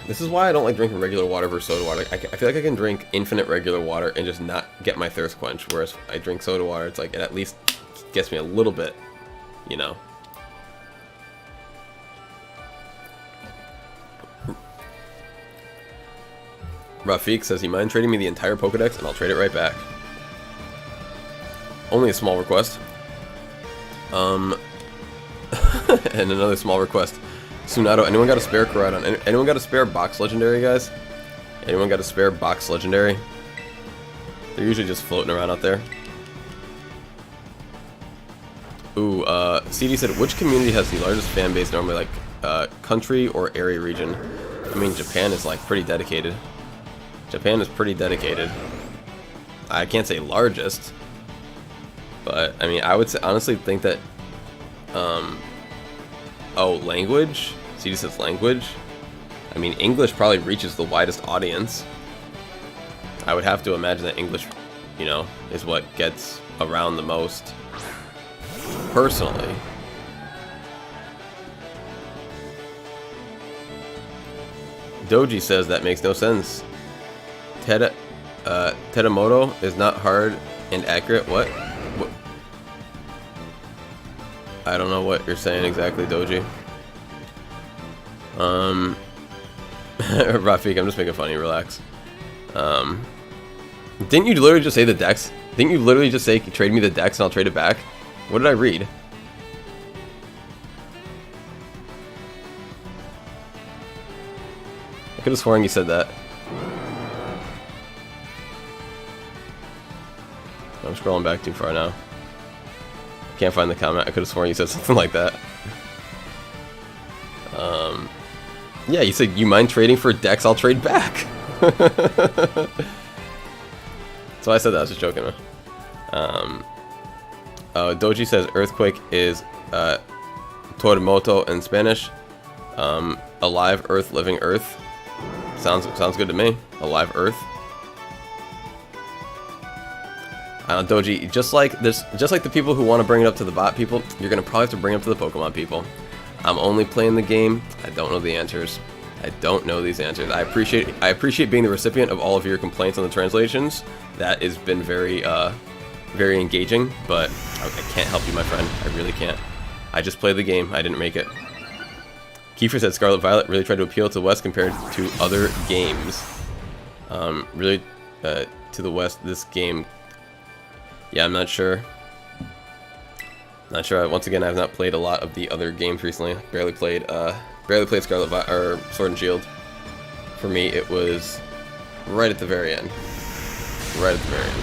this is why I don't like drinking regular water versus soda water. I feel like I can drink infinite regular water and just not get my thirst quenched, whereas I drink soda water, it's like it at least gets me a little bit, you know. Rafik says, you mind trading me the entire Pokedex and I'll trade it right back. Only a small request. And another small request. Tsunado, anyone got a spare Koraidon? Anyone got a spare box legendary, guys? Anyone got a spare box legendary? They're usually just floating around out there. Ooh, CD said, which community has the largest fan base normally, like, country or area region? I mean, Japan is, like, pretty dedicated. Japan is pretty dedicated. I can't say largest, but, I mean, I would say, honestly think that, oh, language? CD says language? I mean, English probably reaches the widest audience. I would have to imagine that English, you know, is what gets around the most. Personally. Doji says that makes no sense. Tedamoto is not hard and accurate. What? I don't know what you're saying exactly, Doji. Rafik, I'm just making fun of you, relax. Didn't you literally just say the Dex? Didn't you literally just say, trade me the Dex and I'll trade it back? What did I read? I could have sworn you said that. I'm scrolling back too far now. Can't find the comment. I could have sworn you said something like that. Yeah, you said, you mind trading for Dex? I'll trade back. So I said that. I was just joking, man. Doji says Earthquake is Terremoto in Spanish. Alive Earth, living Earth. Sounds good to me. Alive Earth. Doji, just like the people who want to bring it up to the bot people, you're gonna probably have to bring it up to the Pokemon people. I'm only playing the game. I don't know the answers. I don't know these answers. I appreciate being the recipient of all of your complaints on the translations. That has been very very engaging, but I can't help you, my friend. I really can't. I just play the game. I didn't make it. Kiefer said Scarlet Violet really tried to appeal to the West compared to other games. Really to the West, this game. Yeah, I'm not sure. Not sure. Once again, I have not played a lot of the other games recently. Barely played Scarlet or Sword and Shield. For me, it was right at the very end. Right at the very end.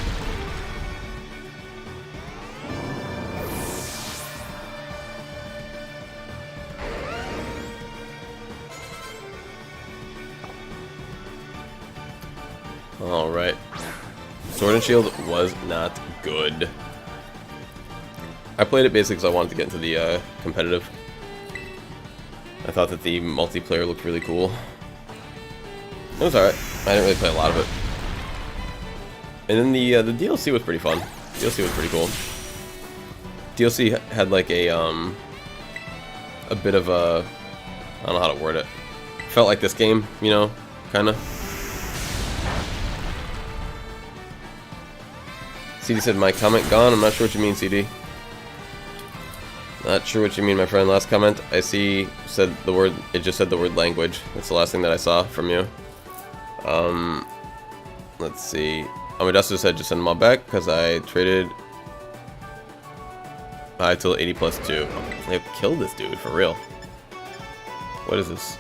All right. Sword and Shield was not good. I played it basically because I wanted to get into the competitive. I thought that the multiplayer looked really cool. It was alright. I didn't really play a lot of it. And then the DLC was pretty fun. DLC was pretty cool. DLC had like a bit of a, I don't know how to word it. Felt like this game, you know, kind of. CD said, my comment gone. I'm not sure what you mean, CD. Not sure what you mean, my friend. Last comment I see said the word, it just said the word language. That's the last thing that I saw from you. Let's see. Modesto said just send them all back because I traded till 80 plus 2. They killed this dude for real. What is this?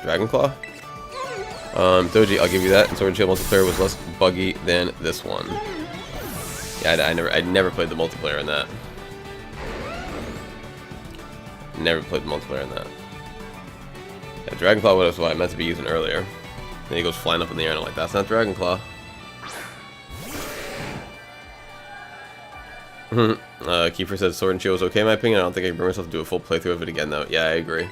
Dragon Claw? Doji, I'll give you that. And Sword and Shield multiplayer was less buggy than this one. Yeah, I never played the multiplayer in that. Never played the multiplayer in that. Yeah, Dragon Claw was what I meant to be using earlier. Then he goes flying up in the air and I'm like, that's not Dragon Claw. Kiefer said Sword and Shield was okay in my opinion. I don't think I can bring myself to do a full playthrough of it again though. Yeah, I agree.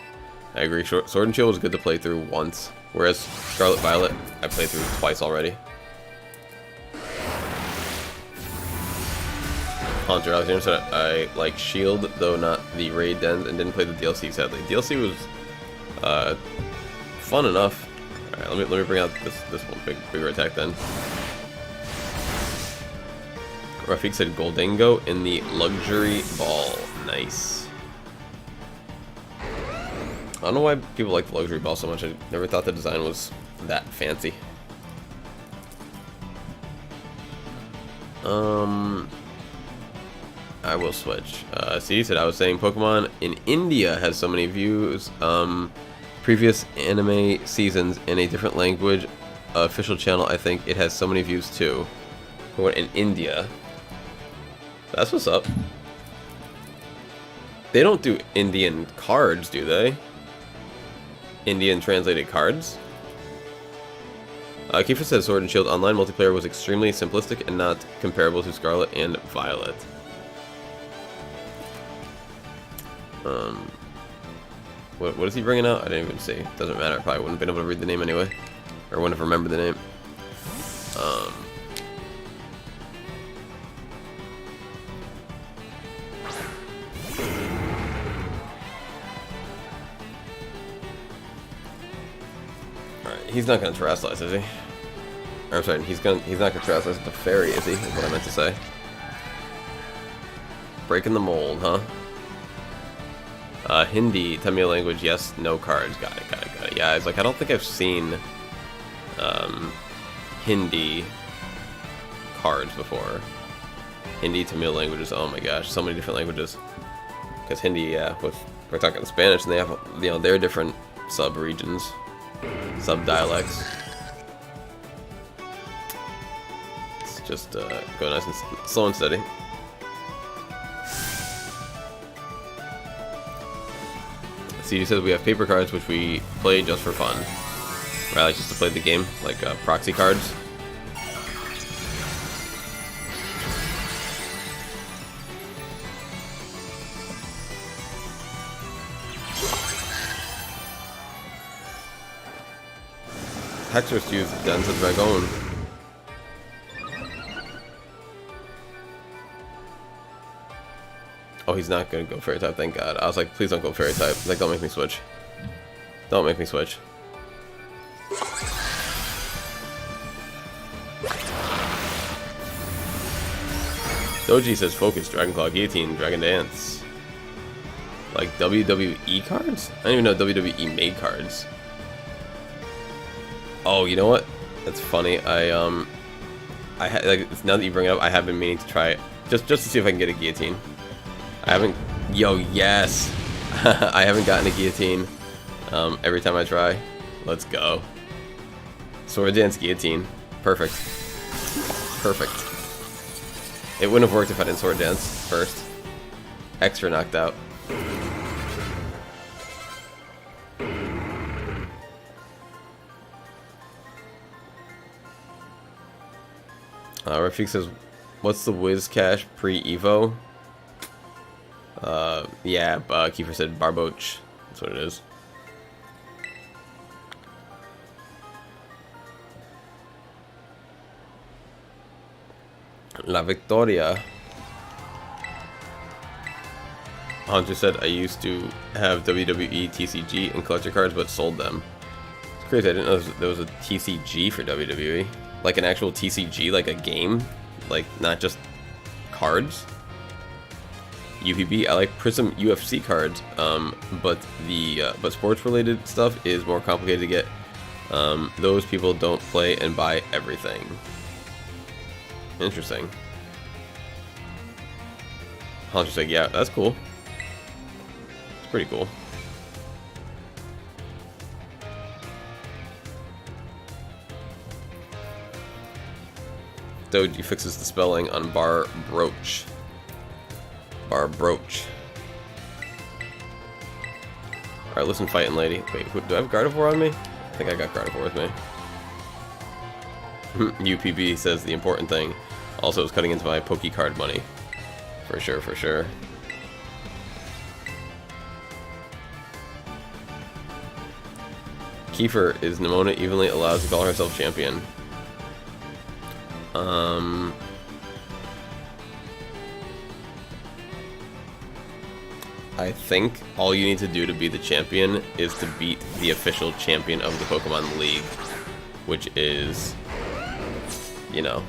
I agree. Sword and Shield was good to play through once. Whereas Scarlet Violet, I played through twice already. Hunter Alexander said I like Shield, though not the raid dens, and didn't play the DLC sadly. DLC was fun enough. Alright, let me bring out this one bigger attack then. Rafik said Goldingo in the luxury ball. Nice. I don't know why people like the luxury ball so much. I never thought the design was that fancy. I will switch. CD said I was saying Pokemon in India has so many views. Previous anime seasons in a different language. Official channel, I think it has so many views too. Pokemon in India. That's what's up. They don't do Indian cards, do they? Indian translated cards? Kiefer says Sword and Shield online multiplayer was extremely simplistic and not comparable to Scarlet and Violet. What is he bringing out? I didn't even see. Doesn't matter. I probably wouldn't have been able to read the name anyway. Or wouldn't have remembered the name. Alright, he's not gonna Terrasilize, is he? Or, I'm sorry, he's not gonna Terrasilize the fairy, is he? Is what I meant to say. Breaking the mold, huh? Hindi, Tamil language, yes, no cards. Got it. Yeah, I was like, I don't think I've seen Hindi cards before. Hindi, Tamil languages, oh my gosh, so many different languages. Because Hindi, yeah, we're talking Spanish, and they have, you know, their different sub-regions, sub-dialects. It's just go nice and slow and steady. CD says we have paper cards which we play just for fun. Right, like just to play the game, like proxy cards. Hexers use Denza Dragon. Oh, he's not gonna go fairy type, thank God. I was like, please don't go fairy type. Like, don't make me switch. Don't make me switch. Doji says focus, Dragon Claw, Guillotine, Dragon Dance. Like WWE cards? I don't even know WWE made cards. Oh, you know what? That's funny. Like, now that you bring it up, I have been meaning to try it. Just to see if I can get a Guillotine. I haven't... Yo, yes! I haven't gotten a Guillotine every time I try. Let's go. Sword Dance Guillotine. Perfect. Perfect. It wouldn't have worked if I didn't Sword Dance first. Extra knocked out. Rafik says, what's the Wiz Cash pre-Evo? Yeah, Kiefer said Barboach. That's what it is. La Victoria. Hunter said, I used to have WWE, TCG, and collector cards, but sold them. It's crazy, I didn't know there was a TCG for WWE. Like an actual TCG, like a game? Like, not just cards? UPB, I like Prism UFC cards, but sports-related stuff is more complicated to get. Those people don't play and buy everything. Interesting. Hunter's like, yeah, that's cool. Pretty cool. Doji fixes the spelling on bar brooch. Bar brooch. Alright, listen, fighting lady. Wait, do I have Gardevoir on me? I think I got Gardevoir with me. UPB says the important thing. Also, is cutting into my Poke card money. For sure, for sure. Kiefer, is Nimona evenly allowed to call herself champion? I think all you need to do to be the champion is to beat the official champion of the Pokemon League, which is, you know,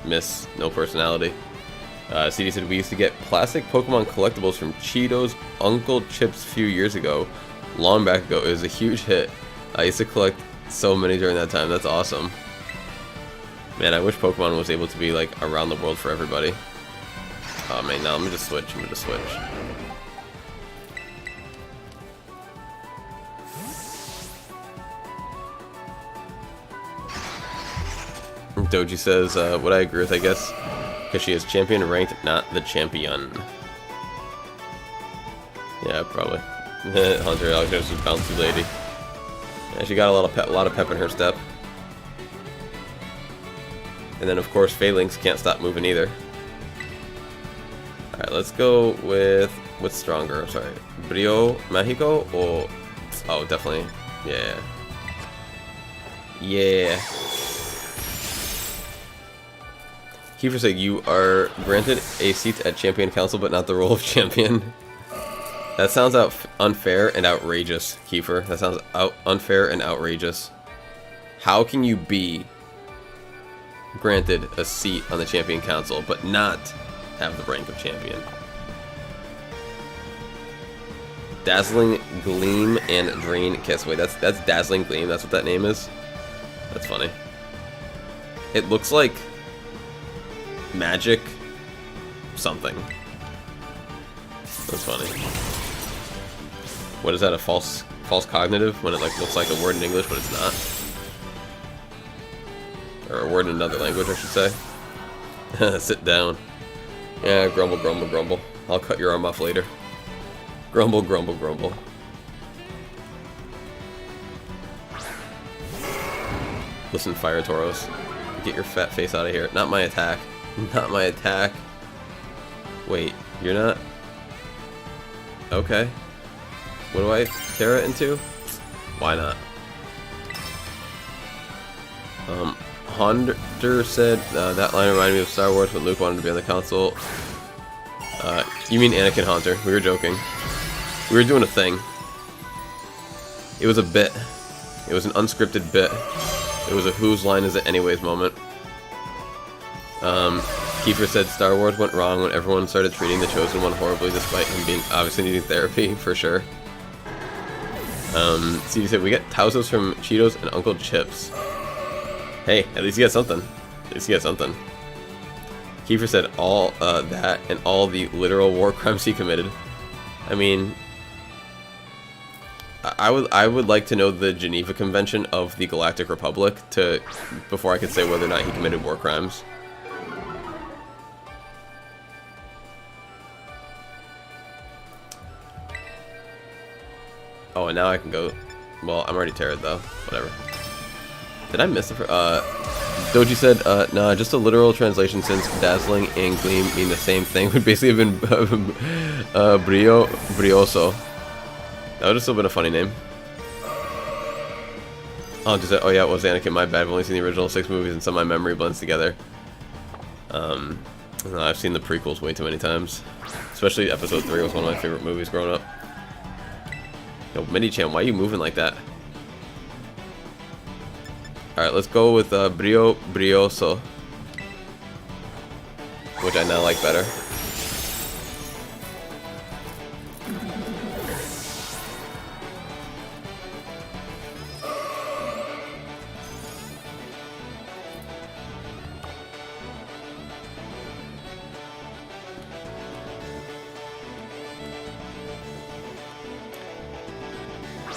Miss No Personality. CD said, we used to get plastic Pokemon collectibles from Cheeto's Uncle Chips a few years ago. Long back ago. It was a huge hit. I used to collect so many during that time. That's awesome. Man, I wish Pokemon was able to be like around the world for everybody. Oh man, now let me just switch. I'm gonna just switch. Doji says, what I agree with, I guess, because she is champion ranked, not the champion. Yeah, probably. Hunter Alexander's a bouncy lady. Yeah, she got a lot of pep in her step. And then, of course, Phalanx can't stop moving either. Alright, let's go with what's stronger. Sorry. Brio Mexico or... Oh, definitely. Yeah. Yeah. Kiefer said, you are granted a seat at Champion Council, but not the role of champion. That sounds unfair and outrageous, Kiefer. That sounds unfair and outrageous. How can you be granted a seat on the Champion Council, but not have the rank of champion? Dazzling Gleam and Drain Kiss. Wait, that's Dazzling Gleam. That's what that name is? That's funny. It looks like Magic something. That's funny. What is that, a false cognitive? When it like looks like a word in English, but it's not? Or a word in another language, I should say. Sit down. Yeah, grumble, grumble, grumble. I'll cut your arm off later. Grumble, grumble, grumble. Listen, Fire Tauros. Get your fat face out of here. Not my attack. Not my attack. Wait, you're not? Okay. What do I tear it into? Why not? Hunter said, that line reminded me of Star Wars when Luke wanted to be on the console. You mean Anakin Hunter. We were joking. We were doing a thing. It was a bit. It was an unscripted bit. It was a whose line is it anyways moment. Kiefer said Star Wars went wrong when everyone started treating the Chosen One horribly despite him being obviously needing therapy, for sure. CD said, we get Tauzos from Cheetos and Uncle Chips. Hey, at least you got something. At least you got something. Kiefer said all that and all the literal war crimes he committed. I mean, I would like to know the Geneva Convention of the Galactic Republic before I could say whether or not he committed war crimes. Oh, and now I can go. Well, I'm already teared though. Whatever. Did I miss the? Doji said, nah, just a literal translation since dazzling and gleam mean the same thing. Would basically have been brioso. That would have still been a funny name. Oh, just oh yeah, it was Anakin. My bad. I've only seen the original 6 movies, and some of my memory blends together. I've seen the prequels way too many times. Especially episode 3 was one of my favorite movies growing up. Yo, Mini-chan, why are you moving like that? Alright, let's go with Brio Brioso, which I now like better.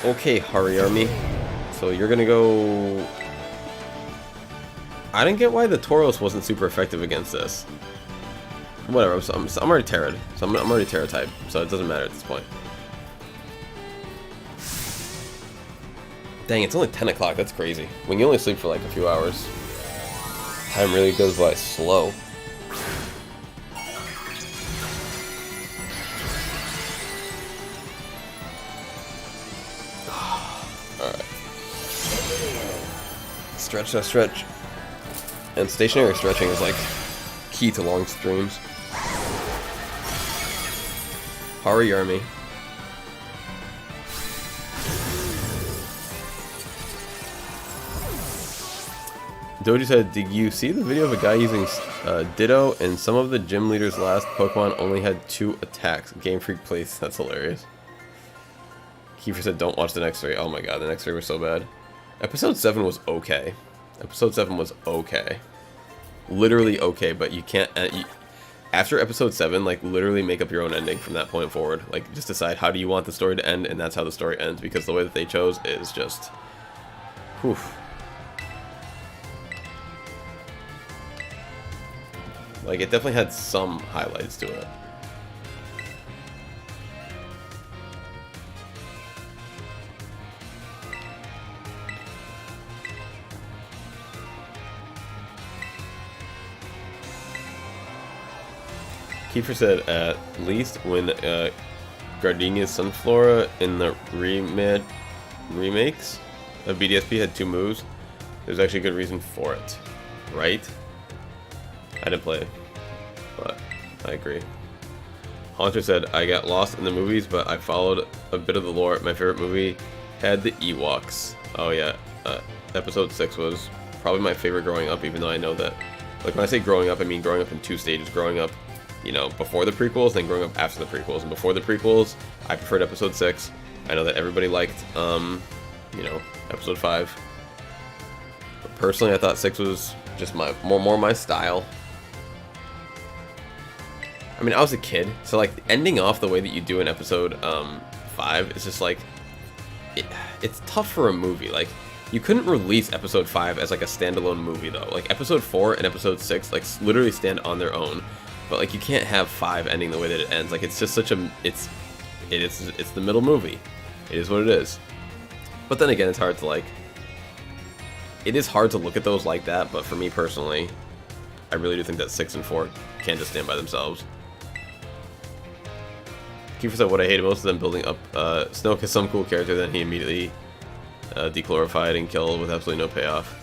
Okay, Hari Army. So you're gonna go... I didn't get why the Tauros wasn't super effective against this. Whatever, I'm already Terra'd. So I'm already Terra type, so it doesn't matter at this point. Dang, it's only 10 o'clock, that's crazy. When you only sleep for like a few hours, time really goes by slow. Stretch. And stationary stretching is like key to long streams. Hari Army. Doji said, did you see the video of a guy using Ditto and some of the gym leader's last Pokemon only had 2 attacks? Game Freak plays. That's hilarious. Kiefer said, don't watch the next 3. Oh my god, the next 3 were so bad. Episode 7 was okay. Episode 7 was okay. Literally okay, but you can't... after episode 7, like, literally make up your own ending from that point forward. Like, just decide how do you want the story to end, and that's how the story ends, because the way that they chose is just... Whew. Like, it definitely had some highlights to it. Kiefer said, at least when Gardenia's Sunflora in the remakes of BDSP had 2 moves, there's actually a good reason for it. Right? I didn't play, but I agree. Haunter said, I got lost in the movies, but I followed a bit of the lore. My favorite movie had the Ewoks. Oh yeah, episode 6 was probably my favorite growing up, even though I know that, like, when I say growing up, I mean growing up in 2 stages. Growing up, you know, before the prequels, then growing up after the prequels. And before the prequels, I preferred episode 6. I know that everybody liked, you know, episode 5. But personally, I thought 6 was just more my style. I mean, I was a kid, so like ending off the way that you do in episode 5 is just like, it's tough for a movie. Like, you couldn't release episode 5 as like a standalone movie though. Like episode 4 and episode 6 like literally stand on their own. But like you can't have 5 ending the way that it ends. Like it's just such a it's the middle movie. It is what it is. But then again, it's hard to like, it is hard to look at those like that, but for me personally, I really do think that 6 and 4 can just stand by themselves. Kiefer said, what I hated most of them building up Snoke is some cool character, then he immediately dechlorified and killed with absolutely no payoff.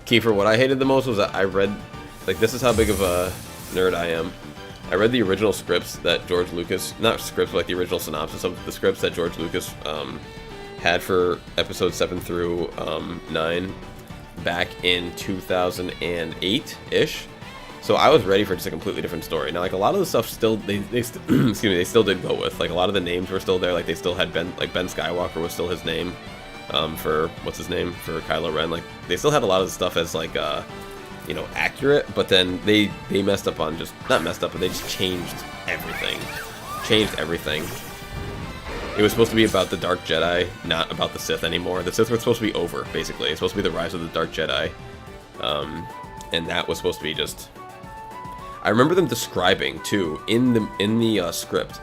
Kiefer, what I hated the most was that I read, like, this is how big of a nerd I am. I read the original scripts that George Lucas, not scripts, but like the original synopsis of the scripts that George Lucas had for episode 7 through 9 back in 2008-ish. So I was ready for just a completely different story. Now, like, a lot of the stuff still, they still did go with. Like, a lot of the names were still there. Like, they still had Ben Skywalker was still his name for, what's his name, for Kylo Ren. Like, they still had a lot of the stuff as, like, you know, accurate. But then they messed up on just, not messed up, but they just changed everything. It was supposed to be about the Dark Jedi, not about the Sith anymore. The Sith were supposed to be over, basically. It's supposed to be the rise of the Dark Jedi. And that was supposed to be just... I remember them describing, too, in the script,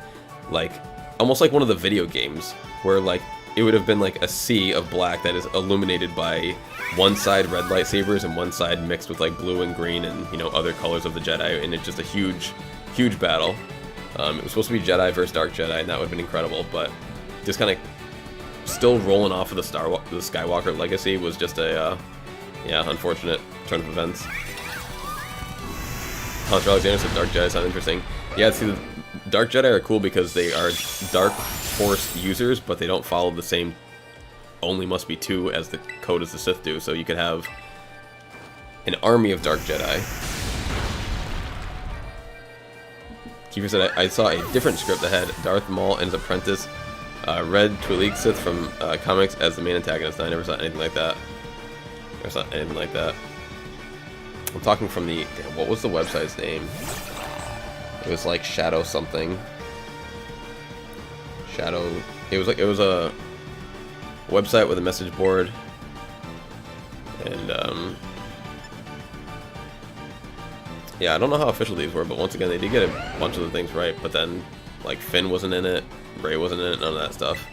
like, almost like one of the video games, where, like, it would have been, like, a sea of black that is illuminated by one side red lightsabers and one side mixed with, like, blue and green and, you know, other colors of the Jedi, and it's just a huge, huge battle. It was supposed to be Jedi versus Dark Jedi, and that would have been incredible, but just kind of still rolling off of the Skywalker legacy was just a, yeah, unfortunate. turn of events. Hunter Alexander said Dark Jedi sound interesting. Yeah, see, the Dark Jedi are cool because they are Dark Force users, but they don't follow the same only must be 2 as the code as the Sith do. So you could have an army of Dark Jedi. Kiefer said, I saw a different script that had Darth Maul and his apprentice, Red Twi'lek Sith from comics as the main antagonist. I never saw anything like that. Never saw anything like that. I'm talking from the... Damn, what was the website's name? It was like Shadow something. Shadow... It was a website with a message board. And, yeah, I don't know how official these were, but once again, they did get a bunch of the things right. But then, like, Finn wasn't in it, Rey wasn't in it, none of that stuff.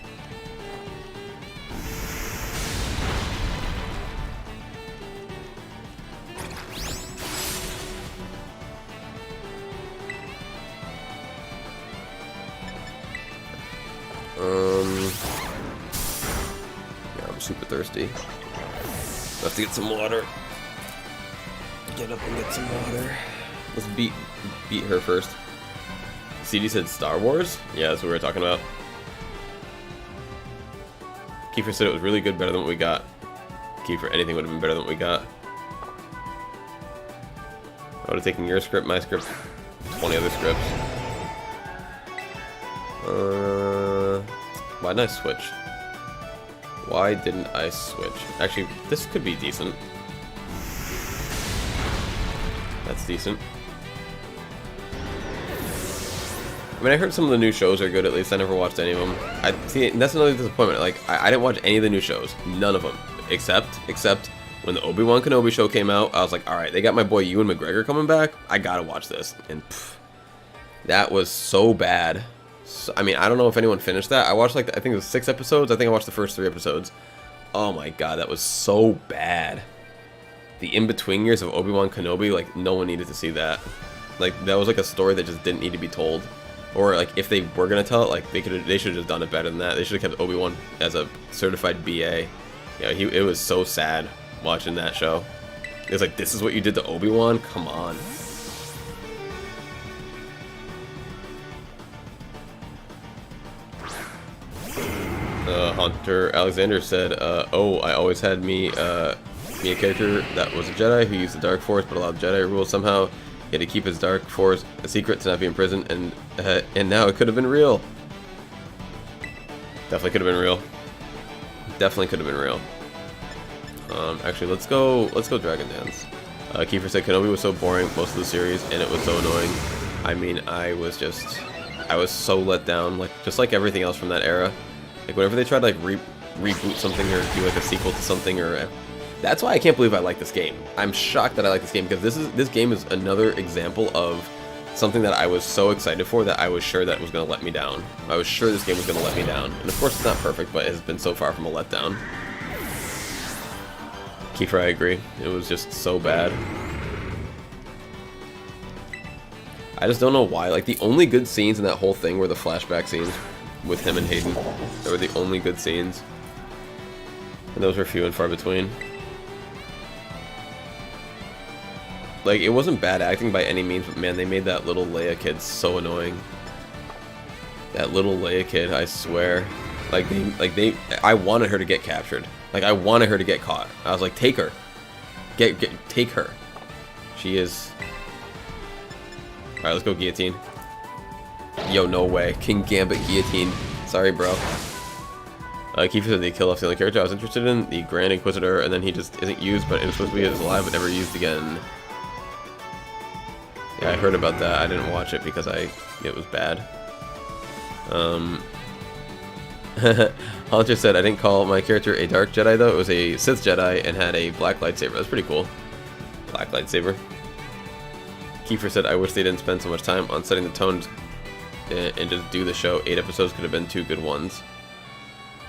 Yeah, I'm super thirsty. I have to get some water. Get up and get some water. Let's beat her first. CD said Star Wars? Yeah, that's what we were talking about. Kiefer said it was really good, better than what we got. Kiefer, anything would have been better than what we got. I would have taken your script, my script, 20 other scripts. Why didn't I switch? Why didn't I switch? Actually, this could be decent. That's decent. I mean, I heard some of the new shows are good, at least. I never watched any of them. See, that's another disappointment. Like, I didn't watch any of the new shows. None of them. Except when the Obi-Wan Kenobi show came out, I was like, alright, they got my boy Ewan McGregor coming back. I gotta watch this. And pff, that was so bad. So, I mean, I don't know if anyone finished that. I watched, like, I think it was 6 episodes. I think I watched the first 3 episodes. Oh my god, that was so bad. The in-between years of Obi-Wan Kenobi, like, no one needed to see that. Like, that was like a story that just didn't need to be told. Or, like, if they were gonna tell it, like, they should have just done it better than that. They should have kept Obi-Wan as a certified BA. Yeah, it was so sad watching that show. It was like, this is what you did to Obi-Wan? Come on. Hunter Alexander said, oh, I always had me a character that was a Jedi who used the Dark Force but allowed Jedi rules somehow. He had to keep his Dark Force a secret to not be in prison, and now it could have been real. Definitely could have been real. Definitely could have been real. Actually, let's go Dragon Dance. Kiefer said Kenobi was so boring most of the series, and it was so annoying. I mean, I was so let down, like just like everything else from that era. Like whenever they tried to like reboot something or do like a sequel to something, or that's why I can't believe I like this game. I'm shocked that I like this game, because this game is another example of something that I was so excited for that I was sure that it was going to let me down. I was sure this game was going to let me down. And of course it's not perfect, but it has been so far from a letdown. Kiefer, I agree. It was just so bad. I just don't know why. Like, the only good scenes in that whole thing were the flashback scenes with him and Hayden. They were the only good scenes. And those were few and far between. Like, it wasn't bad acting by any means, but man, they made that little Leia kid so annoying. That little Leia kid, I swear. I wanted her to get captured. Like, I wanted her to get caught. I was like, take her. Take her. She is... Alright, let's go guillotine. Yo, no way. King Gambit guillotine. Sorry, bro. Kiefer said they killed off the only character I was interested in, the Grand Inquisitor, and then he just isn't used, but it's supposed to be alive but never used again. Yeah, I heard about that. I didn't watch it because it was bad. Hunter said, I didn't call my character a Dark Jedi, though. It was a Sith Jedi and had a black lightsaber. That's pretty cool. Black lightsaber. Kiefer said, I wish they didn't spend so much time on setting the tone and just do the show. 8 episodes could have been 2 good ones.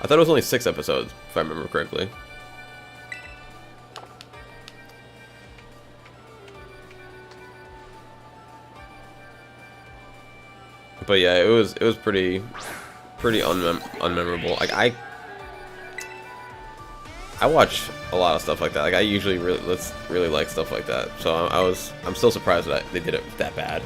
I thought it was only 6 episodes, if I remember correctly. But yeah, it was pretty unmemorable. Like I watch a lot of stuff like that. Like I usually really like stuff like that. So I'm still surprised that they did it that bad.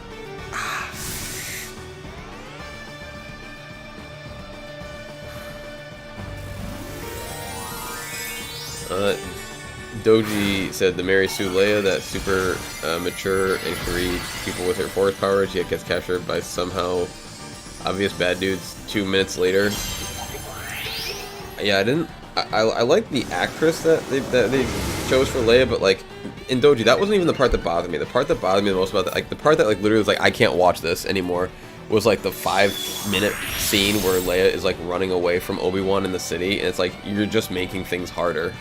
Doji said the Mary Sue Leia, that super mature and can read people with her force powers, yet gets captured by somehow obvious bad dudes 2 minutes later. Yeah, I like the actress that they chose for Leia, but like in Doji, that wasn't even the part that bothered me. The part that bothered me the most about that, like the part that like literally was like I can't watch this anymore, was like the 5-minute scene where Leia is like running away from Obi-Wan in the city, and it's like you're just making things harder.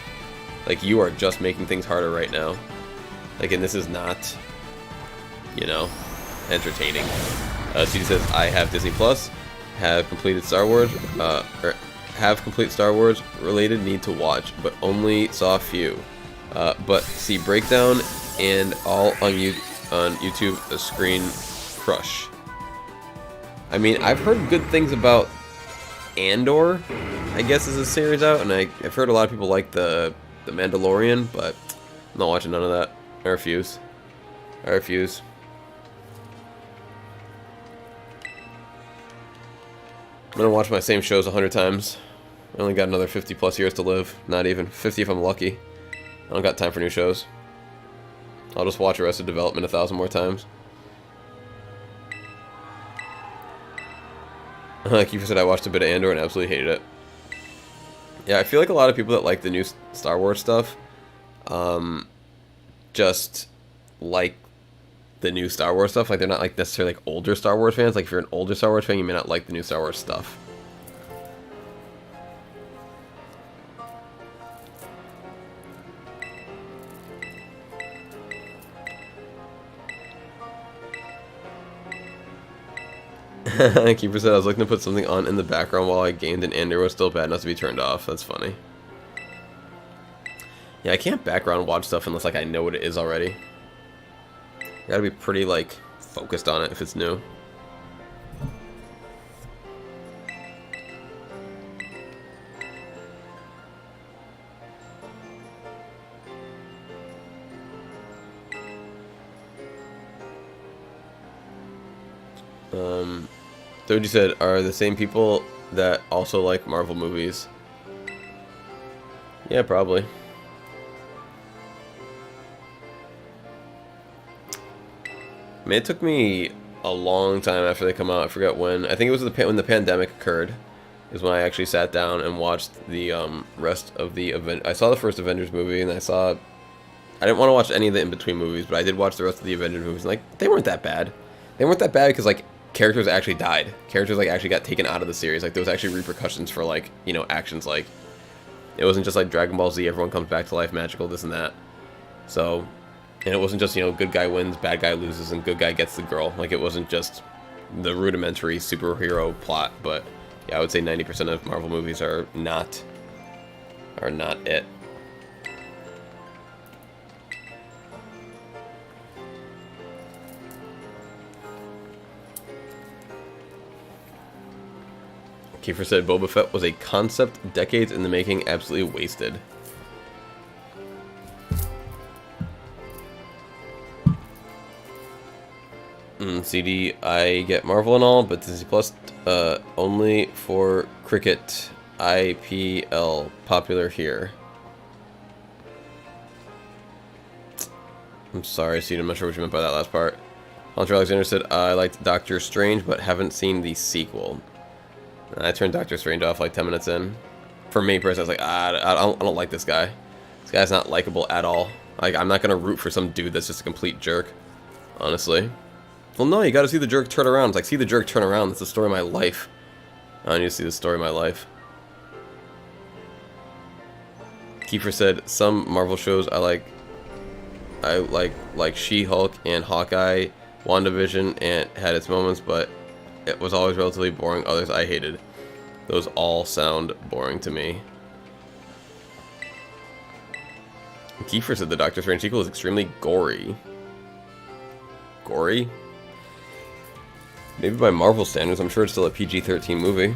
Like, you are just making things harder right now. Like, and this is not, you know, entertaining. CD says, I have Disney Plus, have completed Star Wars, or have complete Star Wars related need to watch, but only saw a few. But see breakdown and all on YouTube, a screen crush. I mean, I've heard good things about Andor, I guess, is a series out, and I've heard a lot of people like the Mandalorian, but I'm not watching none of that. I refuse. I refuse. I'm gonna watch my same shows 100 times. I only got another 50 plus years to live. Not even 50 if I'm lucky. I don't got time for new shows. I'll just watch Arrested Development 1,000 more times. Like you said, I watched a bit of Andor and absolutely hated it. Yeah, I feel like a lot of people that like the new Star Wars stuff, just like the new Star Wars stuff. Like they're not like necessarily like older Star Wars fans. Like if you're an older Star Wars fan, you may not like the new Star Wars stuff. Keeper said I was looking to put something on in the background while I gamed, and Andor was still bad enough to be turned off. That's funny. Yeah, I can't background watch stuff unless like I know what it is already. I gotta be pretty like focused on it if it's new. Doji said, are the same people that also like Marvel movies? Yeah, probably. I mean, it took me a long time after they come out. I forgot when. I think it was when the pandemic occurred. Is when I actually sat down and watched the rest of the event. I saw the first Avengers movie, and I didn't want to watch any of the in-between movies, but I did watch the rest of the Avengers movies. And, like, they weren't that bad. They weren't that bad because, like, characters actually died. Characters, like, actually got taken out of the series. Like, there was actually repercussions for, like, you know, actions. Like, it wasn't just like Dragon Ball Z, everyone comes back to life, magical, this and that. So, and it wasn't just, you know, good guy wins, bad guy loses, and good guy gets the girl. Like, it wasn't just the rudimentary superhero plot. But yeah, I would say 90% of Marvel movies are not it. Kiefer said Boba Fett was a concept decades in the making, absolutely wasted. CD, I get Marvel and all, but Disney Plus only for cricket. IPL, popular here. I'm sorry, CD, I'm not sure what you meant by that last part. Hunter Alexander said, I liked Doctor Strange, but haven't seen the sequel. I turned Doctor Strange off like 10 minutes in. For me personally, I was like, I don't like this guy. This guy's not likable at all. Like, I'm not gonna root for some dude that's just a complete jerk. Honestly. Well, no, you gotta see the jerk turn around. It's like, see the jerk turn around. That's the story of my life. I need to see the story of my life. Kiefer said, some Marvel shows I like She-Hulk and Hawkeye, WandaVision, and had its moments, but it was always relatively boring. Others I hated. Those all sound boring to me. Kiefer said the Doctor Strange sequel is extremely gory. Gory? Maybe by Marvel standards, I'm sure it's still a PG-13 movie.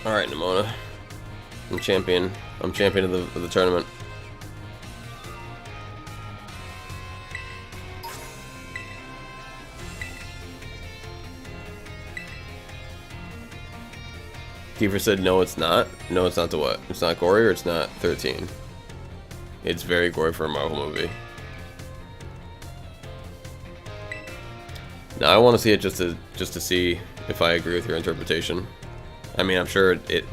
All right, Nimona. I'm champion. I'm champion of the tournament. Kiefer said, no, it's not. No, it's not to what? It's not gory or it's not 13. It's very gory for a Marvel movie. Now I want to see it just to see if I agree with your interpretation. I mean, I'm sure it,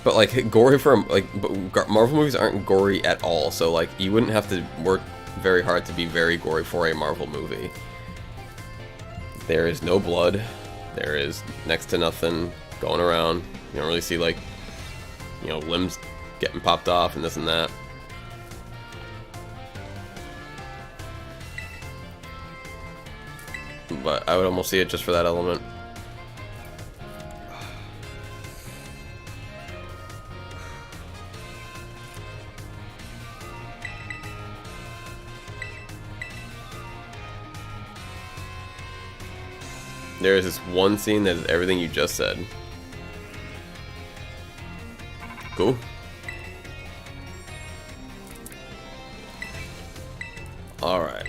but like gory for but Marvel movies aren't gory at all. So like you wouldn't have to work very hard to be very gory for a Marvel movie. There is no blood. There is next to nothing going around. You don't really see like, you know, limbs getting popped off and this and that. But I would almost see it just for that element. There is this one scene that is everything you just said. Cool. Alright.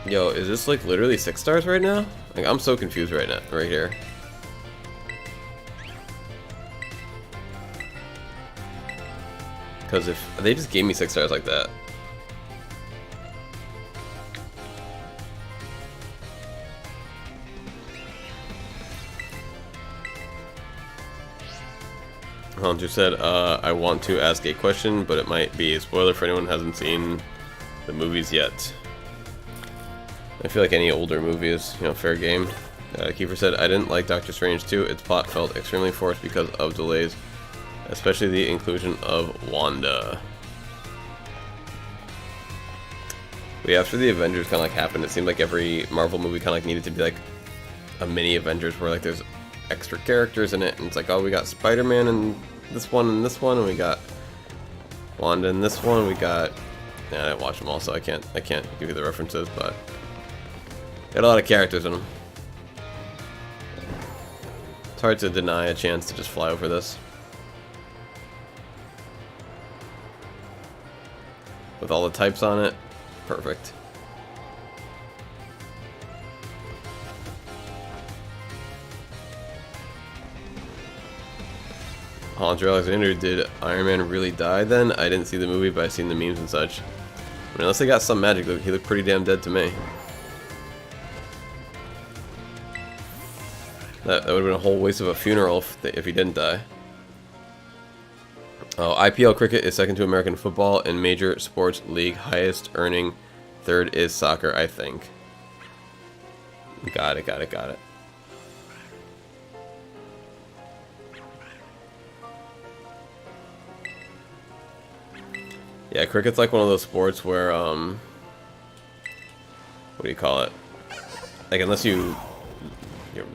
Yo, is this like literally 6 stars right now? Like, I'm so confused right now, right here. Because if they just gave me 6 stars like that. Hunter said, I want to ask a question, but it might be a spoiler for anyone who hasn't seen the movies yet. I feel like any older movie is, you know, fair game. Kiefer said, I didn't like Doctor Strange 2. Its plot felt extremely forced because of delays, especially the inclusion of Wanda. But yeah, after the Avengers kind of like happened, it seemed like every Marvel movie kind of like needed to be like a mini Avengers where like there's extra characters in it, and it's like, oh, we got Spider-Man in this one and this one, and we got Wanda in this one, we got, yeah, I didn't watch them all, so I can't give you the references, but got a lot of characters in them. It's hard to deny a chance to just fly over this. With all the types on it, perfect. Andre Alexander, did Iron Man really die then? I didn't see the movie, but I've seen the memes and such. I mean, unless they got some magic, he looked pretty damn dead to me. That would have been a whole waste of a funeral if he didn't die. Oh, IPL cricket is second to American football in major sports league. Highest earning, third is soccer, I think. Got it. Yeah, cricket's like one of those sports where, what do you call it? Like, unless you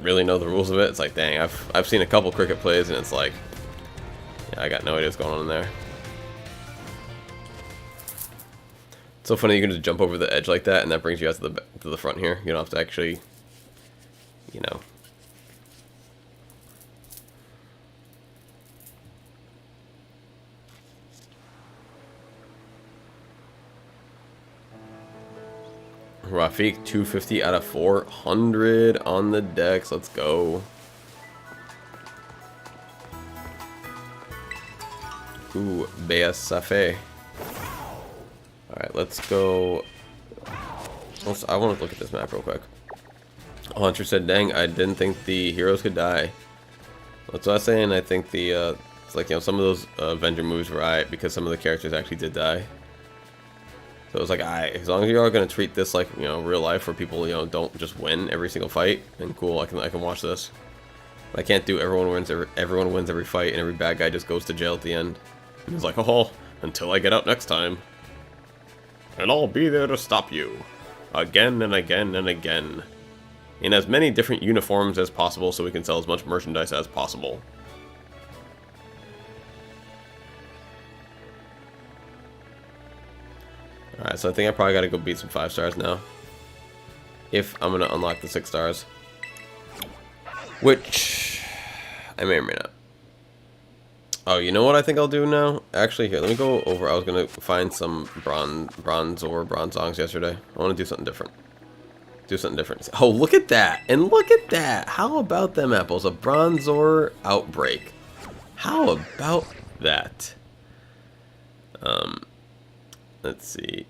really know the rules of it, it's like, dang, I've seen a couple cricket plays, and it's like, yeah, I got no idea what's going on in there. It's so funny you can just jump over the edge like that, and that brings you out to the front here. You don't have to actually, you know. Rafiq, 250 out of 400 on the decks. Let's go. Ooh, Bea Safe. Alright, let's go. I want to look at this map real quick. Hunter said, dang, I didn't think the heroes could die. That's what I was saying. I think the, it's like, you know, some of those Avenger moves were alright because some of the characters actually did die. So it was like, as long as you are going to treat this like, you know, real life where people, you know, don't just win every single fight, then cool, I can watch this. But I can't do everyone wins every fight and every bad guy just goes to jail at the end. And it's like, oh, until I get out next time. And I'll be there to stop you. Again and again and again. In as many different uniforms as possible so we can sell as much merchandise as possible. Alright, so I think I probably gotta go beat some 5 stars now. if I'm gonna unlock the 6 stars, which I may or may not. Oh, you know what I think I'll do now? Actually, here, let me go over. I was gonna find some bronze songs yesterday. I want to do something different. Do something different. Oh, look at that! And look at that! How about them apples? A Bronzor Outbreak. How about that? Let's see.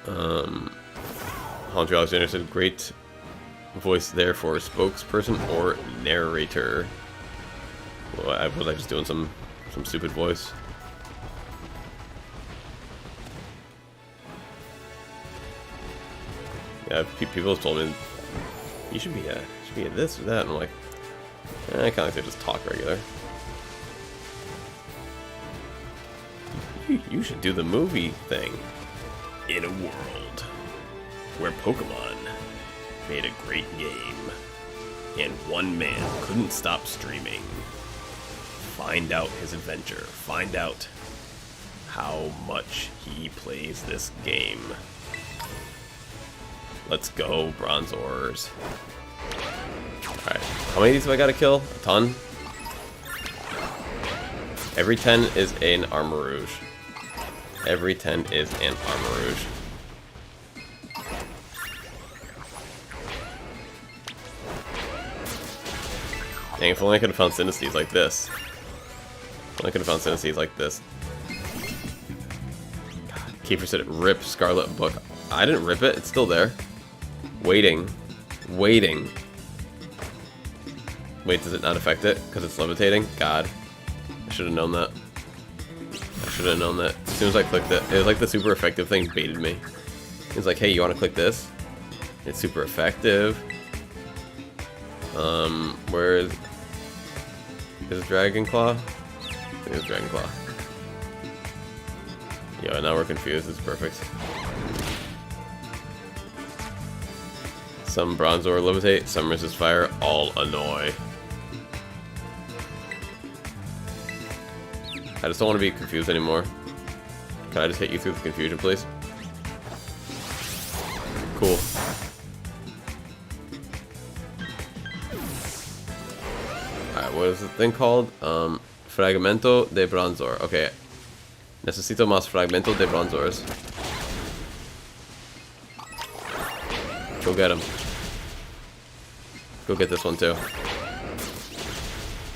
Andre Alexander said, great voice there for spokesperson or narrator. Well, was I just doing some stupid voice? Yeah, people have told me you should be a this or that, and I'm like, I kind of like to just talk regular. You should do the movie thing. In a world where Pokemon made a great game and one man couldn't stop streaming, find out his adventure. Find out how much he plays this game. Let's go, Bronzors. Alright, how many of these have I got to kill? A ton? Every 10 is an Armarouge. Every 10 is an Armarouge. Dang, if only I could have found Synesthetes like this. If only I could have found Synesthetes like this. God, Kiefer said it ripped Scarlet book. I didn't rip it, it's still there. Waiting. Waiting. Wait, does it not affect it? Because it's levitating? God. I should have known that. I should have known that. As soon as I clicked it, it was like the super effective thing baited me. It was like, hey, you want to click this? It's super effective. Where is it Dragon Claw? I think it's Dragon Claw. Yo, now we're confused. It's perfect. Some Bronzor levitate, some resist fire, all annoy. I just don't want to be confused anymore. Can I just hit you through the confusion, please? Cool. Alright, what is the thing called? Fragmento de Bronzor. Okay. Necesito más fragmento de Bronzors. Go get him. Go get this one too.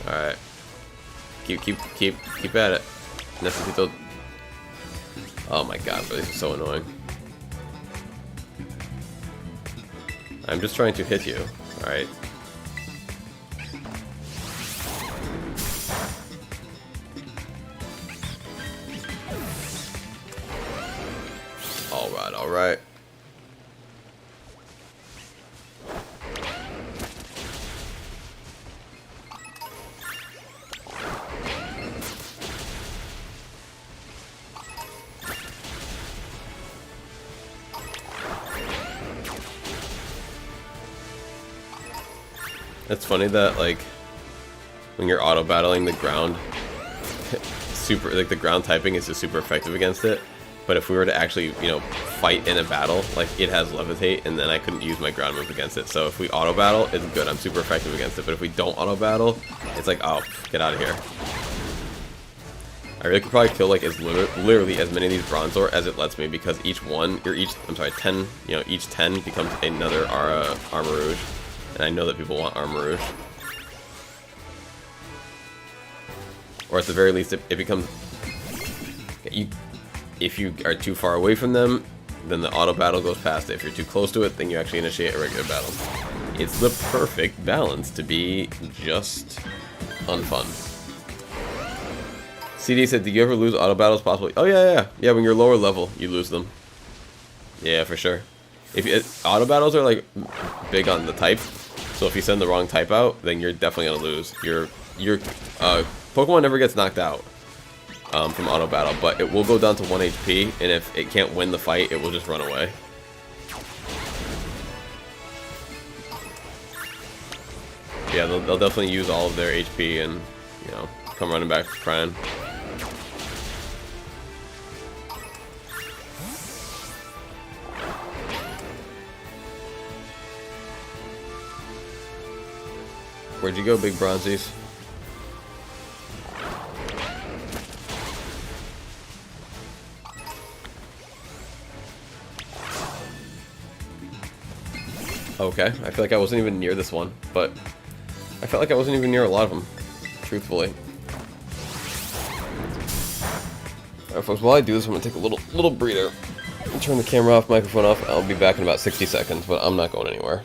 Alright. Keep at it. Necesito. Oh my god, but this is so annoying. I'm just trying to hit you. Alright. Alright, alright. It's funny that, like, when you're auto battling the ground, the ground typing is just super effective against it. But if we were to actually, you know, fight in a battle, like, it has levitate, and then I couldn't use my ground move against it. So if we auto battle, it's good. I'm super effective against it. But if we don't auto battle, it's like, oh, get out of here. I really could probably kill, like, literally as many of these Bronzor as it lets me, because each 10, you know, each 10 becomes another Armarouge. And I know that people want Armarouge. Or at the very least, it becomes... If you are too far away from them, then the auto battle goes past it. If you're too close to it, then you actually initiate a regular battle. It's the perfect balance to be just unfun. CD said, do you ever lose auto battles possibly? Oh yeah. Yeah, when you're lower level, you lose them. Yeah, for sure. Auto battles are like big on the type. So if you send the wrong type out, then you're definitely gonna lose. Your Pokemon never gets knocked out from auto battle, but it will go down to 1 HP, and if it can't win the fight, it will just run away. Yeah, they'll definitely use all of their HP and, you know, come running back crying. Where'd you go, big bronzies? Okay, I feel like I wasn't even near this one, but I felt like I wasn't even near a lot of them, truthfully. Alright folks, while I do this, I'm going to take a little breather. Turn the camera off, microphone off. I'll be back in about 60 seconds, but I'm not going anywhere.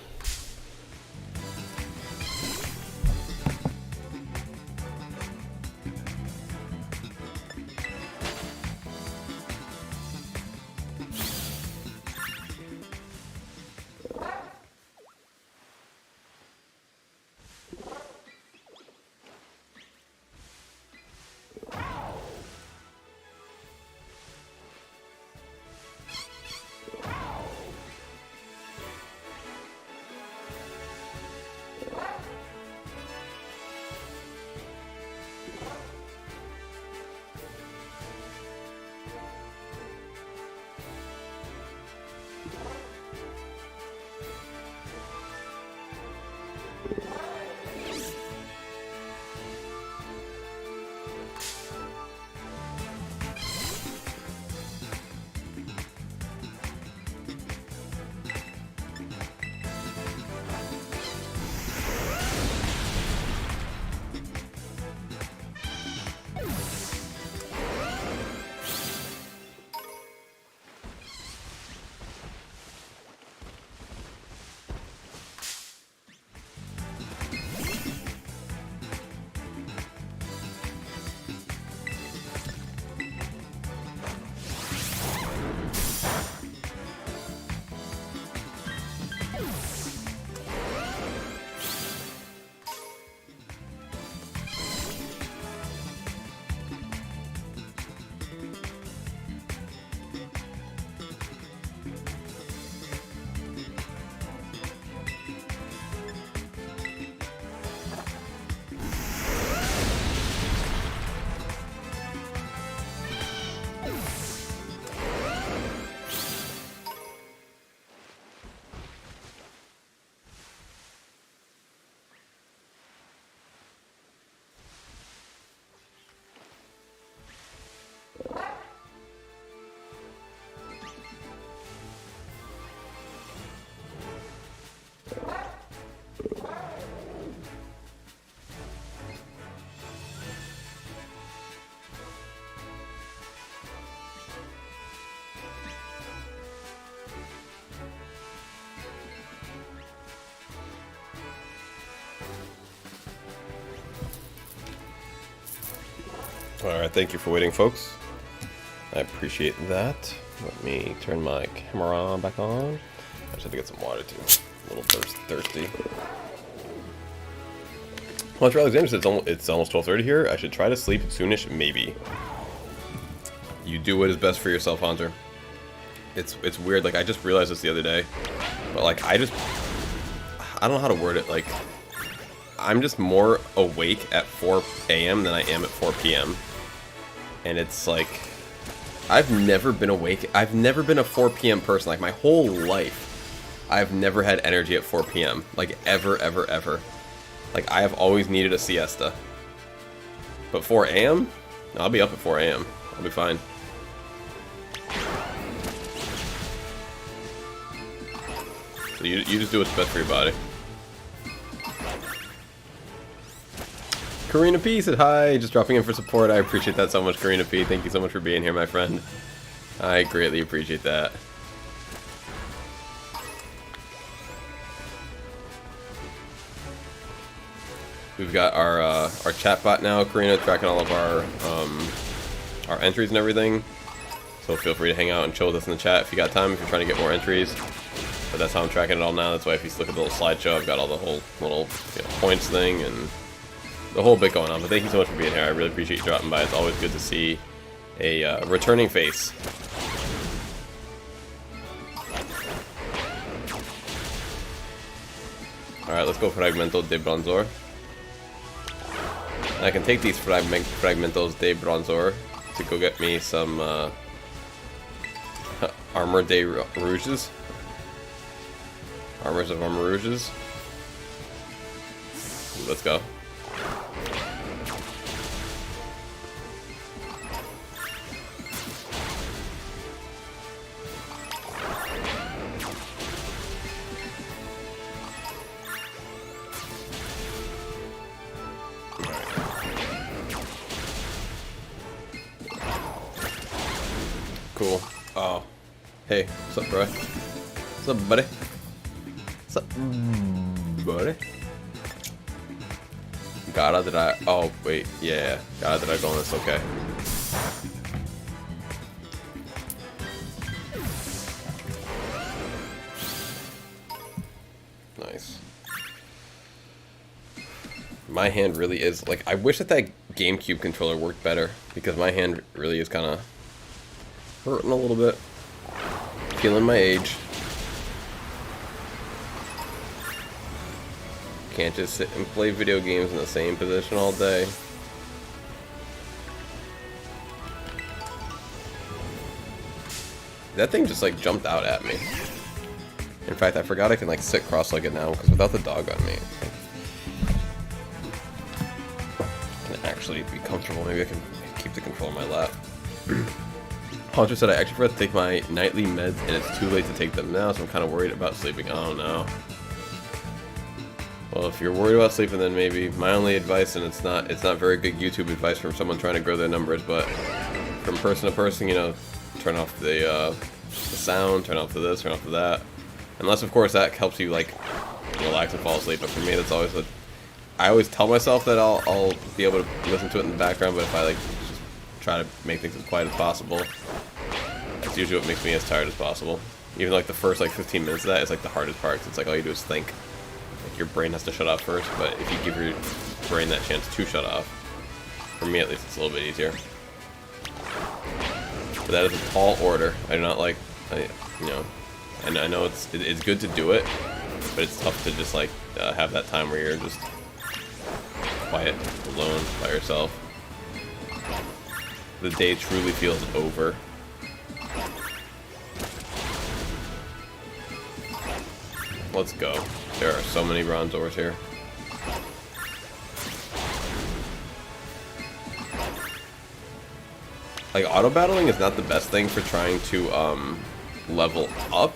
Alright, thank you for waiting, folks. I appreciate that. Let me turn my camera back on. I just had to get some water, too. A little thirsty. Well, Alexander said it's almost 12:30 here. I should try to sleep soonish, maybe. You do what is best for yourself, Hunter. It's weird, like, I just realized this the other day. But, like, I don't know how to word it, like, I'm just more awake at 4 a.m. than I am at 4 p.m. And it's like, I've never been awake. I've never been a 4 p.m. person. Like, my whole life, I've never had energy at 4 p.m. Like, ever. Like, I have always needed a siesta. But 4 a.m.? No, I'll be up at 4 a.m. I'll be fine. So you just do what's best for your body. Karina P said hi, just dropping in for support. I appreciate that so much, Karina P. Thank you so much for being here, my friend. I greatly appreciate that. We've got our chat bot now, Karina, tracking all of our entries and everything. So feel free to hang out and chill with us in the chat if you got time, if you're trying to get more entries. But that's how I'm tracking it all now. That's why if you look at the little slideshow, I've got all the whole little points thing and the whole bit going on. But thank you so much for being here. I really appreciate you dropping by. It's always good to see a returning face. Alright, let's go Fragmento de Bronzor. And I can take these Fragmentos de Bronzor to go get me some Armor de Rouges. Armors of Armor Rouges. Let's go. Cool. Oh. Hey, what's up, bro? What's up, buddy? What's up, buddy? Gotta, did I? Oh, wait. Yeah. Gotta, did I go on this? Okay. Nice. My hand really is, like, I wish that GameCube controller worked better, because my hand really is kind of hurting a little bit. Feeling my age. Can't just sit and play video games in the same position all day. That thing just like jumped out at me. In fact, I forgot I can like sit cross-legged now, because without the dog on me, I can actually be comfortable. Maybe I can keep the control in my lap. Hunter said, I actually forgot to take my nightly meds and it's too late to take them now, so I'm kind of worried about sleeping. Oh no. Well, if you're worried about sleeping, then maybe my only advice, and it's not very good YouTube advice from someone trying to grow their numbers, but from person to person, you know, turn off the sound, turn off the this, turn off the that. Unless, of course, that helps you, like, relax and fall asleep, but for me, that's always I always tell myself that I'll be able to listen to it in the background, but if I, like, just try to make things as quiet as possible, that's usually what makes me as tired as possible. Even, like, the first, like, 15 minutes of that is, like, the hardest part, 'cause it's like, all you do is think. Like, your brain has to shut off first, but if you give your brain that chance to shut off, for me, at least, it's a little bit easier. But that is a tall order. I do not like, you know, and I know it's good to do it, but it's tough to just, like, have that time where you're just quiet, alone, by yourself. The day truly feels over. Let's go. There are so many bronzors here. Like, auto battling is not the best thing for trying to level up,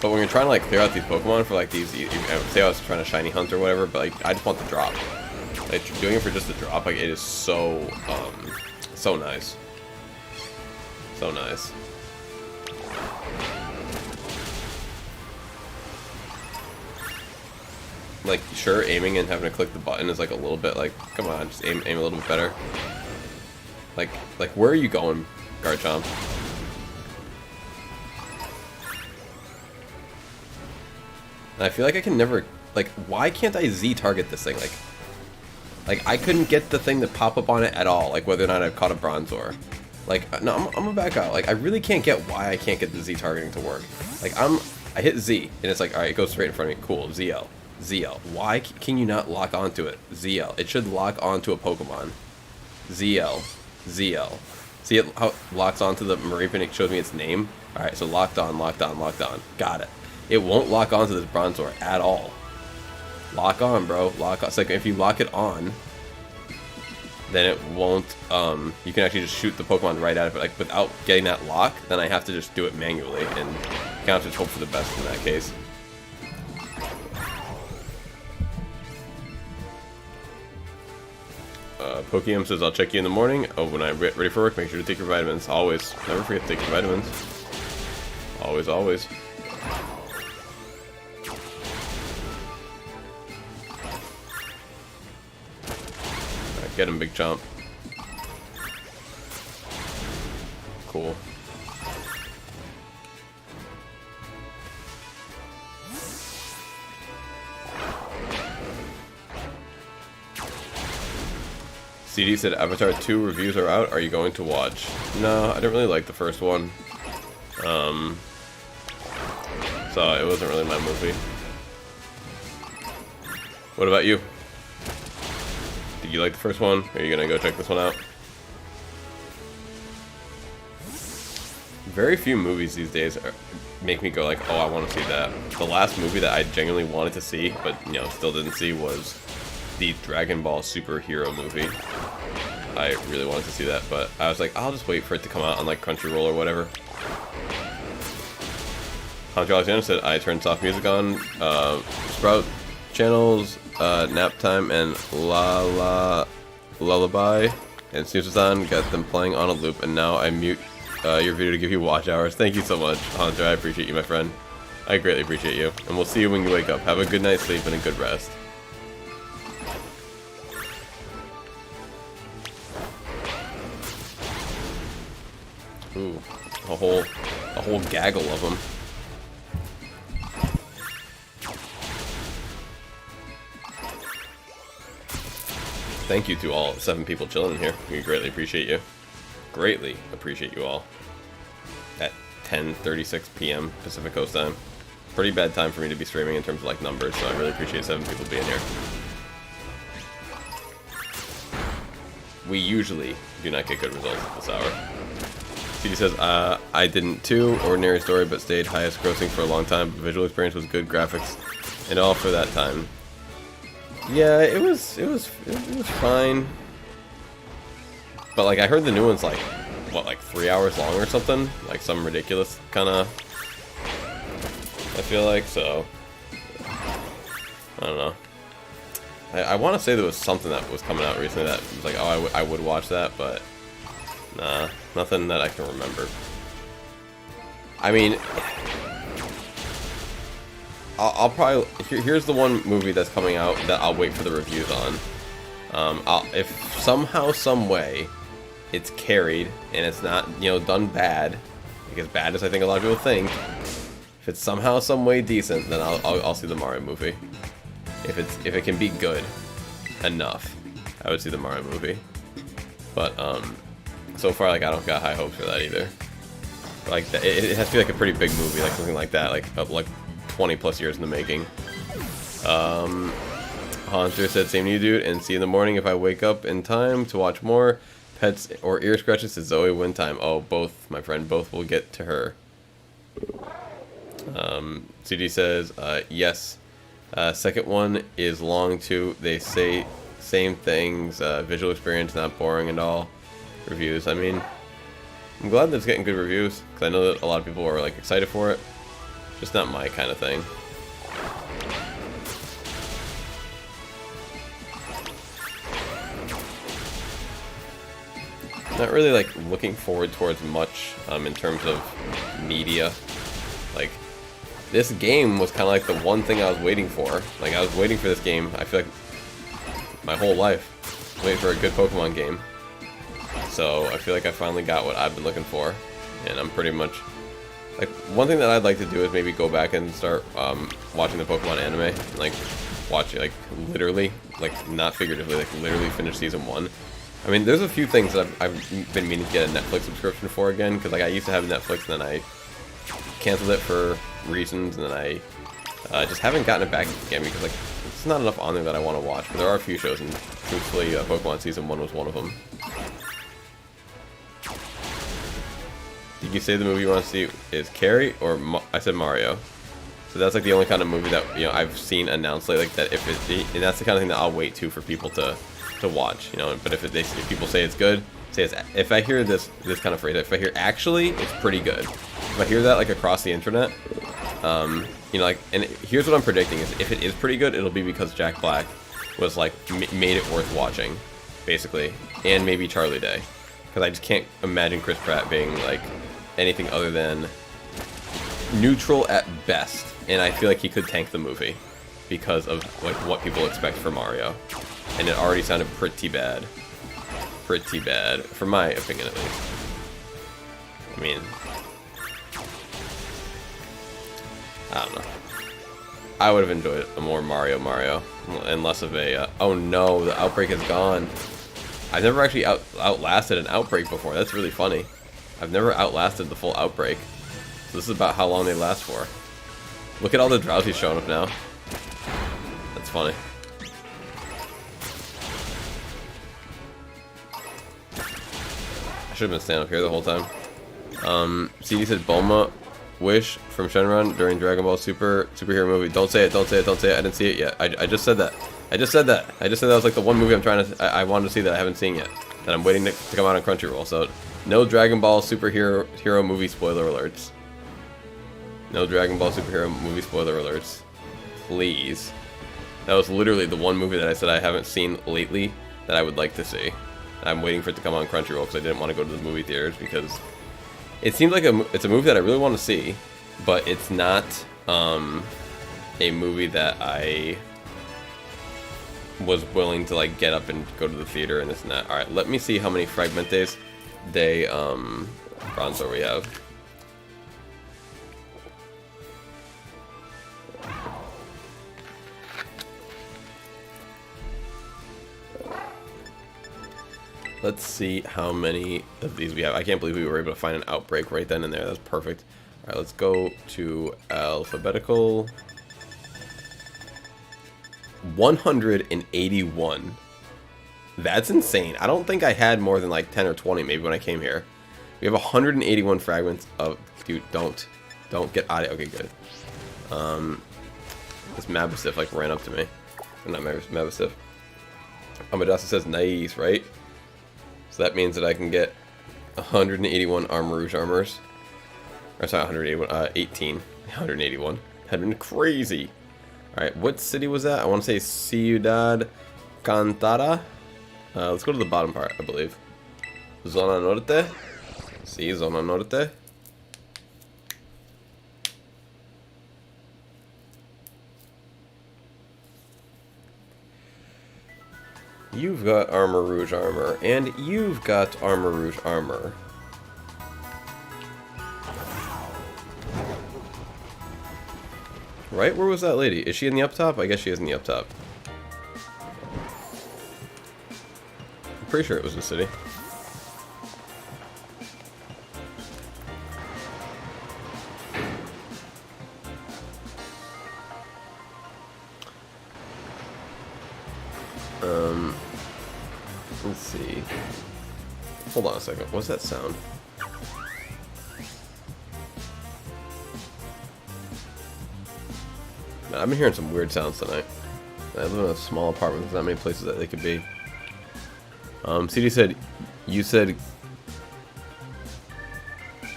but when you're trying to like clear out these Pokemon for like these, say I was trying to shiny hunt or whatever, but like I just want the drop. Like doing it for just the drop, like it is so so nice, so nice. Like, sure, aiming and having to click the button is like a little bit like, come on, just aim a little bit better. Like where are you going, Garchomp? And I feel like I can never, like, why can't I Z target this thing? Like I couldn't get the thing to pop up on it at all, like whether or not I've caught a Bronzor. Like, no, I'm gonna back out. Like, I really can't get why I can't get the Z targeting to work. Like, I hit Z, and it's like, alright, it goes straight in front of me. Cool, ZL. ZL. Why can you not lock onto it? ZL. It should lock onto a Pokemon. ZL. ZL. See it, how it locks onto the Mareepin? It shows me its name. Alright, so locked on, locked on, locked on. Got it. It won't lock onto this Bronzor at all. Lock on, bro. Lock on. It's like if you lock it on, then it won't, you can actually just shoot the Pokemon right at it, but like without getting that lock, then I have to just do it manually, and you kind of just hope for the best in that case. Pokemon says, I'll check you in the morning. Oh, when I'm ready for work, make sure to take your vitamins. Always. Never forget to take your vitamins. Always, always. Alright, get him, Big Chomp. Cool. CD said Avatar 2 reviews are out. Are you going to watch? No, I didn't really like the first one. So it wasn't really my movie. What about you? Did you like the first one? Are you gonna go check this one out? Very few movies these days make me go like, oh, I want to see that. The last movie that I genuinely wanted to see, but you know, still didn't see, was the Dragon Ball superhero movie. I really wanted to see that, but I was like, I'll just wait for it to come out on like Crunchyroll or whatever. Hunter Alexander said, I turned soft music on, Sprout channels, Nap Time, and Lullaby, and Snooze was on, got them playing on a loop, and now I mute your video to give you watch hours. Thank you so much, Hunter. I appreciate you, my friend. I greatly appreciate you, and we'll see you when you wake up. Have a good night's sleep and a good rest. Ooh, a whole gaggle of them. Thank you to all 7 people chilling in here. We greatly appreciate you. Greatly appreciate you all. At 10:36 p.m. Pacific Coast time. Pretty bad time for me to be streaming in terms of like numbers, so I really appreciate 7 people being here. We usually do not get good results at this hour. CD says, I didn't too. Ordinary story, but stayed highest grossing for a long time. Visual experience was good, graphics, and all for that time. Yeah, it was fine. But like, I heard the new one's like, what, like 3 hours long or something? Like some ridiculous kind of, I feel like, so, I don't know. I want to say there was something that was coming out recently that was like, oh, I would watch that, but nah, nothing that I can remember. I mean, I'll probably, here's the one movie that's coming out that I'll wait for the reviews on. If somehow, some way, it's carried and it's not, you know, done bad, like as bad as I think a lot of people think. If it's somehow, some way decent, then I'll see the Mario movie. If it can be good enough, I would see the Mario movie. But so far, like, I don't got high hopes for that either. Like, it has to be like a pretty big movie, like something like that, like 20 plus years in the making. Hunter said, same to you, dude, and see you in the morning if I wake up in time to watch more. Pets or ear scratches to Zoe win time. Oh, both, my friend, both will get to her. CD says, yes. Second one is long too. They say same things. Visual experience, not boring and all. Reviews. I mean, I'm glad that it's getting good reviews, because I know that a lot of people are like excited for it. Just not my kind of thing. Not really like looking forward towards much in terms of media. Like, this game was kind of like the one thing I was waiting for. Like, I was waiting for this game, I feel like, my whole life. Waiting for a good Pokemon game. So, I feel like I finally got what I've been looking for. And I'm pretty much... Like, one thing that I'd like to do is maybe go back and start watching the Pokemon anime. And, like, watch it, like, literally. Like, not figuratively, like, literally finish Season 1. I mean, there's a few things that I've been meaning to get a Netflix subscription for again. Because, like, I used to have Netflix and then I canceled it for reasons, and then I just haven't gotten it back again because like it's not enough on there that I want to watch. But there are a few shows, and truthfully, Pokemon Season 1 was one of them. Did you say the movie you want to see is Carrie or I said Mario? So that's like the only kind of movie that, you know, I've seen announced like that. If it, and that's the kind of thing that I'll wait for people to watch, you know. But if people say it's good, say it's, if I hear this kind of phrase, if I hear actually it's pretty good. If I hear that like across the internet, you know, like, and here's what I'm predicting is if it is pretty good, it'll be because Jack Black was like made it worth watching, basically, and maybe Charlie Day, because I just can't imagine Chris Pratt being like anything other than neutral at best, and I feel like he could tank the movie because of like what people expect for Mario, and it already sounded pretty bad, from my opinion at least. I mean, I don't know. I would have enjoyed a more Mario, and less of a, oh no, the outbreak is gone. I've never actually outlasted an outbreak before. That's really funny. I've never outlasted the full outbreak. So this is about how long they last for. Look at all the drowsies showing up now. That's funny. I should have been standing up here the whole time. CD said Bulma Wish from Shenron during Dragon Ball superhero movie. Don't say it. I didn't see it yet. I just said that. I just said that. I just said that was like the one movie I'm trying to. I wanted to see that I haven't seen yet. That I'm waiting to come out on Crunchyroll. So, no Dragon Ball superhero movie spoiler alerts. No Dragon Ball superhero movie spoiler alerts. Please. That was literally the one movie that I said I haven't seen lately that I would like to see. I'm waiting for it to come on Crunchyroll because I didn't want to go to the movie theaters because it seems like it's a movie that I really want to see, but it's not a movie that I was willing to like get up and go to the theater and this and that. All right, let me see how many Fragmentes de Bronzor we have. Let's see how many of these we have. I can't believe we were able to find an outbreak right then and there. That's perfect. All right, let's go to alphabetical. 181. That's insane. I don't think I had more than like 10 or 20 maybe when I came here. We have 181 fragments of... Dude, don't get out of it. Okay, good. This Mabasif like ran up to me. Or not Mabasif. Amadasa says nice, right? So that means that I can get 181 Armor Rouge armors. Or sorry, 181, 18. 181. That'd been crazy. Alright, what city was that? I want to say Ciudad Cantada. Let's go to the bottom part, I believe. Zona Norte. Sí, Zona Norte. You've got Armor Rouge armor, and you've got Armor Rouge armor. Right? Where was that lady? Is she in the up top? I guess she is in the up top. I'm pretty sure it was the city. Let's see. Hold on a second. What's that sound? Man, I've been hearing some weird sounds tonight. I live in a small apartment. There's not many places that they could be. CD said, you said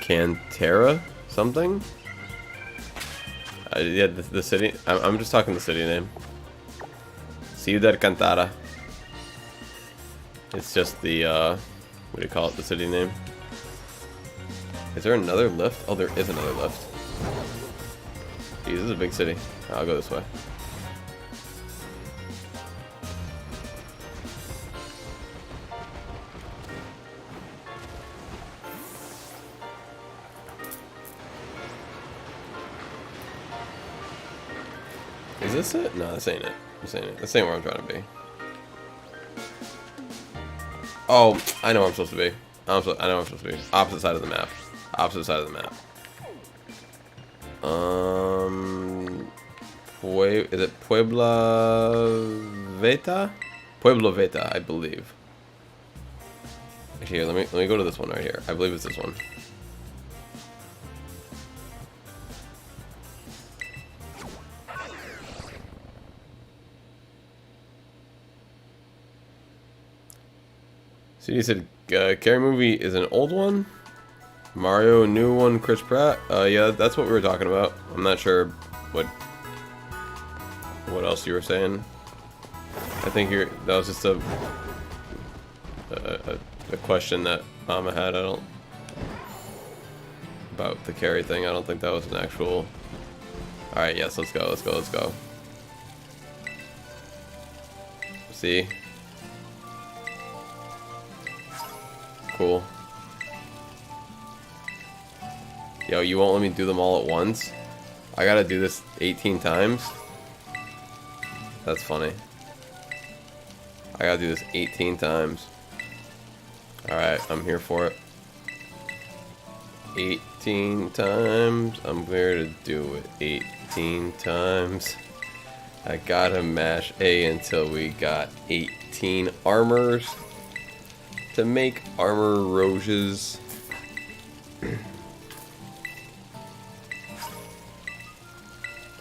Cantera something? Yeah, the city. I'm just talking the city name. Ciudad Cantada. It's just the, what do you call it, the city name? Is there another lift? Oh, there is another lift. Jeez, this is a big city. I'll go this way. Is this it? No, this ain't it. This ain't it. This ain't where I'm trying to be. Oh, I know where I'm supposed to be. I know where I'm supposed to be. Opposite side of the map. Opposite side of the map. Is it Puebla Veta? Pueblo Veta, I believe. Here, let me go to this one right here. I believe it's this one. So you said Carrie movie is an old one? Mario, a new one, Chris Pratt? Yeah, that's what we were talking about. I'm not sure what else you were saying. I think that was just a question that Mama had. About the Carrie thing. I don't think that was an actual. All right, yes, let's go. See. Cool. Yo, you won't let me do them all at once? I gotta do this 18 times? That's funny. I gotta do this 18 times. Alright, I'm here for it. 18 times. I'm here to do it 18 times. I gotta mash A until we got 18 armors. To make Armor Rouges.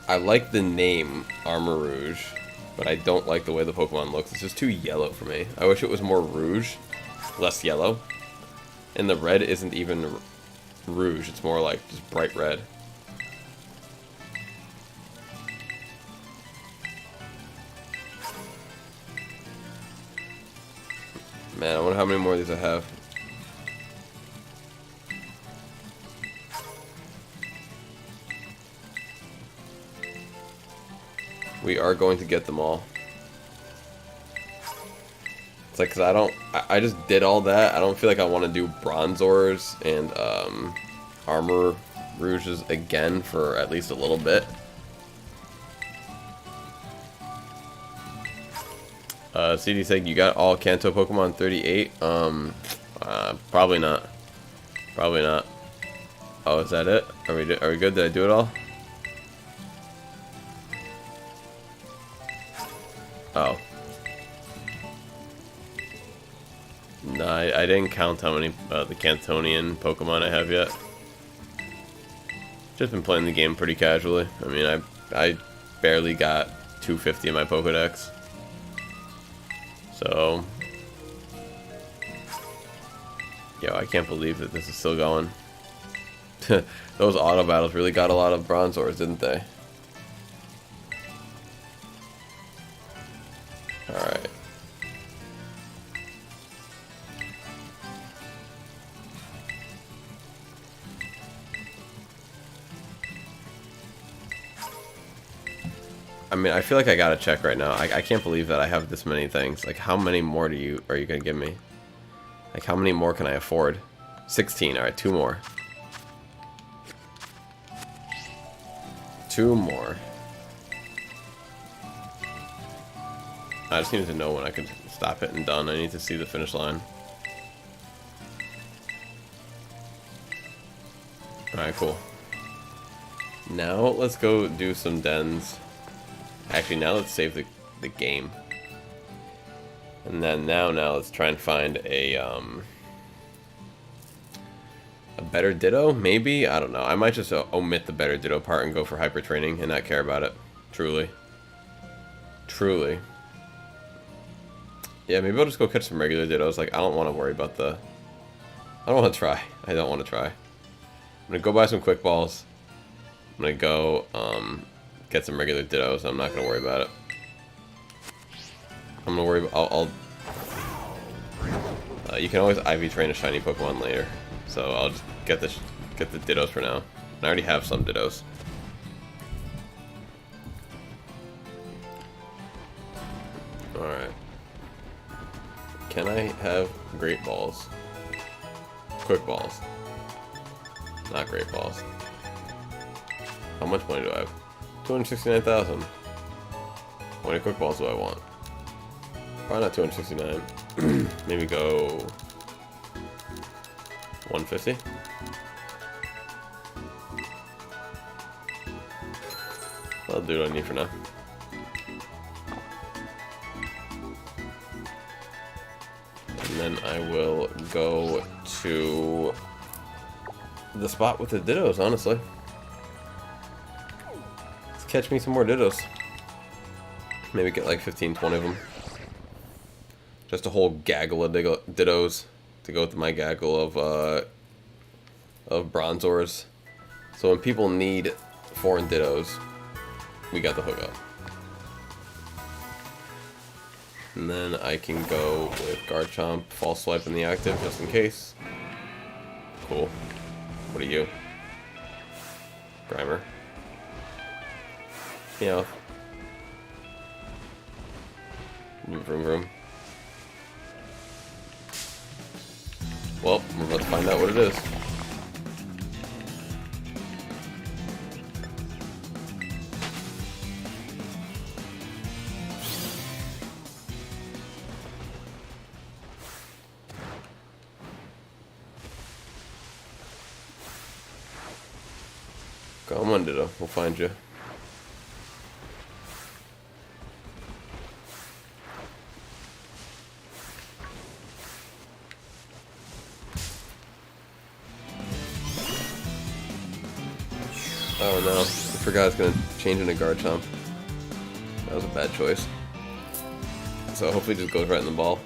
I like the name Armor Rouge, but I don't like the way the Pokemon looks. It's just too yellow for me. I wish it was more rouge, less yellow. And the red isn't even rouge, it's more like just bright red. Man, I wonder how many more of these I have. We are going to get them all. It's like, cause I just did all that. I don't feel like I want to do Bronzors and Armor Rouges again for at least a little bit. CD said you got all Kanto Pokemon 38. Probably not. Probably not. Oh, is that it? Are we good? Did I do it all? Oh. No, I didn't count how many the Cantonian Pokemon I have yet. Just been playing the game pretty casually. I mean, I barely got 250 in my Pokedex. So, yo, I can't believe that this is still going. Those auto battles really got a lot of Bronzors, didn't they? Alright. I mean, I feel like I gotta check right now. I can't believe that I have this many things. Like, how many more are you gonna give me? Like, how many more can I afford? 16. Alright, 2 more. 2 more. I just needed to know when I could stop it and done. I need to see the finish line. Alright, cool. Now, let's go do some dens. Actually, now let's save the game. And then now let's try and find a better Ditto, maybe? I don't know. I might just omit the better Ditto part and go for hyper training and not care about it. Truly. Truly. Yeah, maybe I'll just go catch some regular Dittos. Like, I don't want to worry about the... I don't want to try. I don't want to try. I'm going to go buy some Quick Balls. I'm going to go get some regular Dittos. I'm not going to worry about it. I'm going to worry about... you can always IV train a shiny Pokemon later. So I'll just get the Dittos for now. I already have some Dittos. Alright. Can I have Great Balls? Quick Balls. Not Great Balls. How much money do I have? 269,000. How many Quick Balls do I want? Probably not 269. Maybe go 150. I'll do what I need for now. And then I will go to the spot with the Dittos, honestly. Let's catch me some more Dittos. Maybe get like 15, 20 of them. Just a whole gaggle of Dittos to go with my gaggle of Bronzors. So when people need foreign Dittos, we got the hookup. And then I can go with Garchomp, False Swipe in the active, just in case. Cool. What are you? Grimer. Yeah. Vroom vroom. Well, we're about to find out what it is. Come on, Ditto. We'll find you. Oh no, I forgot it's gonna change into Garchomp. That was a bad choice. So hopefully it just goes right in the ball.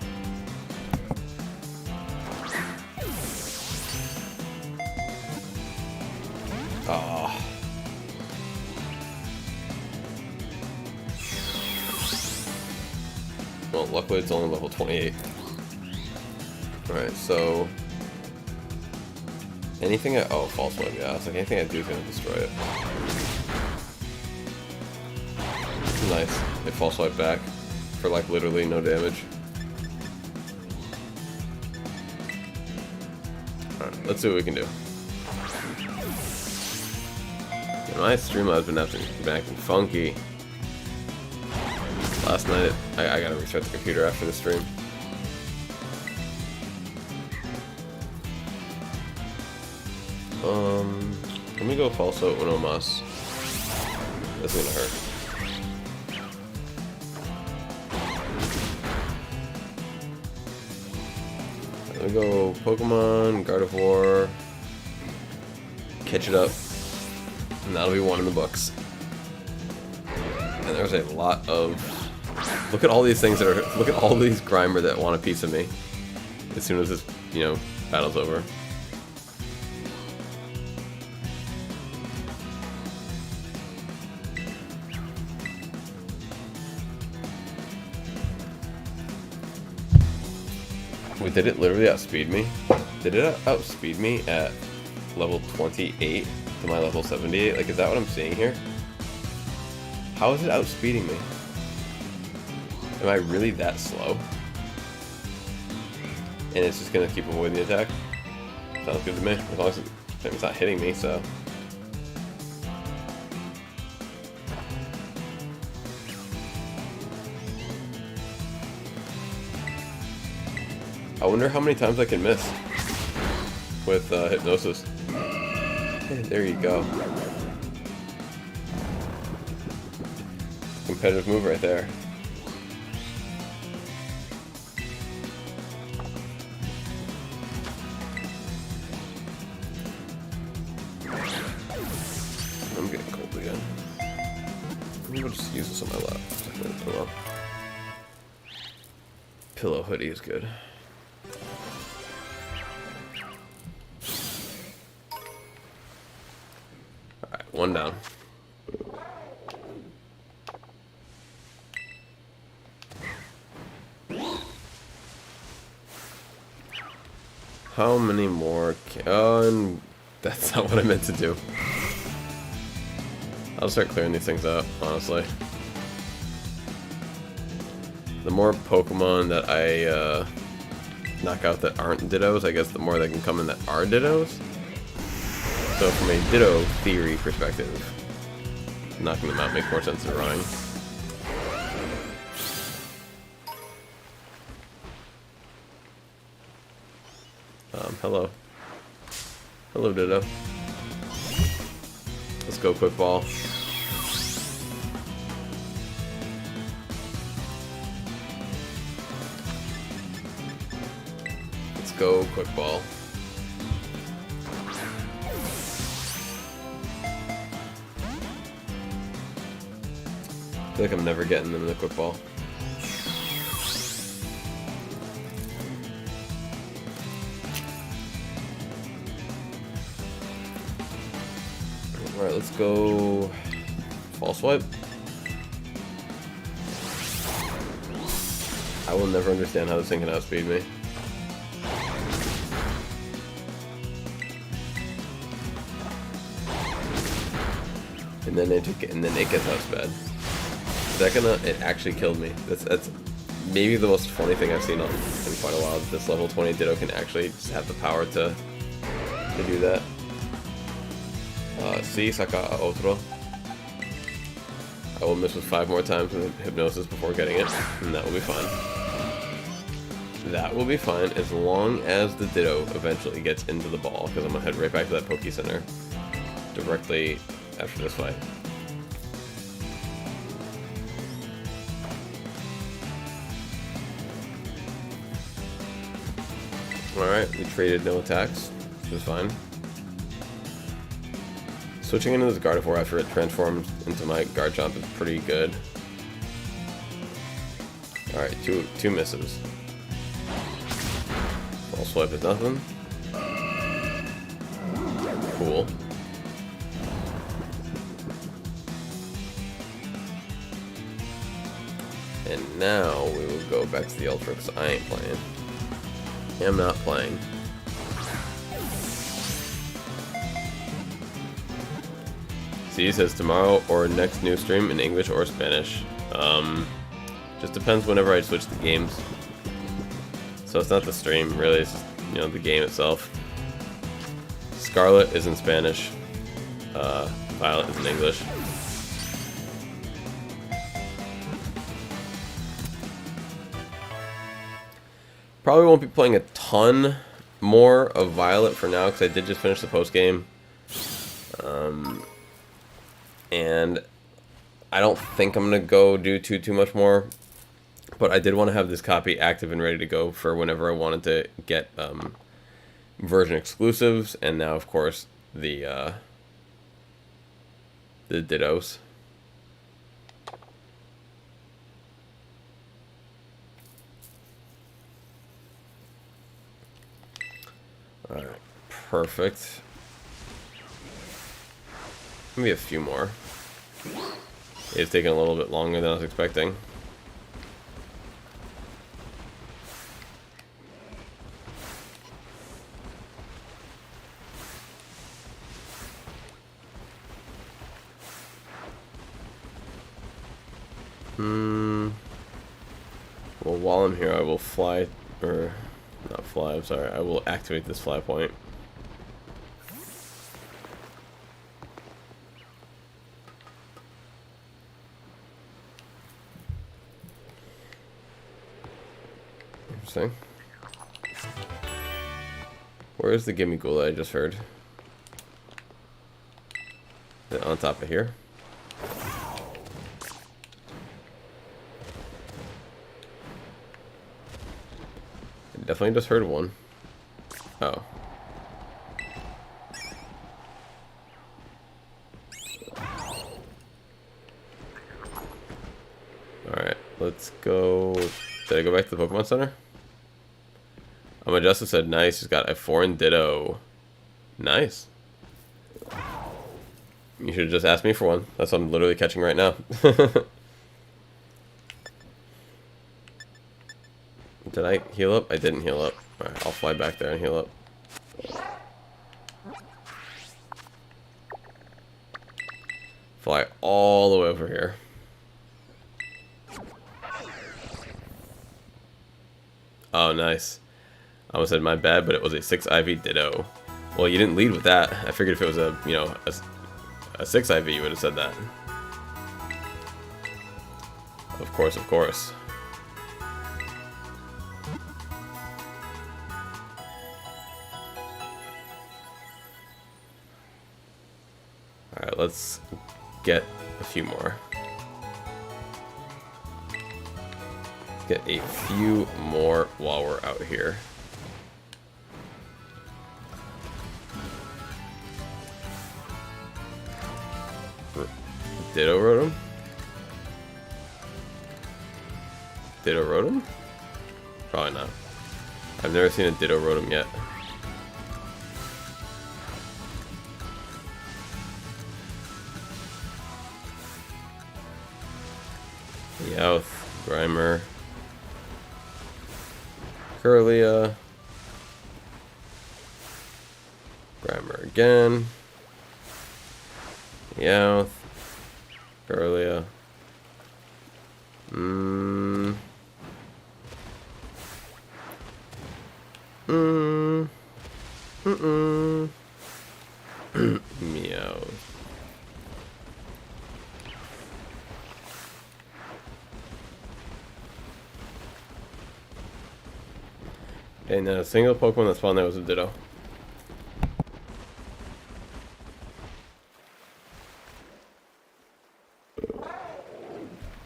Oh. Well, luckily it's only level 28. Alright, so... anything I... oh, false one, yeah. It's like anything I do is going to destroy it. Nice. They false swipe back for like literally no damage. Alright, let's see what we can do. And my Streamlab's been acting funky. Last night, I gotta restart the computer after the stream. Let me go falso uno mas. This is gonna hurt. Let me go Pokemon, Gardevoir, catch it up, and that'll be one in the books. And there's a lot of... look at all these things that are... look at all these Grimer that want a piece of me. As soon as this, you know, battle's over. Wait, did it literally outspeed me? Did it outspeed me at level 28 to my level 78? Like, is that what I'm seeing here? How is it outspeeding me? Am I really that slow? And it's just gonna keep avoiding the attack? Sounds good to me. As long as it's not hitting me, so... I wonder how many times I can miss with Hypnosis. There you go. Competitive move right there. I'm getting cold again. Maybe I'll just use this on my lap. Pillow hoodie is good. Alright, one down. How many more and that's not what I meant to do. I'll start clearing these things up, honestly. The more Pokemon that I knock out that aren't Dittos, I guess the more they can come in that are Dittos. So from a Ditto theory perspective, knocking them out makes more sense than running. Hello. Hello, Ditto. Let's go, Quick Ball. Let's go, Quick Ball. I feel like I'm never getting them in the Quick Ball. Alright, let's go False Swipe. I will never understand how this thing can outspeed me. And then it gets outsped. It actually killed me. That's maybe the most funny thing I've seen in quite a while. This level 20 Ditto can actually just have the power to do that. Sí, saca otro. I will miss with 5 more times with Hypnosis before getting it, and that will be fine. That will be fine as long as the Ditto eventually gets into the ball, because I'm going to head right back to that Poke Center directly after this fight. Alright, we traded no attacks, which is fine. Switching into this Gardevoir after it transforms into my Garchomp is pretty good. Alright, two misses. Full swipe is nothing. Cool. And now we will go back to the Ultra because I ain't playing. I'm not playing. See, says tomorrow or next new stream in English or Spanish. Just depends whenever I switch the games. So it's not the stream, really. It's just, you know, the game itself. Scarlet is in Spanish. Violet is in English. Probably won't be playing a ton more of Violet for now because I did just finish the post game. And I don't think I'm gonna go do too much more. But I did want to have this copy active and ready to go for whenever I wanted to get version exclusives, and now of course the Dittos. All right, perfect. Maybe a few more. It's taking a little bit longer than I was expecting. Well, while I'm here, I will fly, or not fly, I'm sorry, I will activate this fly point. Interesting. Where's the Gimme Ghoul that I just heard? Is it on top of here? Definitely just heard one. Oh. Alright, let's go. Did I go back to the Pokemon Center? My Justice said nice, he's got a foreign Ditto. Nice. You should have just asked me for one. That's what I'm literally catching right now. Did I heal up? I didn't heal up. Alright, I'll fly back there and heal up. Fly all the way over here. Oh, nice. I almost said my bad, but it was a 6 IV Ditto. Well, you didn't lead with that. I figured if it was a, you know, a 6 IV, you would have said that. Of course, of course. Alright, let's get a few more. Let's get a few more while we're out here. Ditto Rotom? Ditto Rotom? Probably not. I've never seen a Ditto Rotom yet. Meowth, Grimer, Curlia, Grimer again, Meowth, Curlia, Meowth. And a single Pokemon that spawned there was a Ditto.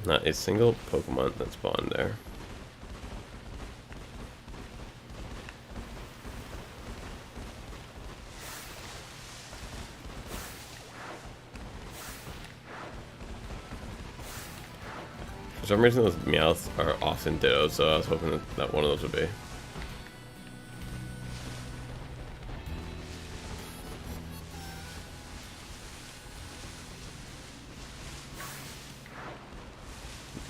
Not a single Pokemon that spawned there. For some reason those Meowths are often dittos, so I was hoping that one of those would be.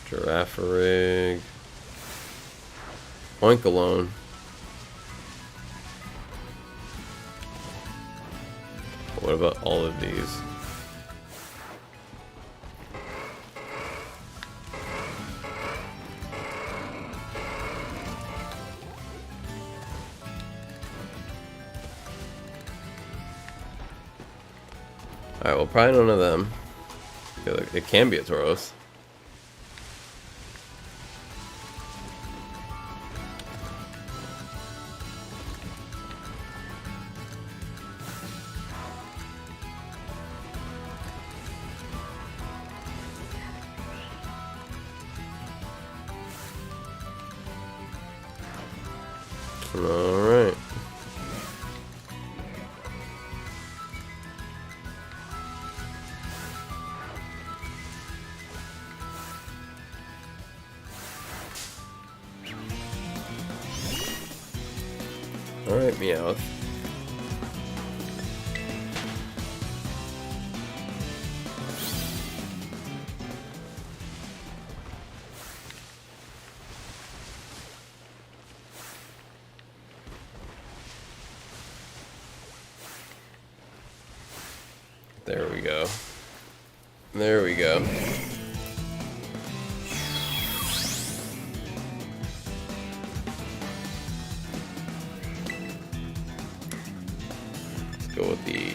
Giraffe-rig. Oinkalone. What about all of these? Alright, well, probably none of them. I feel like it can be a Tauros. Alright. Alright, Meowth. There we go. There we go. Let's go with the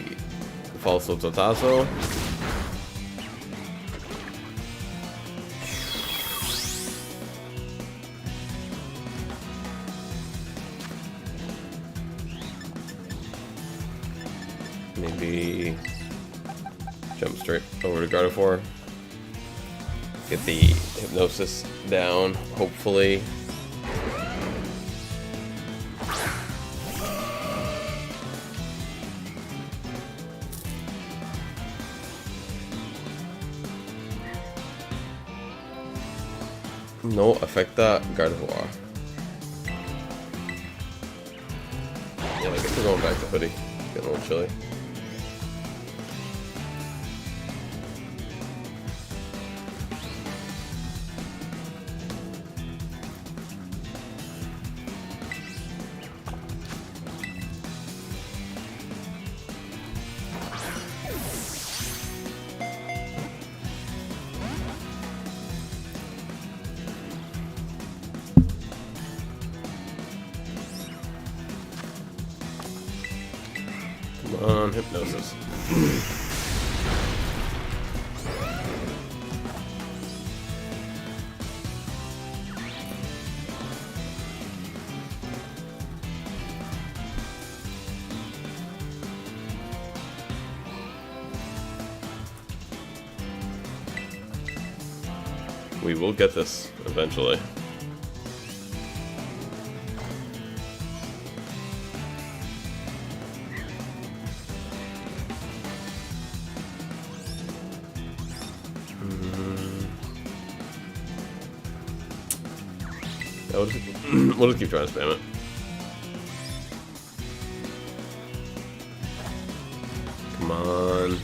Falso Totazo. Maybe jump straight over to Gardevoir. Get the Hypnosis down, hopefully. No, affecta Gardevoir. Yeah, I guess we're going back to Hoodie. Getting a little chilly. Come on, Hypnosis. We will get this eventually. We'll just keep trying to spam it. Come on.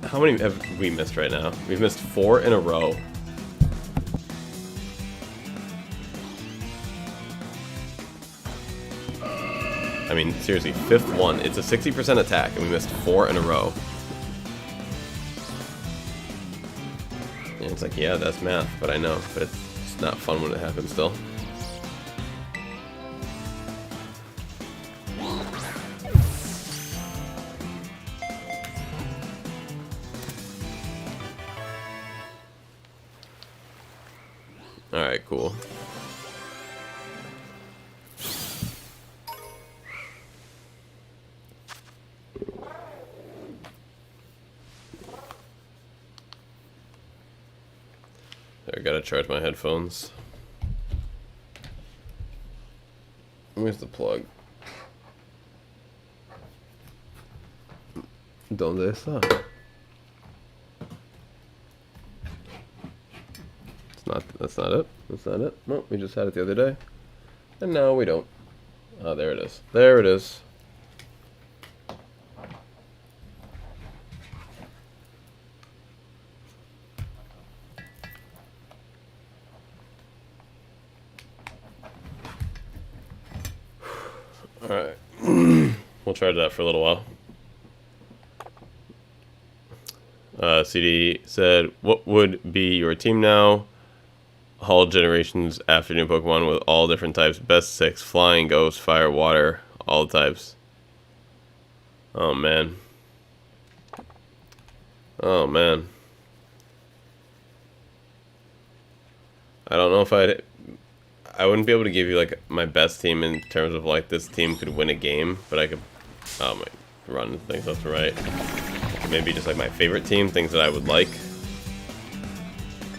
How many have we missed right now? We've missed 4 in a row. I mean, seriously, 5th one. It's a 60% attack, and we missed 4 in a row. And it's like, yeah, that's math, but I know. But it's not fun when it happens still. Alright, cool. I gotta charge my headphones. Where's the plug? ¿Dónde está? That's not it. That's not it. No, we just had it the other day. And now we don't. Oh, there it is. There it is. Alright. We'll try that for a little while. CD said, what would be your team now? All generations after new Pokemon with all different types. Best 6. Flying, Ghost, Fire, Water. All types. Oh, man. Oh, man. I don't know if I wouldn't be able to give you, like, my best team in terms of, like, this team could win a game. But I could, run things left to right. Maybe just, like, my favorite team. Things that I would like.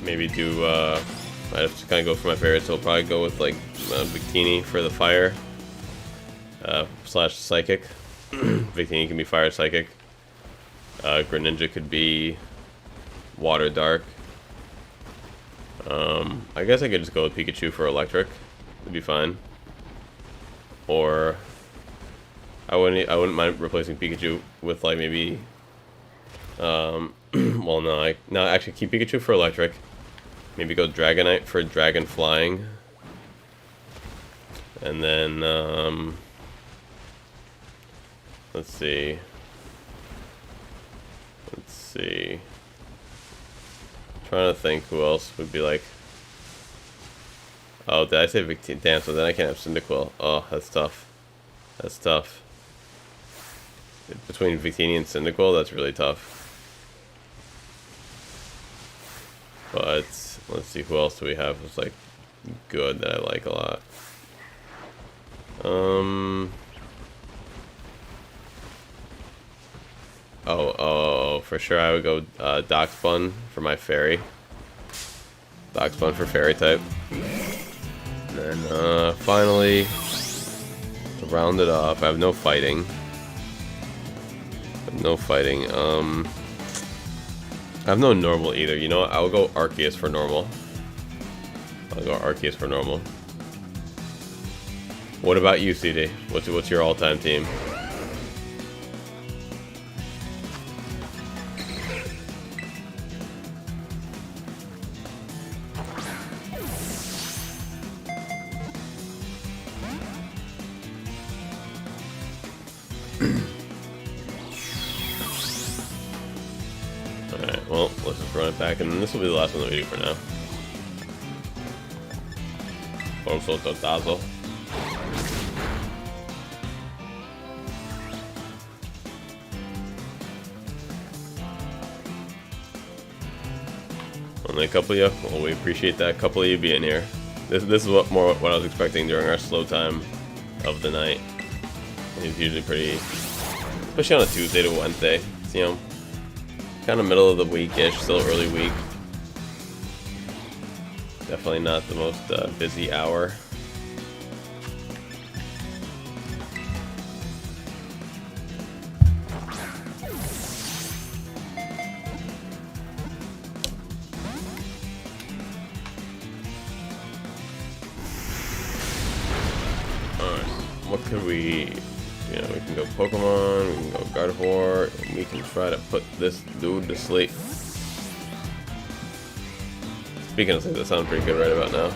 Maybe do, I have to kind of go for my favorites, so I'll probably go with, like, Victini for the fire, slash psychic. Victini can be fire psychic. Greninja could be water dark. I guess I could just go with Pikachu for electric. It'd be fine. Or I wouldn't mind replacing Pikachu with, like, maybe well, no, actually keep Pikachu for electric. Maybe go Dragonite for Dragon Flying. And then, let's see. Trying to think who else would be like. Oh, did I say Victini? Damn, so then I can't have Cyndaquil. Oh, that's tough. That's tough. Between Victini and Cyndaquil, that's really tough. But let's see, who else do we have who's like good that I like a lot. Oh, for sure I would go Darkspun for my fairy. Darkspun for fairy type. And then finally, to round it off, I have no fighting. I have no normal either. You know what? I'll go Arceus for normal. What about you, CD? What's your all-time team? Alright, well, let's just run it back, and this will be the last one that we do for now. Forso Totazo. Only a couple of you. Well, we appreciate that. A couple of you being here. This is what I was expecting during our slow time of the night. It's usually pretty, especially on a Tuesday to Wednesday. It's, you know, kind of middle of the week-ish, still early week. Definitely not the most busy hour. What could we, you know, we can go Pokemon, we can go Gardevoir, and we can try to put this dude to sleep. Speaking of things that sound pretty good right about now.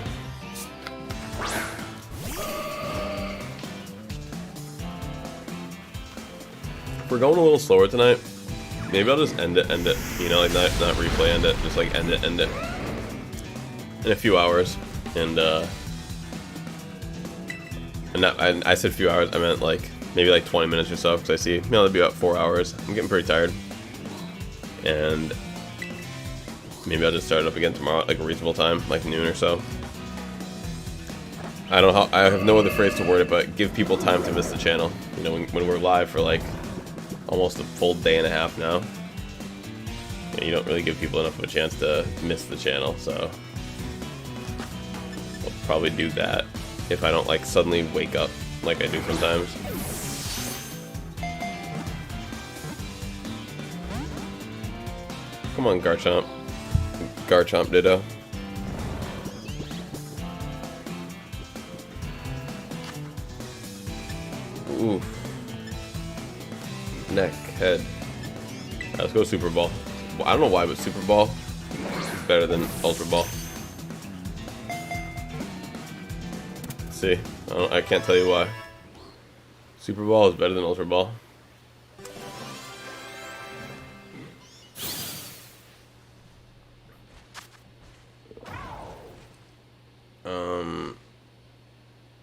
If we're going a little slower tonight, maybe I'll just end it, you know, like not replay end it, just like end it in a few hours, and I said a few hours, I meant like maybe like 20 minutes or so, because I see, you know, it'll be about 4 hours. I'm getting pretty tired, and maybe I'll just start it up again tomorrow at like a reasonable time, like noon or so. I don't know how, I have no other phrase to word it, but give people time to miss the channel. You know, when we're live for like almost a full day and a half now, you don't really give people enough of a chance to miss the channel, so I'll probably do that if I don't like suddenly wake up like I do sometimes. Come on, Garchomp. Garchomp Ditto. ahead. Right, let's go Super Ball. Well, I don't know why, but Super Ball is better than Ultra Ball. Let's see, I can't tell you why. Super Ball is better than Ultra Ball.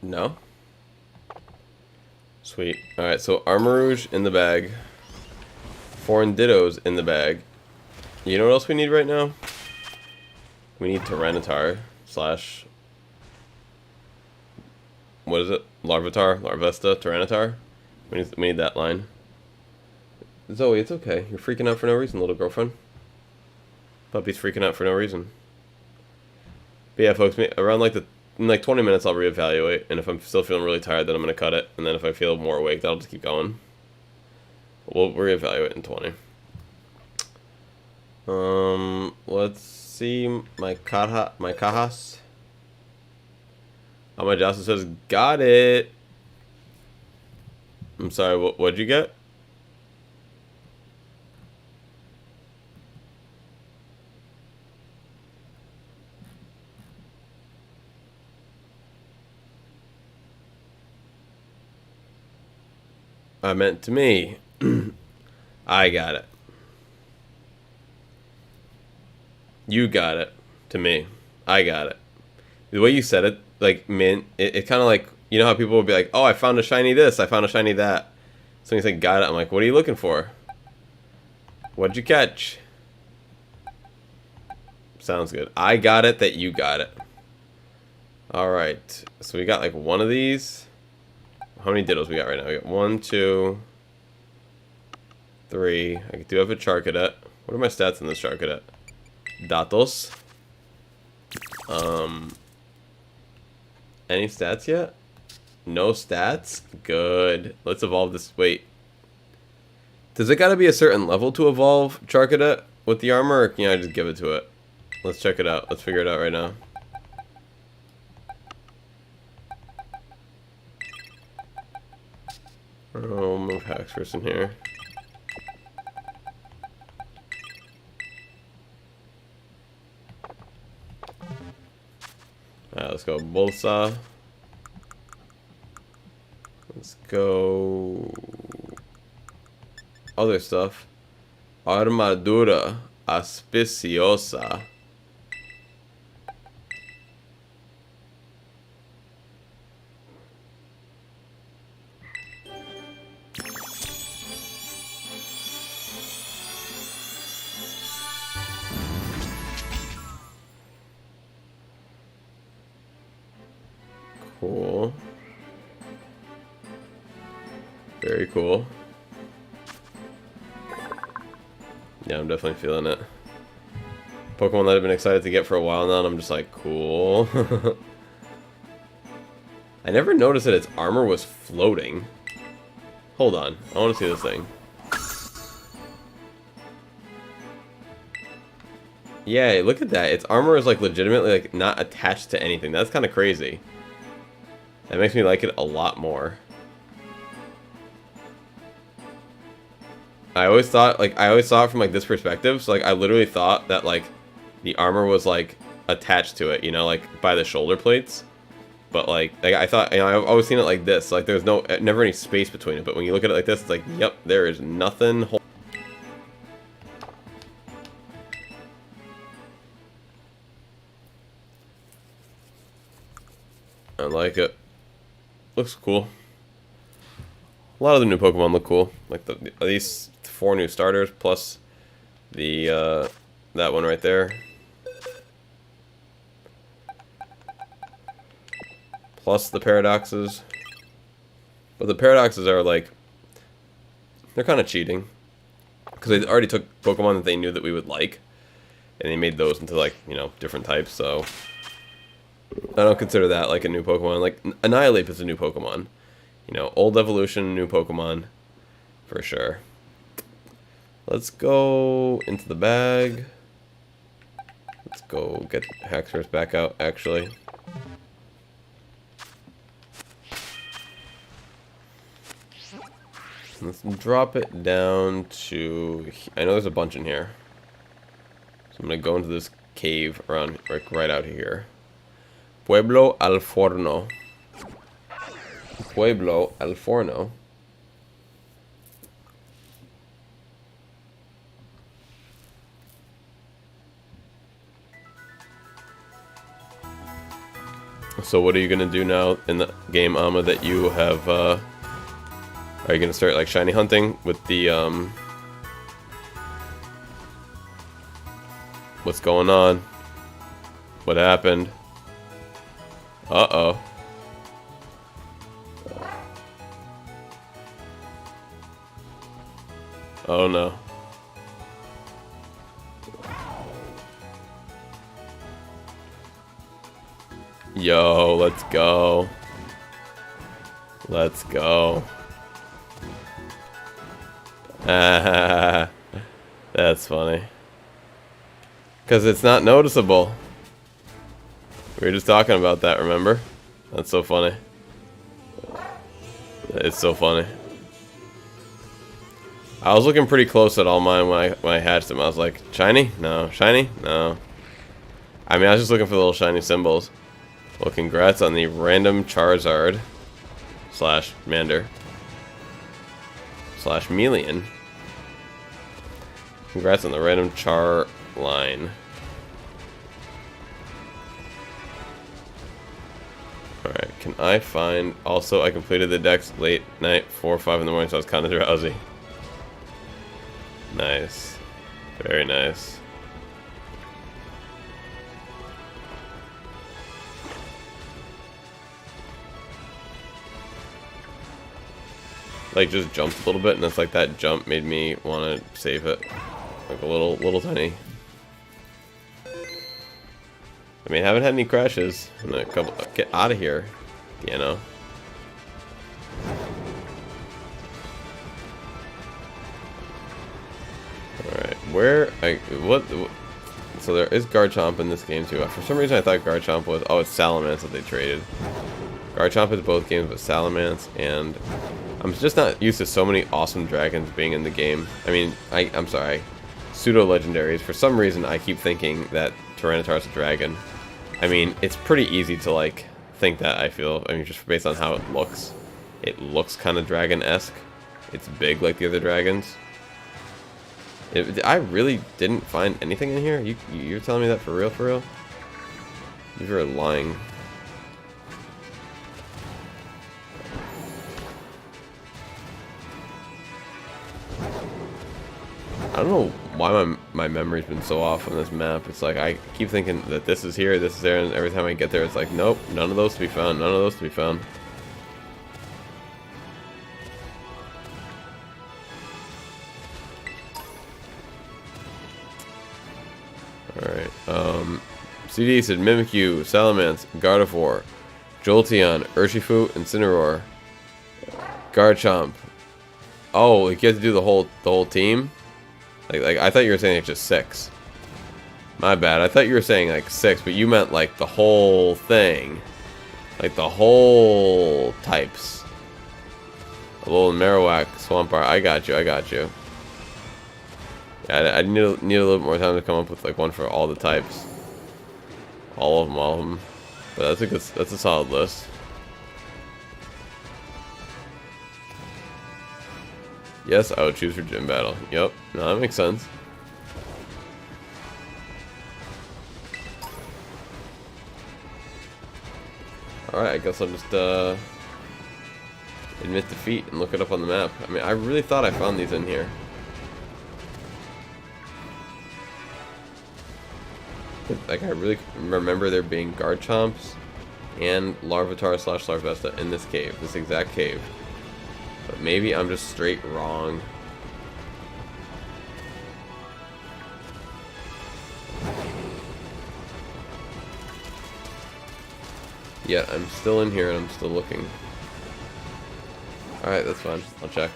No. Sweet. Alright, so Armor Rouge in the bag. Foreign Dittos in the bag. You know what else we need right now? We need Tyranitar slash... What is it? Larvitar? Larvesta? Tyranitar? We need that line. Zoe, it's okay. You're freaking out for no reason, little girlfriend. Puppy's freaking out for no reason. But yeah, folks, around in like 20 minutes I'll reevaluate, and if I'm still feeling really tired, then I'm going to cut it, and then if I feel more awake, then I'll just keep going. We'll reevaluate in 20. Let's see my cajas. Oh, my Jocelyn says, got it. I'm sorry, what'd you get? I meant to me. I got it. You got it. To me. I got it. The way you said it, like, mint, it kind of like, you know how people will be like, oh, I found a shiny this, I found a shiny that. So when you say got it, I'm like, what are you looking for? What'd you catch? Sounds good. I got it that you got it. Alright. So we got like one of these. How many Dittos we got right now? We got 1, 2, 3. I do have a Charcadet. What are my stats in this Charcadet? Datos. Any stats yet? No stats? Good. Let's evolve this. Wait. Does it gotta be a certain level to evolve Charcadet with the armor, or can I just give it to it? Let's check it out. Let's figure it out right now. Oh, move Haxorus in here. Alright, let's go Bolsa. Let's go other stuff. Armadura Auspiciosa. Cool. Very cool. Yeah, I'm definitely feeling it. Pokemon that I've been excited to get for a while now, and I'm just like, cool. I never noticed that its armor was floating. Hold on, I want to see this thing. Yeah, look at that. Its armor is like legitimately like not attached to anything. That's kind of crazy. That makes me like it a lot more. I always saw it from like this perspective. So like I literally thought that like the armor was like attached to it, you know, like by the shoulder plates. But like I thought, you know, I've always seen it like this. Like there's never any space between it. But when you look at it like this, it's like, yep, there is nothing. I like it. Looks cool. A lot of the new Pokemon look cool. Like these 4 new starters plus the that one right there. Plus the Paradoxes. But the Paradoxes are like, they're kind of cheating. Because they already took Pokemon that they knew that we would like. And they made those into like, you know, different types, so I don't consider that like a new Pokemon. Like Annihilate is a new Pokemon. You know, old evolution, new Pokemon. For sure. Let's go into the bag. Let's go get Haxorus back out, actually. Let's drop it down to... I know there's a bunch in here. So I'm going to go into this cave around, like, right out here. Pueblo al Forno. Pueblo al Forno. So what are you going to do now in the game, Amma, that you have... Are you going to start, like, shiny hunting with the... What's going on? What happened? Uh-oh. Oh no. Yo, let's go. Let's go. That's funny. Because it's not noticeable. We were just talking about that, remember? That's so funny. It's so funny. I was looking pretty close at all mine when I hatched them. I was like, shiny? No. Shiny? No. I mean, I was just looking for the little shiny symbols. Well, congrats on the random Charizard slash Mander slash Melian. Congrats on the random Char line. Alright, can I find... Also, I completed the decks late night, 4 or 5 in the morning, so I was kind of drowsy. Nice. Very nice. Like, just jumped a little bit, and it's like that jump made me want to save it. Like a little tiny. I mean, haven't had any crashes in a couple. Get out of here, you know. All right, what? So there is Garchomp in this game too. For some reason, I thought Garchomp was. Oh, it's Salamence that they traded. Garchomp is both games, but Salamence, and I'm just not used to so many awesome dragons being in the game. I mean, I'm sorry. Pseudo-legendaries. For some reason, I keep thinking that Tyranitar's a dragon. I mean, it's pretty easy to, like, think that, I feel. I mean, just based on how it looks. It looks kind of dragon-esque. It's big like the other dragons. I really didn't find anything in here? You're telling me that for real, for real? You're lying. I don't know why my memory's been so off on this map. It's like I keep thinking that this is here, this is there, and every time I get there it's like, nope, none of those to be found, none of those to be found. Alright, CD said Mimikyu, Salamence, Gardevoir, Jolteon, Urshifu, Incineroar, Garchomp. Oh, like you have to do the whole team? Like I thought you were saying it's just 6. My bad. I thought you were saying like 6, but you meant like the whole thing. Like the whole types. A little Marowak, Swampert. I got you. I got you. Yeah, I need a little bit more time to come up with like one for all the types. All of them. But that's a solid list. Yes, I would choose for gym battle. Yep, no, that makes sense. Alright, I guess I'll just admit defeat and look it up on the map. I mean, I really thought I found these in here. Like, I really remember there being Garchomps and Larvitar / Larvesta in this cave, this exact cave. But maybe I'm just straight wrong. Yeah, I'm still in here and I'm still looking. Alright, that's fine. I'll check.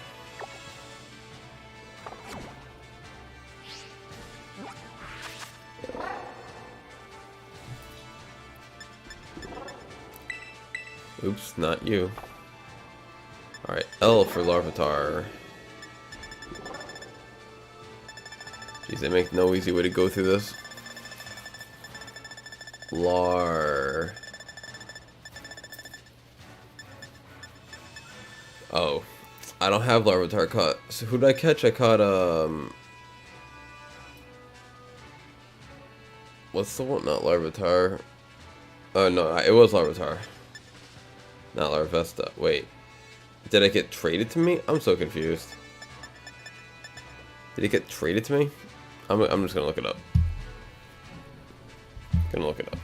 Oops, not you. Alright, L for Larvitar. Jeez, they make no easy way to go through this. Lar. Oh. I don't have Larvitar caught. So who did I catch? I caught, what's the one? Not Larvitar. Oh, no, it was Larvitar. Not Larvesta. Wait. Did it get traded to me? I'm so confused. Did it get traded to me? I'm just gonna look it up. Gonna look it up.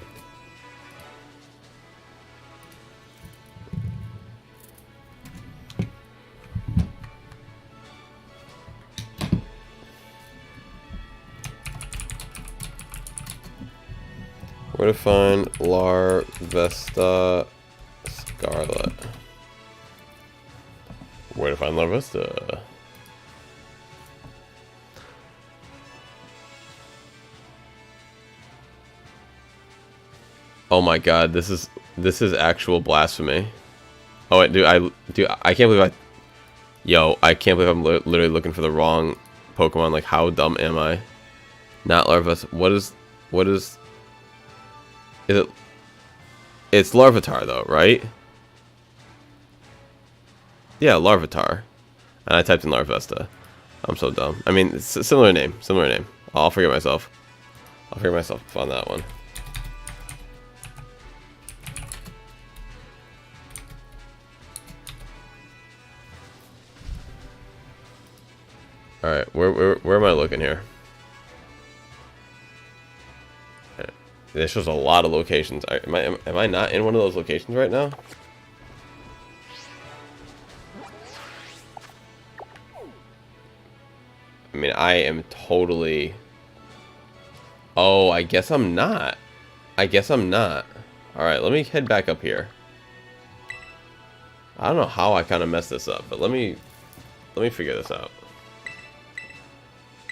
Where to find Larvesta Scarlet? Where to find Larvesta? Oh my god, this is actual blasphemy. Oh wait, I can't believe I can't believe I'm literally looking for the wrong Pokemon. Like, how dumb am I? Not Larvesta. What is it? It's Larvitar though, right? Yeah, Larvitar. And I typed in Larvesta. I'm so dumb. I mean, it's a similar name. I'll forgive myself. I'll forgive myself on that one. All right, where am I looking here? This shows a lot of locations. Am I not in one of those locations right now? I mean, I am totally... Oh, I guess I'm not. Alright, let me head back up here. I don't know how I kind of messed this up, but let me figure this out.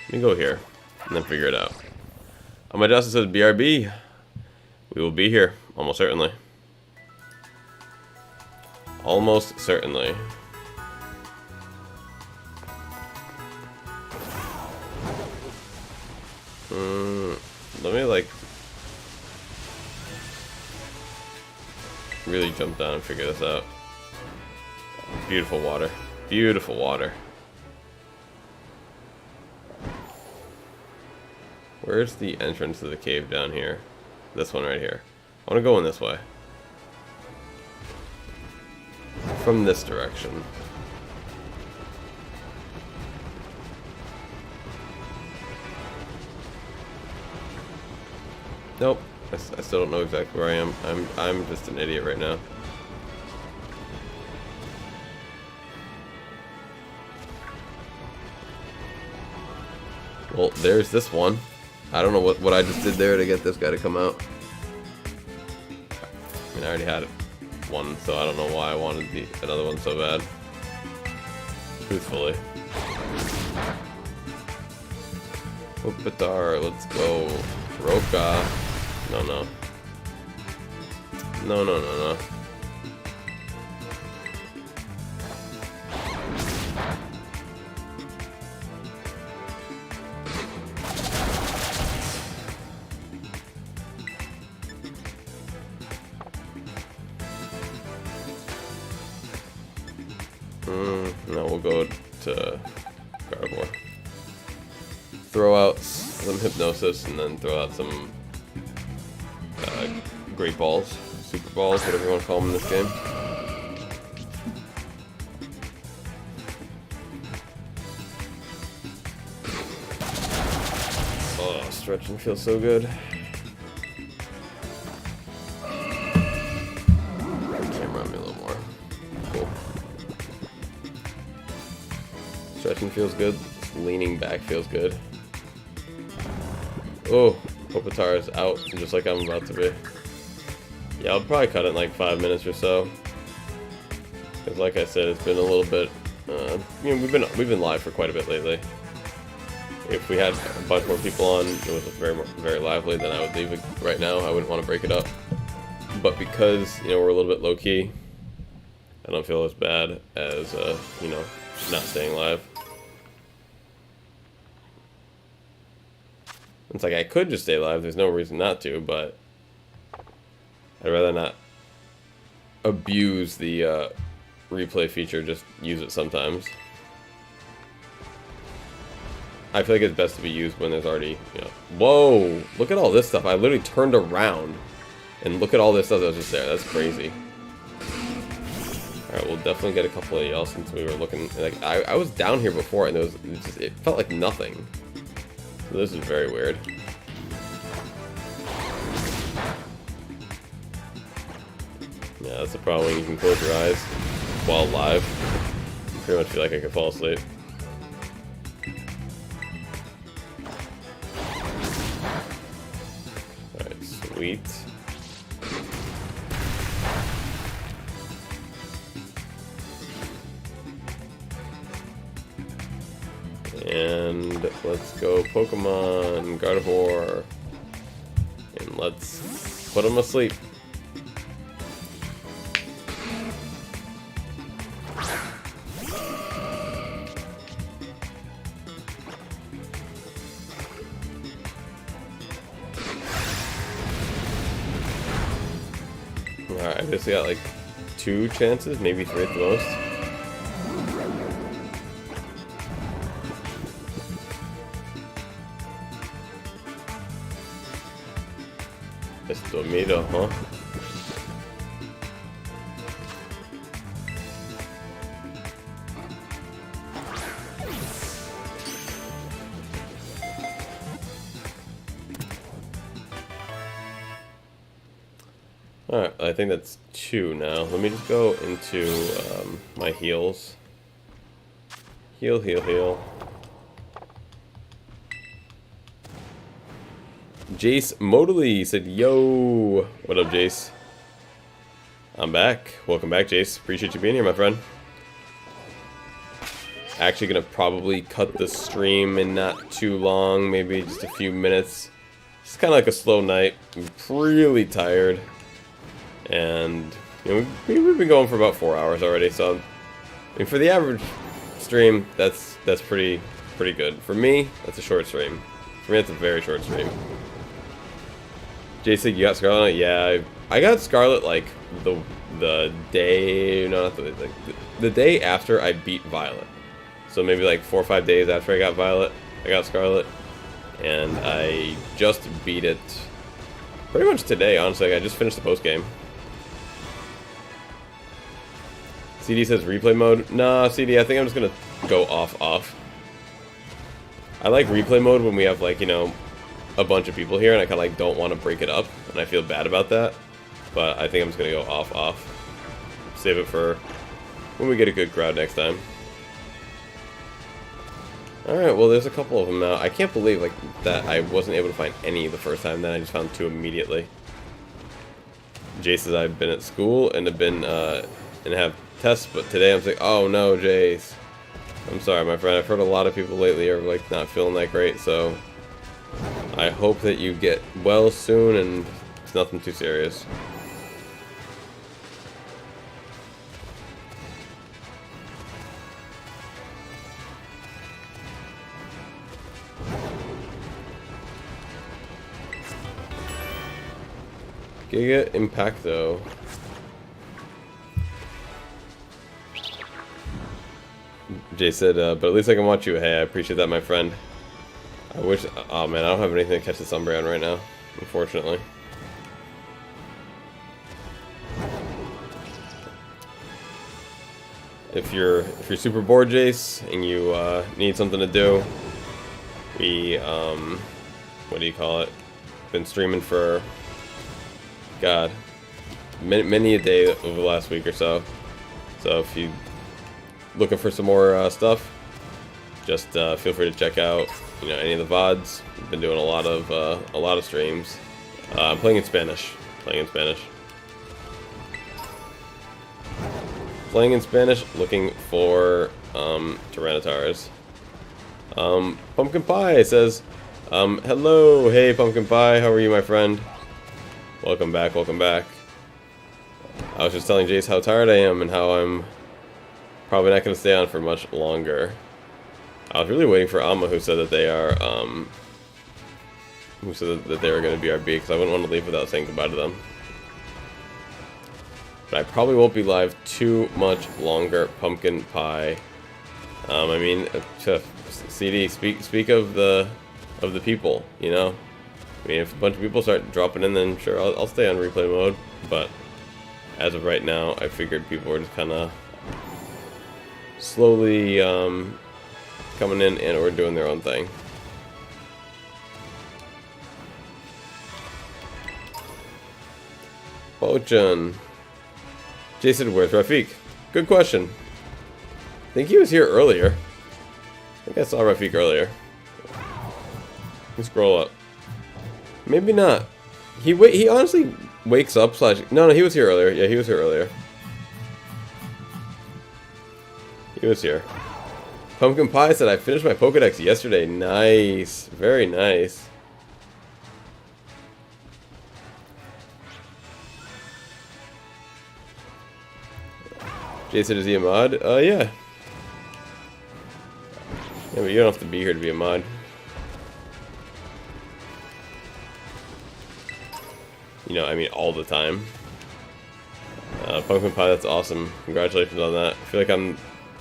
Let me go here, and then figure it out. On my justice says BRB. We will be here, almost certainly. Almost certainly. Let me, like, really jump down and figure this out. Beautiful water. Beautiful water. Where's the entrance to the cave down here? This one right here. I want to go in this way. From this direction. Nope. I still don't know exactly where I am. I'm just an idiot right now. Well, there's this one. I don't know what I just did there to get this guy to come out. I mean, I already had one, so I don't know why I wanted another one so bad. Truthfully. Pupitar, let's go. Roka. No. No, we'll go to Gardevoir. Throw out some Hypnosis and then throw out some Great Balls, Super Balls, whatever you want to call them in this game. Oh, stretching feels so good. Camera on me a little more. Cool. Stretching feels good. Leaning back feels good. Oh, Pupitar is out, just like I'm about to be. Yeah, I'll probably cut it in like 5 minutes or so. Because, like I said, it's been a little bit. You know, we've been live for quite a bit lately. If we had a bunch more people on, it was very lively, then I would leave it right now. I wouldn't want to break it up. But because, you know, we're a little bit low key, I don't feel as bad as you know, not staying live. It's like I could just stay live. There's no reason not to, but I'd rather not abuse the replay feature. Just use it sometimes. I feel like it's best to be used when there's already, you know... Whoa! Look at all this stuff. I literally turned around and look at all this stuff that was just there. That's crazy. Alright, we'll definitely get a couple of y'all since we were looking... Like, I was down here before and it felt like nothing. So this is very weird. Yeah, that's the problem when you can close your eyes while live. I pretty much feel like I could fall asleep. Alright, sweet. And let's go Pokemon Gardevoir. And let's put them asleep. Alright, I guess we got like 2 chances, maybe 3 at the most. It's dormido, huh? Alright, I think that's 2 now. Let me just go into my heals. Heal, heal, heal. Jace Modally said, yo! What up, Jace? I'm back. Welcome back, Jace. Appreciate you being here, my friend. Actually gonna probably cut the stream in not too long, maybe just a few minutes. It's kind of like a slow night. I'm really tired. And you know, we've been going for about 4 hours already, so I mean, for the average stream, that's pretty good. For me, that's a short stream. For me, that's a very short stream. JC, you got Scarlet? Yeah, I got Scarlet like the day, no, not the day after I beat Violet. So maybe like 4 or 5 days after I got Violet, I got Scarlet, and I just beat it pretty much today. Honestly, I just finished the post game. CD says replay mode. Nah, CD, I think I'm just gonna go off. I like replay mode when we have like, you know, a bunch of people here, and I kind of like don't want to break it up, and I feel bad about that. But I think I'm just gonna go off. Save it for when we get a good crowd next time. All right, well, there's a couple of them now. I can't believe like that I wasn't able to find any the first time. Then I just found 2 immediately. Jace says I've been at school and have been and have tests, but today I'm like, oh no, Jace. I'm sorry, my friend. I've heard a lot of people lately are like not feeling that great, so I hope that you get well soon and it's nothing too serious. Giga Impacto. Jay said, but at least I can watch you. Hey, I appreciate that, my friend. I wish... Oh, man, I don't have anything to catch this Umbreon right now, unfortunately. If you're super bored, Jace, and you need something to do, we, what do you call it? Been streaming for, God, many a day over the last week or so. So if you looking for some more stuff, just feel free to check out, you know, any of the VODs. We've been doing a lot of streams. I'm playing in Spanish. Playing in Spanish, looking for Tyrannotars. Pumpkin Pie says, hello, hey Pumpkin Pie, how are you, my friend? Welcome back. I was just telling Jace how tired I am and how I'm probably not going to stay on for much longer. I was really waiting for Alma, who said that they are who said that they were going to be RB, because I wouldn't want to leave without saying goodbye to them. But I probably won't be live too much longer. Pumpkin pie. I mean, CD, speak of the people, you know. I mean, if a bunch of people start dropping in, then sure, I'll stay on replay mode. But as of right now, I figured people were just kind of slowly coming in and or doing their own thing. Bochan. Jason, where's Rafiq? Good question. I think he was here earlier. I think I saw Rafiq earlier. Let me scroll up. Maybe not. He honestly wakes up slash... No, he was here earlier. Yeah, he was here earlier. He was here. Pumpkin Pie said, I finished my Pokedex yesterday. Nice. Very nice. Jason, is he a mod? Yeah. Yeah, but you don't have to be here to be a mod. You know, I mean, all the time. Pumpkin Pie, that's awesome. Congratulations on that. I feel like I'm,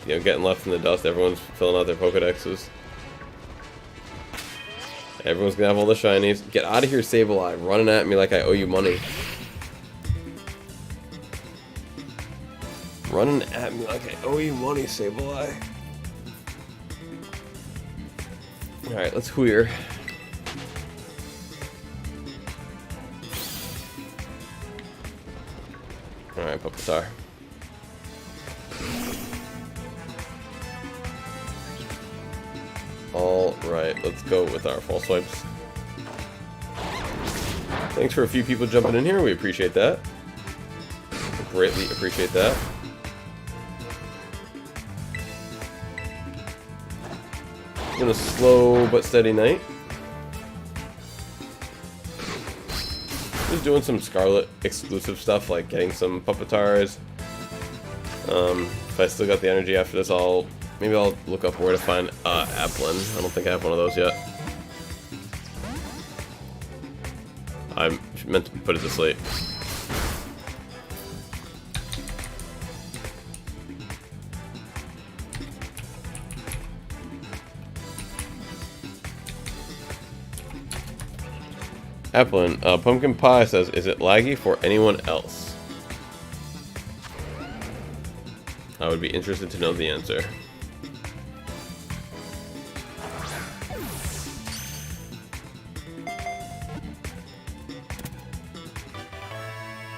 you know, getting left in the dust. Everyone's filling out their Pokedexes. Everyone's gonna have all the shinies. Get out of here, Sableye. Running at me like I owe you money. Running at me like I owe you money, Sableye. Alright, let's Hooyer. Alright, Pupitar. Alright, let's go with our false swipes. Thanks for a few people jumping in here, we appreciate that. Greatly appreciate that. It's been a slow but steady night. Just doing some Scarlet exclusive stuff, like getting some Puppetars. If I still got the energy after this, maybe I'll look up where to find Applin. I don't think I have one of those yet. I meant to put it to sleep. Applin, Pumpkin Pie says, is it laggy for anyone else? I would be interested to know the answer.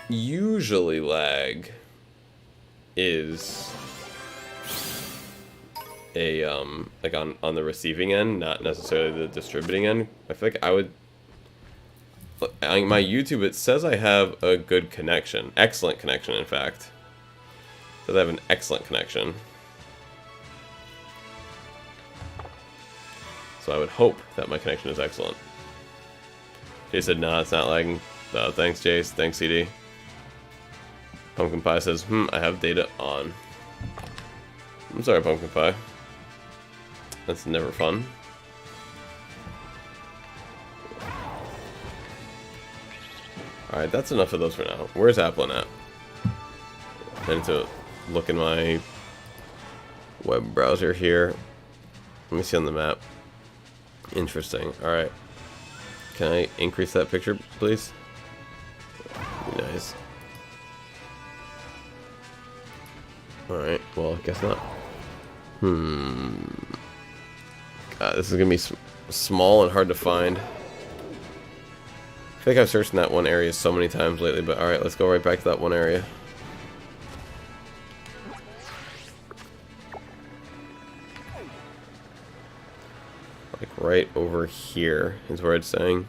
Usually lag is a like on the receiving end, not necessarily the distributing end. I feel like I would, on my YouTube, it says I have a good connection. Excellent connection, in fact. It says I have an excellent connection. So I would hope that my connection is excellent. Jay said, nah, it's not lagging. Thanks, Jace. Thanks, CD. Pumpkin Pie says, I have data on. I'm sorry, Pumpkin Pie. That's never fun. Alright, that's enough of those for now. Where's Applin at? I need to look in my web browser here. Let me see on the map. Interesting. Alright. Can I increase that picture, please? Be nice. Alright, well, I guess not. God, this is gonna be small and hard to find. I think I've searched in that one area so many times lately, but alright, let's go right back to that one area. Like right over here is where it's saying.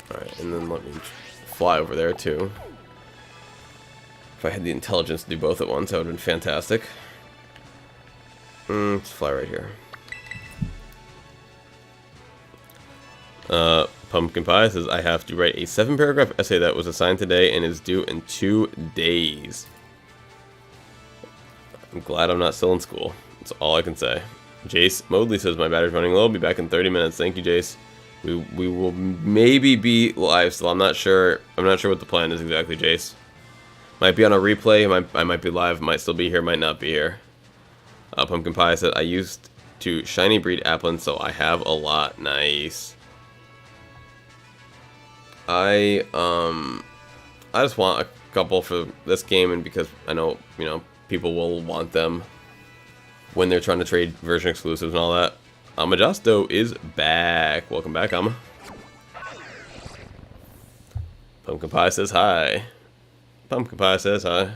Alright, and then let me fly over there too. If I had the intelligence to do both at once, that would have been fantastic. Let's fly right here. Pumpkin Pie says, I have to write a 7-paragraph essay that was assigned today and is due in 2 days. I'm glad I'm not still in school. That's all I can say. Jace Modley says my battery's running low. I'll be back in 30 minutes. Thank you, Jace. We will maybe be live still. I'm not sure. I'm not sure what the plan is exactly, Jace. Might be on a replay. I might be live. Might still be here. Might not be here. Pumpkin Pie said I used to shiny breed Applin, so I have a lot. Nice. I just want a couple for this game, and because I know people will want them when they're trying to trade version exclusives and all that. Amajusto is back. Welcome back, Ama. Pumpkin Pie says hi. Pumpkin Pie says hi.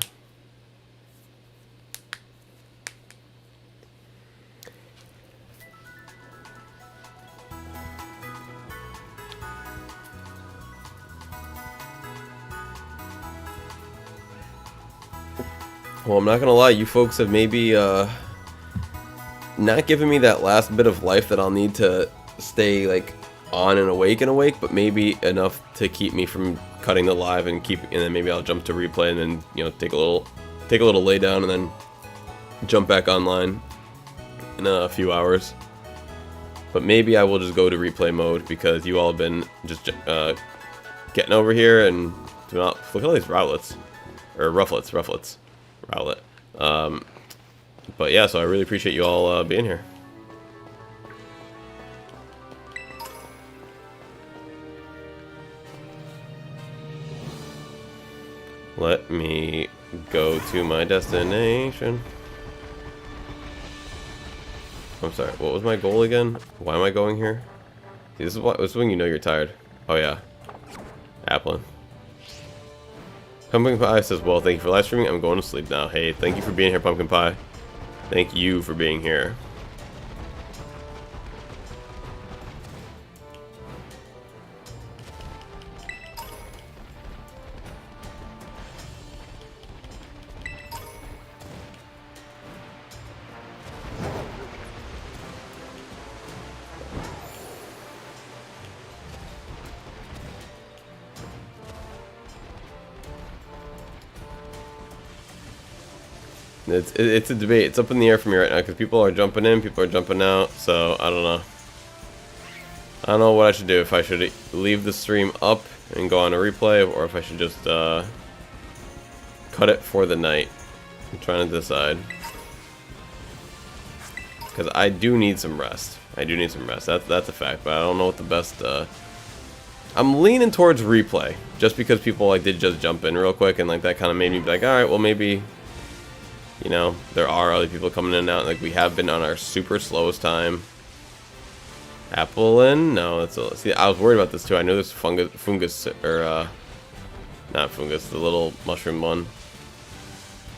Well, I'm not gonna lie, you folks have maybe not given me that last bit of life that I'll need to stay like on and awake, but maybe enough to keep me from cutting the live and then maybe I'll jump to replay and then take a little lay down and then jump back online in a few hours. But maybe I will just go to replay mode because you all have been just getting over here and do not look at all these Rowlets or Rufflets. Rowlet. But yeah, so I really appreciate you all being here. Let me go to my destination. I'm sorry, what was my goal again? Why am I going here? See, this is when you know you're tired. Oh yeah. Applin. Pumpkin Pie says, well, thank you for live streaming. I'm going to sleep now. Hey, thank you for being here, Pumpkin Pie. Thank you for being here. It's a debate. It's up in the air for me right now because people are jumping in, people are jumping out. So I don't know. I don't know what I should do. If I should leave the stream up and go on a replay, or if I should just cut it for the night. I'm trying to decide because I do need some rest. That's a fact. But I don't know what the best. I'm leaning towards replay just because people did just jump in real quick and that kind of made me be like, all right, well maybe. There are other people coming in and out. We have been on our super slowest time. Applin? No, see, I was worried about this too. I know this fungus, or not fungus, the little mushroom one.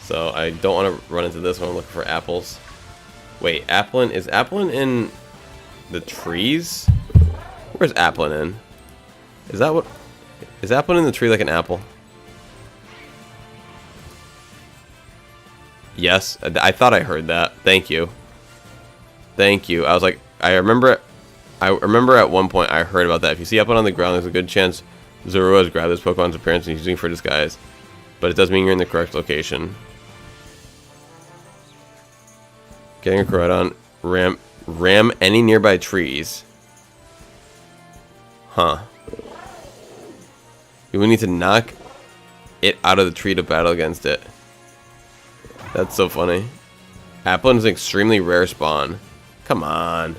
So I don't want to run into this one. I'm looking for apples. Wait, Applin? Is Applin in the trees? Where's Applin in? Is Applin in the tree like an apple? Yes, I thought I heard that. Thank you. I was like, I remember at one point I heard about that. If you see Applin on the ground, there's a good chance Zorua has grabbed this Pokemon's appearance and he's using it for disguise. But it does mean you're in the correct location. Getting a Koraidon. Ram any nearby trees. Huh. You will need to knock it out of the tree to battle against it. That's so funny. Applin is an extremely rare spawn. Come on.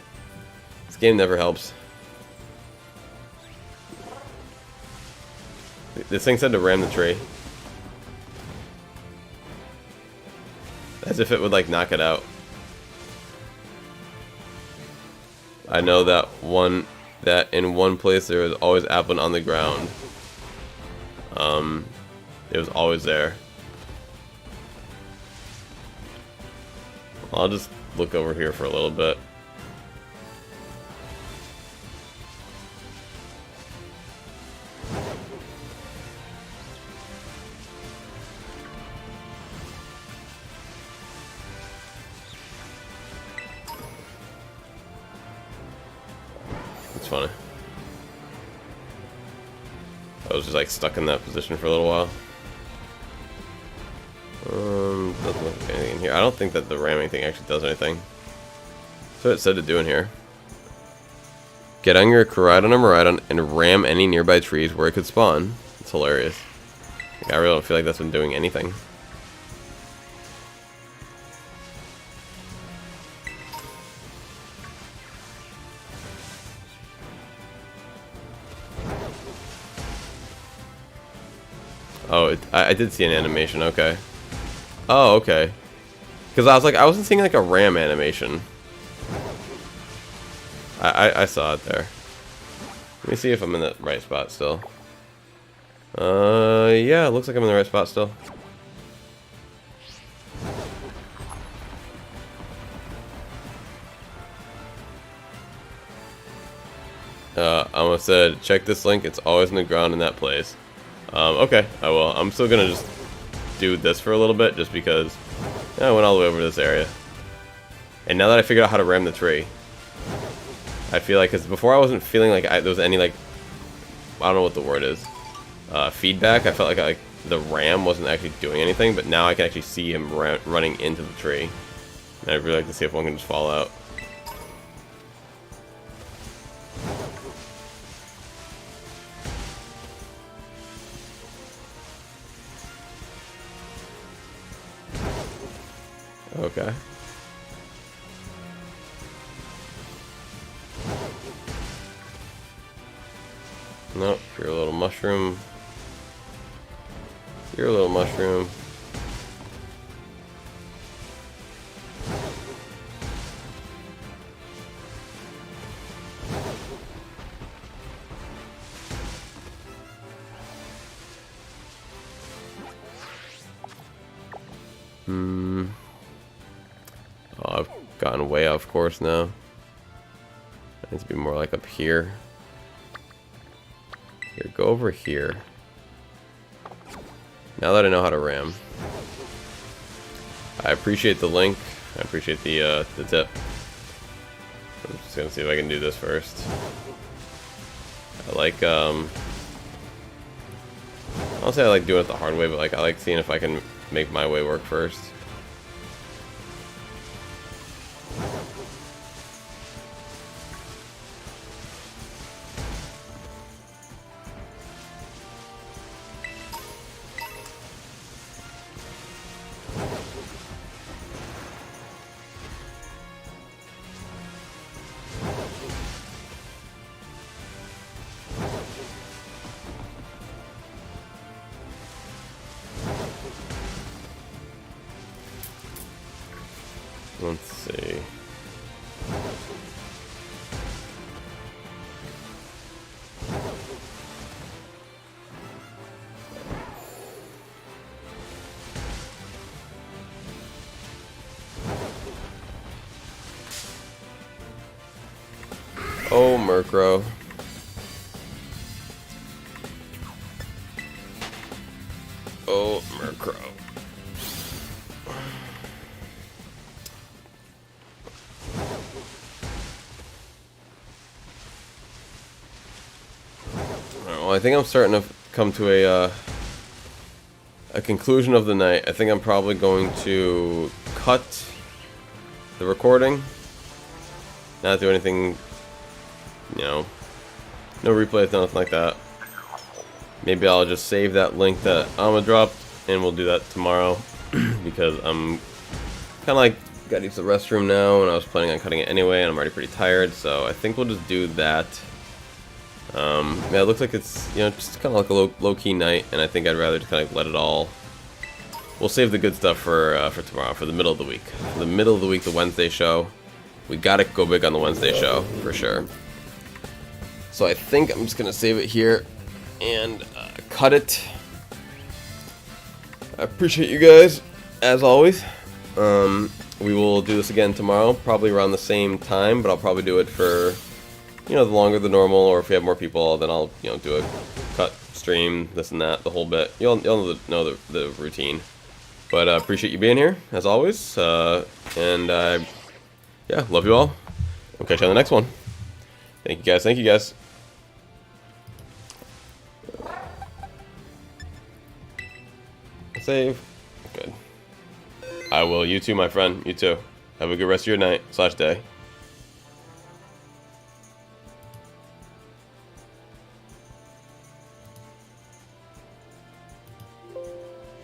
This game never helps. This thing said to ram the tree. As if it would knock it out. I know that in one place there was always Applin on the ground. It was always there. I'll just look over here for a little bit. It's funny. I was just stuck in that position for a little while. Doesn't look like anything in here. I don't think that the ramming thing actually does anything. That's what it said to do in here. Get on your Koraidon or Miraidon and ram any nearby trees where it could spawn. It's hilarious. Like, I really don't feel like that's been doing anything. Oh, I did see an animation, okay. Oh, okay. Because I was like, I wasn't seeing like a ram animation. I saw it there. Let me see if I'm in the right spot still. Yeah, it looks like I'm in the right spot still. I almost said, check this link, it's always in the ground in that place. Okay, I will. I'm still gonna just do this for a little bit, just because I went all the way over to this area. And now that I figured out how to ram the tree, I feel like, because before I wasn't feeling like there was any, like, I don't know what the word is, feedback. I felt like the ram wasn't actually doing anything, but now I can actually see him running into the tree. And I'd really like to see if one can just fall out. Okay. Nope, you're a little mushroom. You're a little mushroom. Oh, I've gotten way off course now. It needs to be more like up here. Here, go over here. Now that I know how to ram. I appreciate the link. I appreciate the tip. I'm just gonna see if I can do this first. I like, I'll say I like doing it the hard way, but like I like seeing if I can make my way work first. Let's see. Oh, Murkrow. Oh, Murkrow. Well, I think I'm starting to come to a conclusion of the night. I think I'm probably going to cut the recording, not do anything, you know, no replays, nothing like that. Maybe I'll just save that link that Amma dropped, and we'll do that tomorrow, because I'm kind of like, gotta use the restroom now, and I was planning on cutting it anyway, and I'm already pretty tired, so I think we'll just do that. Yeah, it looks like it's, you know, just kind of like a low-key night, and I think I'd rather just kind of let it all. We'll save the good stuff for tomorrow, for the middle of the week. For the middle of the week, the Wednesday show. We gotta go big on the Wednesday show, for sure. So I think I'm just gonna save it here and cut it. I appreciate you guys, as always. We will do this again tomorrow, probably around the same time, but I'll probably do it for, you know, the longer than normal, or if we have more people, then I'll, you know, do a cut stream, this and that, the whole bit. You'll know the routine. But appreciate you being here, as always. Yeah, love you all. We'll catch you on the next one. Thank you guys. Thank you guys. Save. Good. I will. You too, my friend. You too. Have a good rest of your night / day.